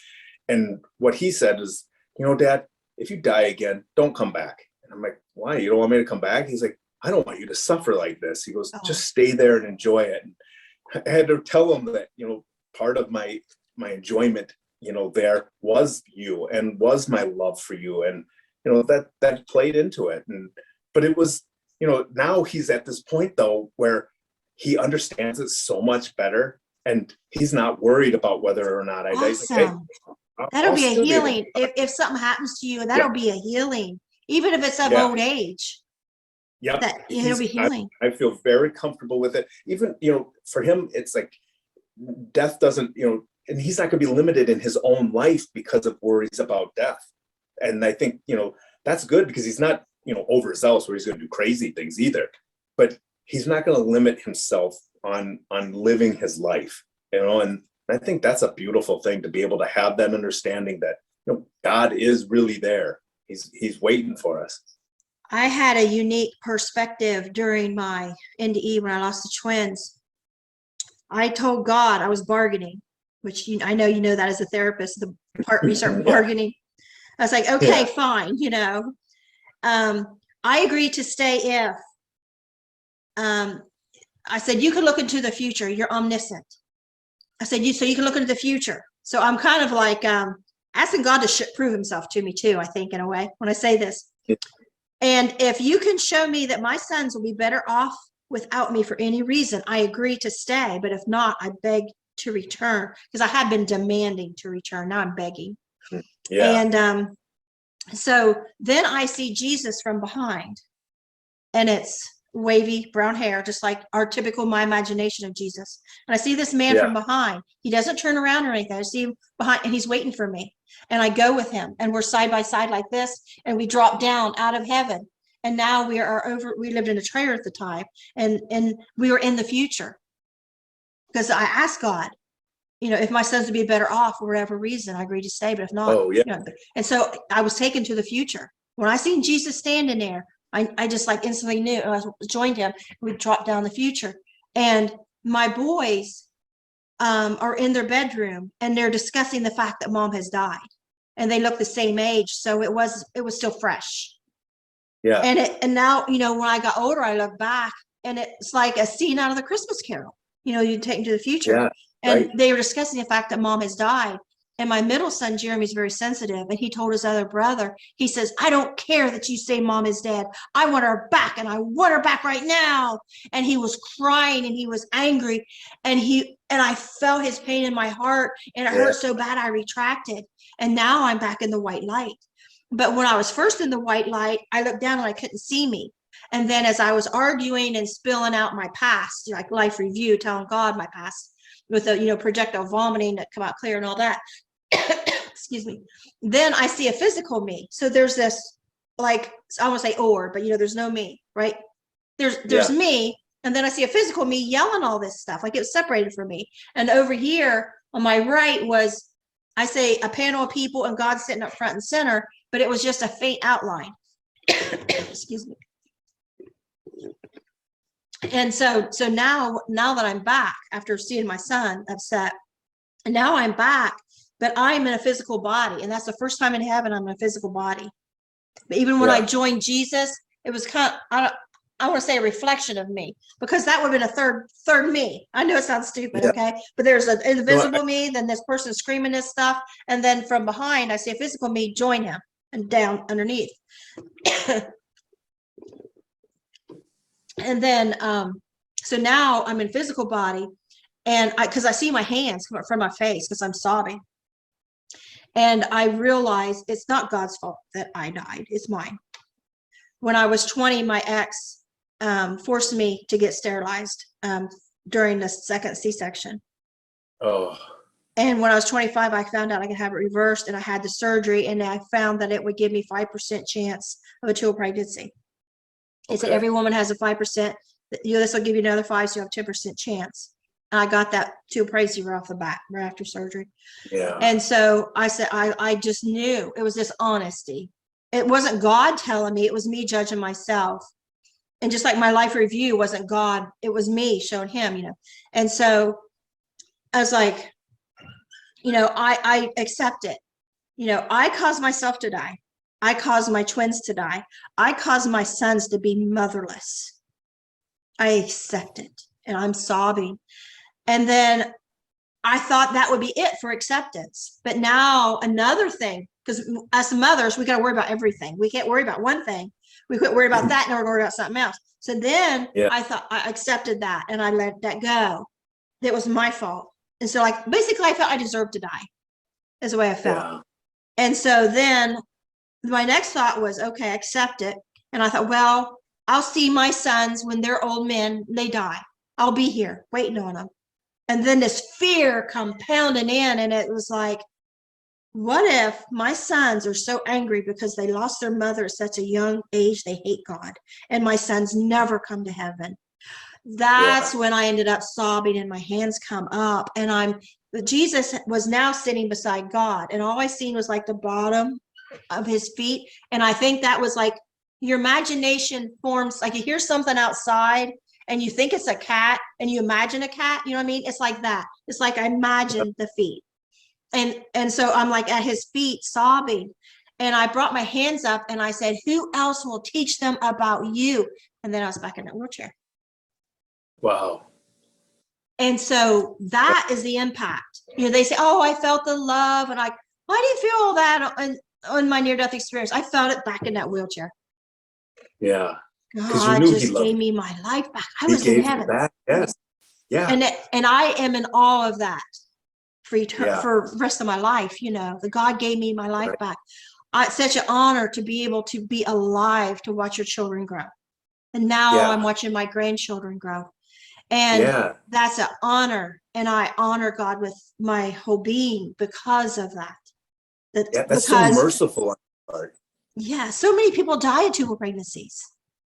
And what he said is, you know, Dad, if you die again, don't come back. And I'm like, why? You don't want me to come back? He's like, I don't want you to suffer like this. He goes, just stay there and enjoy it. And I had to tell him that, you know, part of my enjoyment, you know, there was you and was my love for you. And, you know, that played into it. But it was, you know, now he's at this point though, where he understands it so much better, and he's not worried about whether or not I die. Okay,
that'll be a healing. If something happens to you, that'll be a healing, even if it's of old age.
Yeah,
it'll be healing.
I feel very comfortable with it. Even, you know, for him, it's like death doesn't, you know, and he's not going to be limited in his own life because of worries about death. And I think, you know, that's good because he's not, you know, overzealous where he's going to do crazy things either. But he's not going to limit himself on living his life, you know. And I think that's a beautiful thing, to be able to have that understanding that, you know, God is really there. He's waiting for us.
I had a unique perspective during my NDE when I lost the twins. I told God I was bargaining, which I know you know that as a therapist, the part where you start bargaining. I was like, okay, fine, you know. I agreed to stay if I said, you can look into the future. You're omniscient. I said, so you can look into the future. So I'm kind of like asking God to prove himself to me too, I think, in a way, when I say this. And if you can show me that my sons will be better off without me for any reason, I agree to stay. But if not, I beg to return, because I have been demanding to return. Now I'm begging. Yeah. And so then I see Jesus from behind, and it's wavy brown hair, just like our typical, my imagination of Jesus. And I see this man from behind. He doesn't turn around or anything. I see him behind, and he's waiting for me. And I go with him, and we're side by side like this, and we drop down out of heaven. And now we lived in a trailer at the time, and we were in the future. Because I asked God, you know, if my sons would be better off for whatever reason, I agreed to stay. But if not, you know, and so I was taken to the future. When I seen Jesus standing there, I just like instantly knew. I joined him. We dropped down the future, and my boys are in their bedroom, and they're discussing the fact that mom has died, and they look the same age. So it was still fresh. Yeah. And now, you know, when I got older, I look back, and it's like a scene out of the Christmas Carol. You know, you take them to the future. Yeah. And they were discussing the fact that mom has died. And my middle son, Jeremy's very sensitive. And he told his other brother, he says, I don't care that you say mom is dead. I want her back, and I want her back right now. And he was crying and he was angry. And I felt his pain in my heart, and it hurt so bad I retracted. And now I'm back in the white light. But when I was first in the white light, I looked down and I couldn't see me. And then as I was arguing and spilling out my past, like life review, telling God my past with the, projectile vomiting that come out clear and all that, excuse me, then I see a physical me. So there's this, like, I want to say but there's no me, right? There's me. And then I see a physical me yelling all this stuff, like it was separated from me. And over here on my right was, I say, a panel of people and God sitting up front and center, but it was just a faint outline. Excuse me. And so now that I'm back after seeing my son upset, and now I'm back, but I'm in a physical body. And that's the first time in heaven I'm in a physical body. But even when I joined Jesus, it was kind of, I want to say a reflection of me, because that would have been a third me. I know it sounds stupid, okay? But there's an invisible me, then this person screaming this stuff. And then from behind, I see a physical me join him and down underneath. And then, so now I'm in physical body, and because I see my hands come up from my face because I'm sobbing. And I realize it's not God's fault that I died. It's mine. When I was 20, my ex forced me to get sterilized during the second C-section. Oh. And when I was 25, I found out I could have it reversed, and I had the surgery, and I found that it would give me 5% chance of a two pregnancy. It said every woman has a 5%. This will give you another 5, so you have 10% chance. And I got that two pregnancy right off the bat, right after surgery. Yeah. And so I said, I just knew it was this honesty. It wasn't God telling me, it was me judging myself. And just like my life review wasn't God, it was me showing him, And so I was like, I accept it. I caused myself to die. I caused my twins to die. I caused my sons to be motherless. I accept it, and I'm sobbing. And then I thought that would be it for acceptance. But now another thing, because as mothers, we got to worry about everything. We can't worry about one thing. We can't worry about that, and we're worried about something else. So then I thought I accepted that, and I let that go. It was my fault. And so basically I felt I deserved to die, is the way I felt. Yeah. And so then my next thought was, okay, accept it. And I thought, well, I'll see my sons when they're old men, they die. I'll be here waiting on them. And then this fear come pounding in, and it was like, what if my sons are so angry because they lost their mother at such a young age, they hate God, and my sons never come to heaven? That's when I ended up sobbing, and my hands come up, and Jesus was now sitting beside God, and all I seen was like the bottom of his feet. And I think that was like your imagination forms, like you hear something outside and you think it's a cat and you imagine a cat, you know what I mean? It's like that. It's like I imagined the feet. And so I'm like at his feet sobbing, and I brought my hands up and I said, who else will teach them about you? And then I was back in that wheelchair. Wow. And so that is the impact. They say, oh, I felt the love. And why do you feel all that on my near-death experience? I felt it back in that wheelchair. Yeah. God just gave me my life back. I was in heaven. Yes. Yeah. And I am in awe of that for the rest of my life. The God gave me my life back. It's such an honor to be able to be alive to watch your children grow. And now I'm watching my grandchildren grow. And that's an honor. And I honor God with my whole being because of that. That's so merciful on your part. Yeah, so many people die of tubal pregnancies.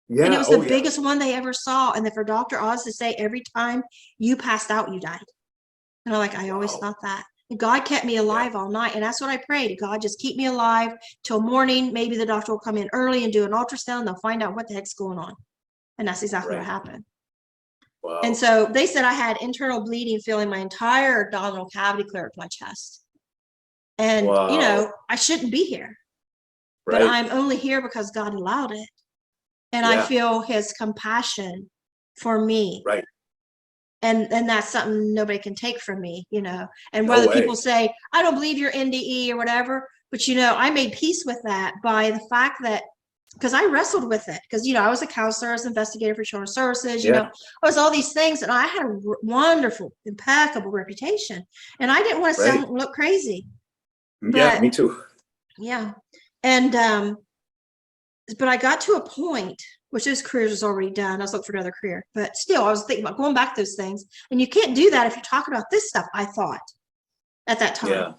Yeah, and it was the biggest one they ever saw. And then for Dr. Oz to say every time you passed out, you died. And I always thought that. And God kept me alive all night. And that's what I prayed. God, just keep me alive till morning. Maybe the doctor will come in early and do an ultrasound. They'll find out what the heck's going on. And that's exactly what happened. Wow. And so they said I had internal bleeding filling my entire abdominal cavity clear up my chest. And, I shouldn't be here. But I'm only here because God allowed it. And I feel his compassion for me. Right. And that's something nobody can take from me, you know. And
No
whether
way.
people say, I don't believe you're NDE or whatever, but you know, I made peace with that by the fact that, because I wrestled with it, because you know, I was a counselor, I was an investigator for children's services, you
Yeah.
know, I was all these things, and I had a wonderful, impeccable reputation, and I didn't want to
Right.
look crazy.
Yeah,
But
me too.
yeah, and but I got to a point, which those careers was already done. I was looking for another career, but still, I was thinking about going back to those things. And you can't do that if you're talking about this stuff, I thought at that time.
Yeah.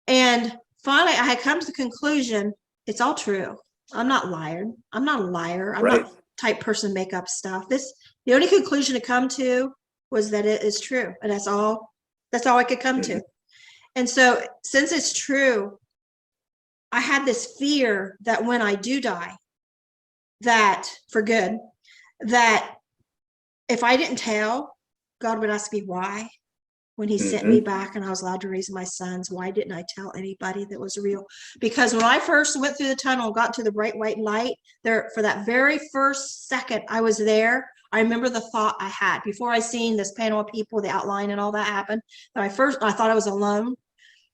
And finally, I had come to the conclusion, it's all true. I'm not lying. I'm not a liar. I'm
Right.
not type person to make up stuff. The only conclusion to come to was that it is true. And that's all I could come to. And so since it's true, I had this fear that when I do die, that for good, that if I didn't tell, God would ask me why. When he sent me back and I was allowed to raise my sons, why didn't I tell anybody that was real? Because when I first went through the tunnel, got to the bright white light there, for that very first second I was there, I remember the thought I had before I seen this panel of people, the outline and all that happened. I thought I was alone.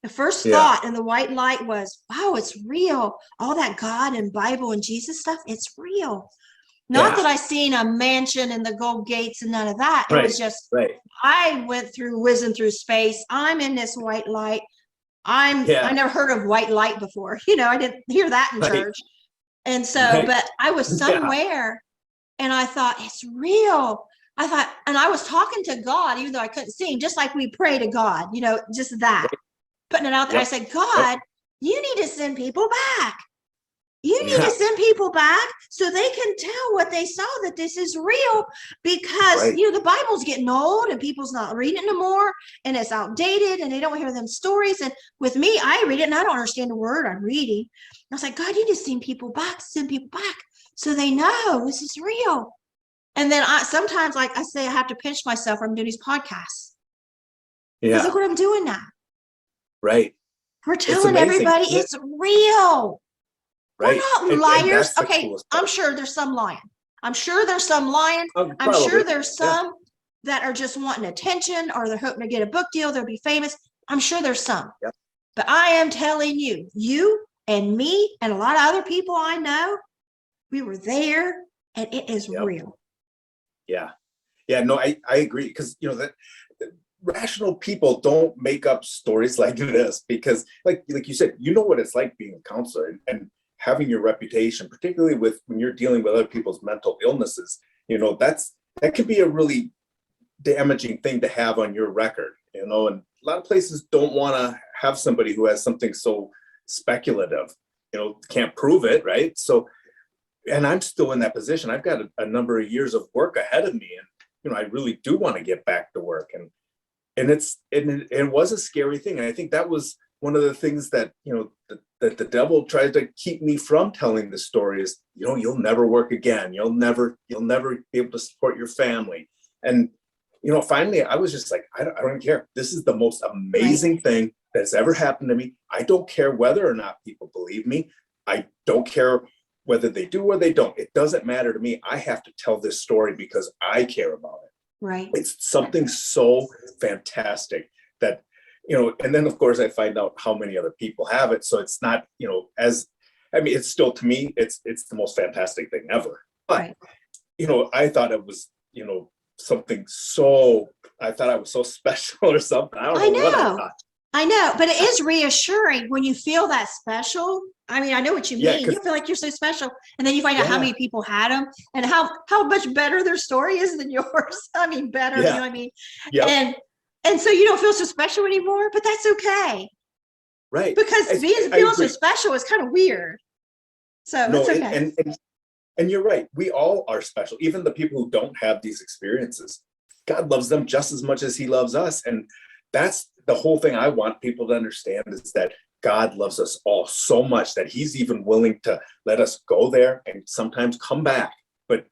The first thought in the white light was, wow, it's real. All that God and Bible and Jesus stuff, it's real. Not that I seen a mansion and the gold gates and none of that. It was just, I went through, whizzing through space. I'm in this white light. I never heard of white light before. You know, I didn't hear that in church. And so, but I was somewhere and I thought, it's real. I thought, and I was talking to God, even though I couldn't see him, just like we pray to God, you know, just that. Putting it out there. I said, God, you need to send people back. You need to send people back so they can tell what they saw, that this is real, because you know, the Bible's getting old and people's not reading it no more, and it's outdated and they don't hear them stories. And with me, I read it and I don't understand the word I'm reading. I was like, God, you need to send people back so they know this is real. And then sometimes, like I say, I have to pinch myself when I'm doing these podcasts. Because look what I'm doing now.
Right.
We're telling everybody it's real. We're not liars. Okay, I'm sure there's some lying. I'm sure there's some lying. I'm sure there's some that are just wanting attention, or they're hoping to get a book deal, they'll be famous. I'm sure there's some. But I am telling you, you and me and a lot of other people I know, we were there, and it is real.
Yeah. No, I agree, because you know that rational people don't make up stories like this, because like you said, you know what it's like being a counselor and having your reputation, particularly when you're dealing with other people's mental illnesses. You know, that could be a really damaging thing to have on your record, you know, and a lot of places don't want to have somebody who has something so speculative, you know, can't prove it, right? So, and I'm still in that position. I've got a number of years of work ahead of me, and you know, I really do want to get back to work, and it was a scary thing. And I think that was one of the things that, you know, that the devil tried to keep me from telling the story is, you know, you'll never work again. You'll never be able to support your family. And, you know, finally I was just like, I don't care. This is the most amazing thing that's ever happened to me. I don't care whether or not people believe me. I don't care whether they do or they don't. It doesn't matter to me. I have to tell this story because I care about it.
Right.
It's something so fantastic that, you know, and then of course I find out how many other people have it. So it's not, you know, it's still, to me, it's the most fantastic thing ever. But, you know, I thought it was, you know, I thought I was so special or something. I don't know what I thought.
I know, but it is reassuring when you feel that special. I mean, I know what you mean. You feel like you're so special, and then you find out how many people had them and how much better their story is than yours. I mean, better, you know what I mean? And so you don't feel so special anymore, but that's okay.
Right.
Because feeling so special is kind of weird. So it's okay.
And you're right. We all are special. Even the people who don't have these experiences, God loves them just as much as he loves us. And that's the whole thing I want people to understand, is that God loves us all so much that he's even willing to let us go there and sometimes come back. But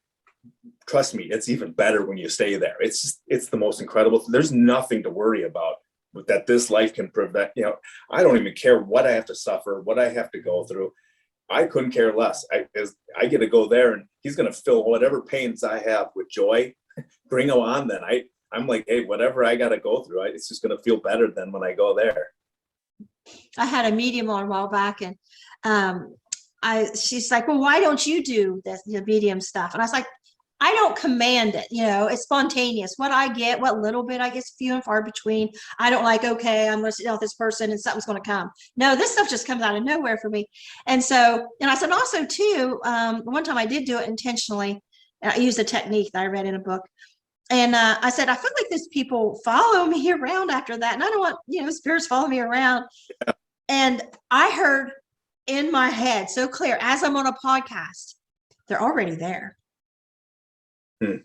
trust me, it's even better when you stay there. It's the most incredible. There's nothing to worry about that this life can prevent. You know, I don't even care what I have to suffer, what I have to go through. I couldn't care less. I get to go there, and he's going to fill whatever pains I have with joy. Bring them on then. I'm like, hey, whatever I got to go through, it's just going to feel better than when I go there.
I had a medium on a while back, and she's like, well, why don't you do this, medium stuff? And I was like, I don't command it, it's spontaneous. What I get, what little bit I get, few and far between. I don't like, okay, I'm going to sit down with this person and something's going to come. No, this stuff just comes out of nowhere for me. And so, and I said also too, one time I did do it intentionally. I used a technique that I read in a book. And I said, I feel like these people follow me around after that. And I don't want, spirits follow me around. Yeah. And I heard in my head so clear, as I'm on a podcast, they're already there. And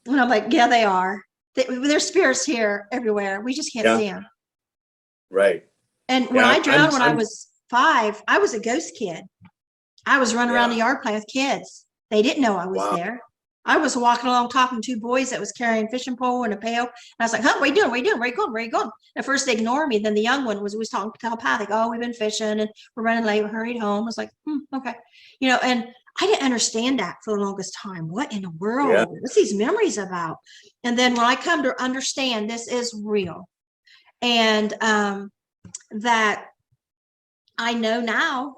I'm like, yeah, they are. There's spirits here everywhere. We just can't see them.
Right.
And when I drowned when I was 5, I was a ghost kid. I was running around the yard playing with kids. They didn't know I was there. I was walking along talking to 2 boys that was carrying a fishing pole and a pail. And I was like, huh, what are you doing? What are you doing? Where are you going? Where are you going? At first they ignored me. Then the young one was talking telepathic. Oh, we've been fishing and we're running late. We hurried home. I was like, okay. And I didn't understand that for the longest time. What in the world? Yeah. What's these memories about? And then when I come to understand this is real, and that I know now,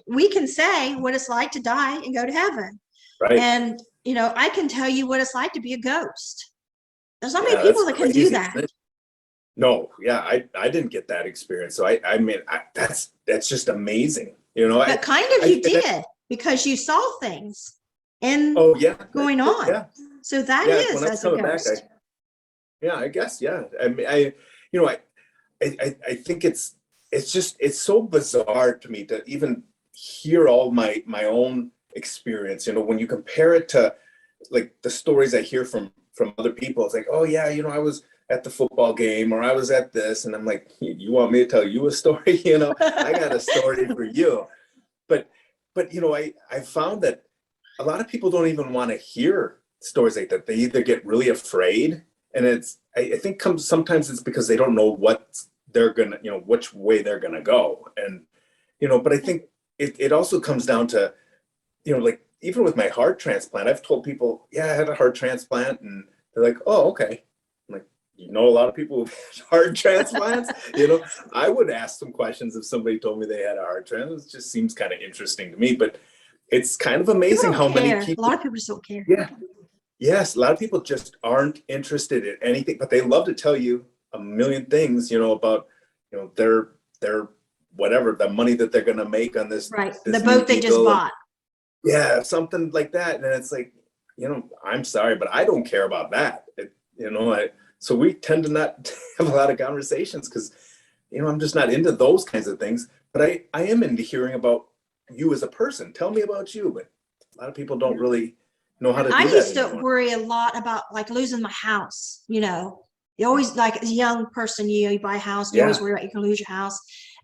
we can say what it's like to die and go to heaven. Right. And I can tell you what it's like to be a ghost. There's not many people that can do that.
No, yeah, I didn't get that experience. So I mean, that's just amazing.
But kind of you did, because you saw things going on. Yeah. So that is as a ghost.
I guess, yeah. I mean, I think it's so bizarre to me to even hear all my own experience. When you compare it to like the stories I hear from other people, it's like, oh yeah, I was at the football game, or I was at this, and I'm like, you want me to tell you a story? I got a story for you. But I found that a lot of people don't even want to hear stories like that. They either get really afraid, and I think sometimes it's because they don't know what they're gonna, which way they're gonna go. And but I think it also comes down to, like even with my heart transplant, I've told people, yeah, I had a heart transplant, and they're like, oh, okay. I'm like, a lot of people who've had heart transplants. I would ask some questions if somebody told me they had a heart transplant. It just seems kind of interesting to me, but it's kind of amazing how many people.
A lot of people just don't care.
Yeah. Yes, a lot of people just aren't interested in anything, but they love to tell you a million things, about, their whatever, the money that they're going to make on this.
Right. The boat they just bought.
Yeah, something like that. And it's like, I'm sorry, but I don't care about that. So we tend to not have a lot of conversations because, I'm just not into those kinds of things. But I am into hearing about you as a person. Tell me about you. But a lot of people don't really know how to do that.
I used to worry a lot about like losing my house. You always, like as a young person, you buy a house, you always worry about you can lose your house.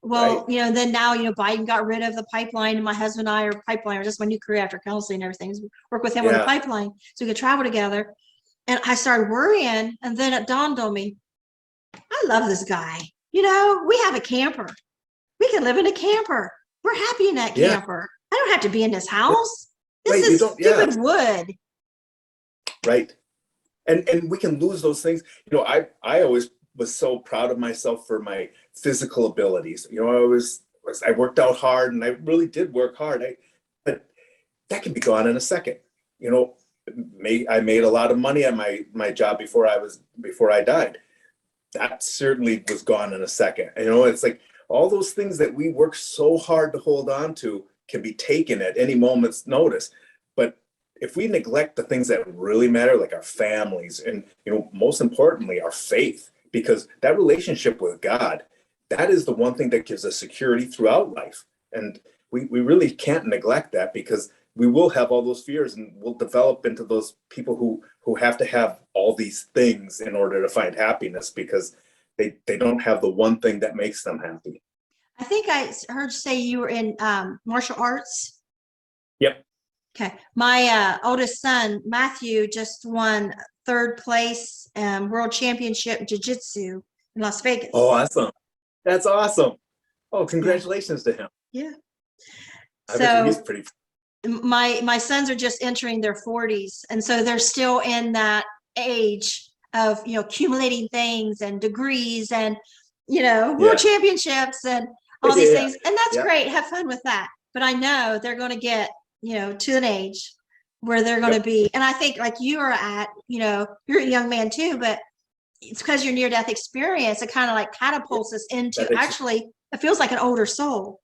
Well, right. Then now, Biden got rid of the pipeline, and my husband and I are pipeliners. That's my new career after counseling and everything. So work with him on the pipeline so we could travel together. And I started worrying, and then it dawned on me, I love this guy. We have a camper. We can live in a camper. We're happy in that camper. I don't have to be in this house. This is stupid wood.
Right. And we can lose those things. I always was so proud of myself for my physical abilities. I worked out hard, and I really did work hard. But that can be gone in a second. I made a lot of money at my job before I died. That certainly was gone in a second. It's like all those things that we work so hard to hold on to can be taken at any moment's notice. But if we neglect the things that really matter, like our families, and most importantly, our faith, because that relationship with God, that is the one thing that gives us security throughout life. And we really can't neglect that, because we will have all those fears, and we'll develop into those people who have to have all these things in order to find happiness, because they don't have the one thing that makes them happy.
I think I heard you say you were in martial arts.
Yep.
Okay. My oldest son, Matthew, just won 3rd place world championship jiu-jitsu in Las Vegas.
Oh, awesome. That's awesome. Oh, congratulations to him.
Yeah.
I bet he's pretty.
My sons are just entering their 40s, and so they're still in that age of, accumulating things and degrees and, world
Yeah.
championships and all these
Yeah.
things. And that's
Yeah.
great. Have fun with that. But I know they're going to get, to an age where they're going to be. And I think like you are at, you're a young man too, but it's because your near-death experience, it kind of like catapults us into actually, it feels like an older soul.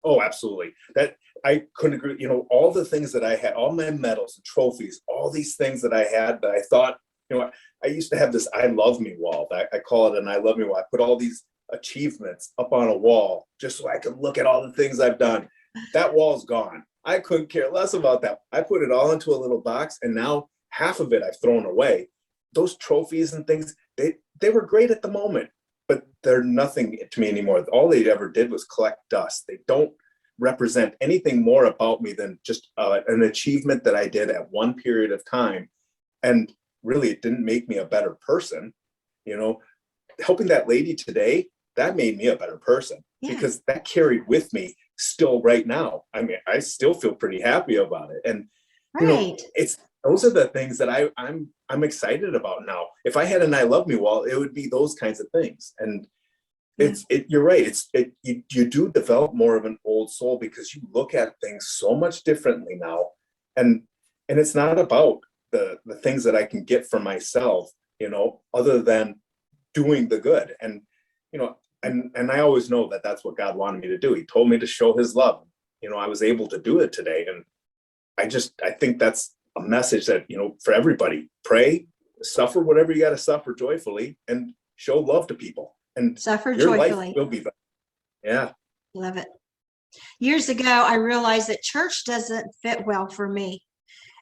Oh, absolutely. That I couldn't agree. All the things that I had, all my medals and trophies, all these things that I had that I thought, I used to have this I love me wall. I call it an I love me wall. I put all these achievements up on a wall just so I could look at all the things I've done. That wall's gone. I couldn't care less about that. I put it all into a little box, and now half of it I've thrown away. Those trophies and things, they were great at the moment, but they're nothing to me anymore. All they ever did was collect dust. They don't represent anything more about me than just an achievement that I did at one period of time. And really, it didn't make me a better person. Helping that lady today, that made me a better person, because that carried with me still right now. I mean, I still feel pretty happy about it. And, those are the things that I'm excited about now. If I had an I love me wall, it would be those kinds of things. And you're right. You do develop more of an old soul because you look at things so much differently now. And it's not about the things that I can get for myself, other than doing the good. And, and I always know that that's what God wanted me to do. He told me to show his love. I was able to do it today. And I think that's a message that, for everybody: pray, suffer whatever you got to suffer joyfully, and show love to people. And
suffer
your
joyfully.
life will be better. Yeah.
Love it. Years ago, I realized that church doesn't fit well for me.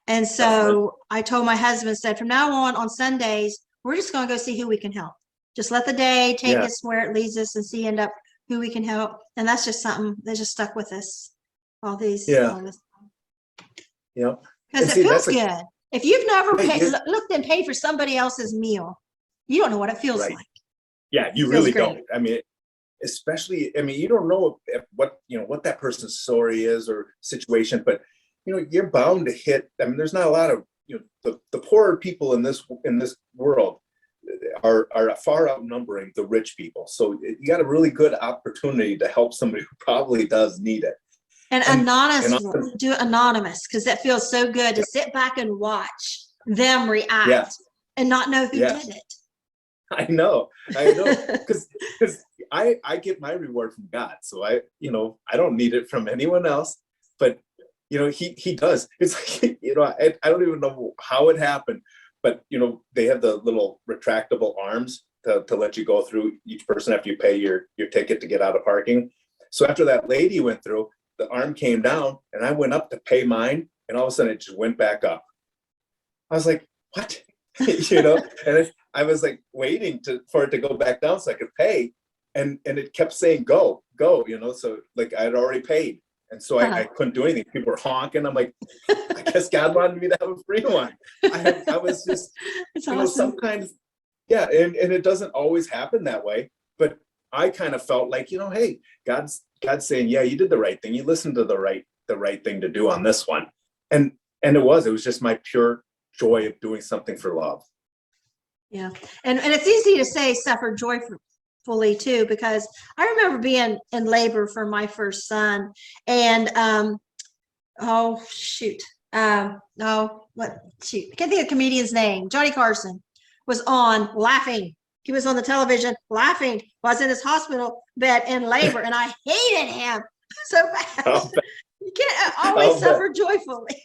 And so I told my husband, said, from now on Sundays, we're just going to go see who we can help. Just let the day take us where it leads us and end up who we can help. And that's just something that just stuck with us all this.
Yeah.
Because it feels good. If you've never looked and paid for somebody else's meal, you don't know what it feels like.
Yeah, you really don't. I mean, especially, you don't know what that person's story is or situation, but you're bound to hit. There's not a lot of, the poorer people in this world are far outnumbering the rich people. So you got a really good opportunity to help somebody who probably does need it.
And anonymous, do it anonymous, because that feels so good to sit back and watch them react and not know who did it.
I know, because I get my reward from God, so I don't need it from anyone else. But he does. It's like I don't even know how it happened, but they have the little retractable arms to let you go through each person after you pay your ticket to get out of parking. So after that lady went through, the arm came down, and I went up to pay mine, and all of a sudden it just went back up. I was like, what? And I was like waiting for it to go back down so I could pay, and it kept saying go, so like I had already paid, and so I couldn't do anything. People were honking. I'm like, I guess God wanted me to have a free one. I was just awesome. Sometimes and it doesn't always happen that way, but I kind of felt like, hey, God's saying, yeah, you did the right thing. You listened to the right thing to do on this one, and it was just my pure joy of doing something for love.
Yeah. And it's easy to say suffer joyfully too, because I remember being in labor for my first son, and I can't think of the comedian's name. Johnny Carson was on laughing. He was on the television laughing while I was in his hospital bed in labor, and I hated him so bad. You can't always suffer joyfully.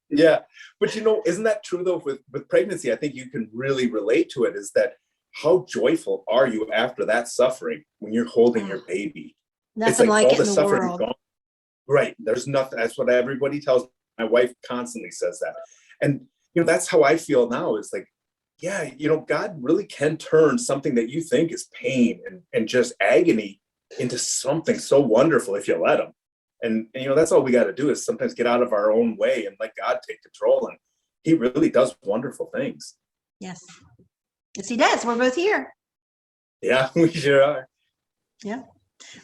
Yeah. But isn't that true though with pregnancy? I think you can really relate to it, is that how joyful are you after that suffering when you're holding your baby?
Nothing like it in the world.
Gone. Right. There's nothing. That's what everybody tells me. My wife constantly says that. And, that's how I feel now. It's like, yeah, God really can turn something that you think is pain and just agony into something so wonderful if you let him. And that's all we got to do is sometimes get out of our own way and let God take control. And he really does wonderful things.
Yes. Yes, he does. We're both here.
Yeah, we sure are.
Yeah.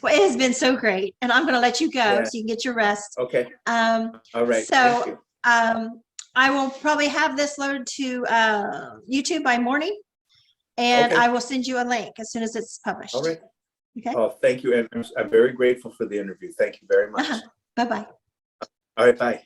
Well, it has been so great. And I'm going to let you go so you can get your rest.
Okay. All right.
So I will probably have this loaded to YouTube by morning, and
Okay.
I will send you a link as soon as it's published.
All right.
Okay.
Oh, thank you. And I'm very grateful for the interview. Thank you very much.
Bye-bye.
All right. Bye.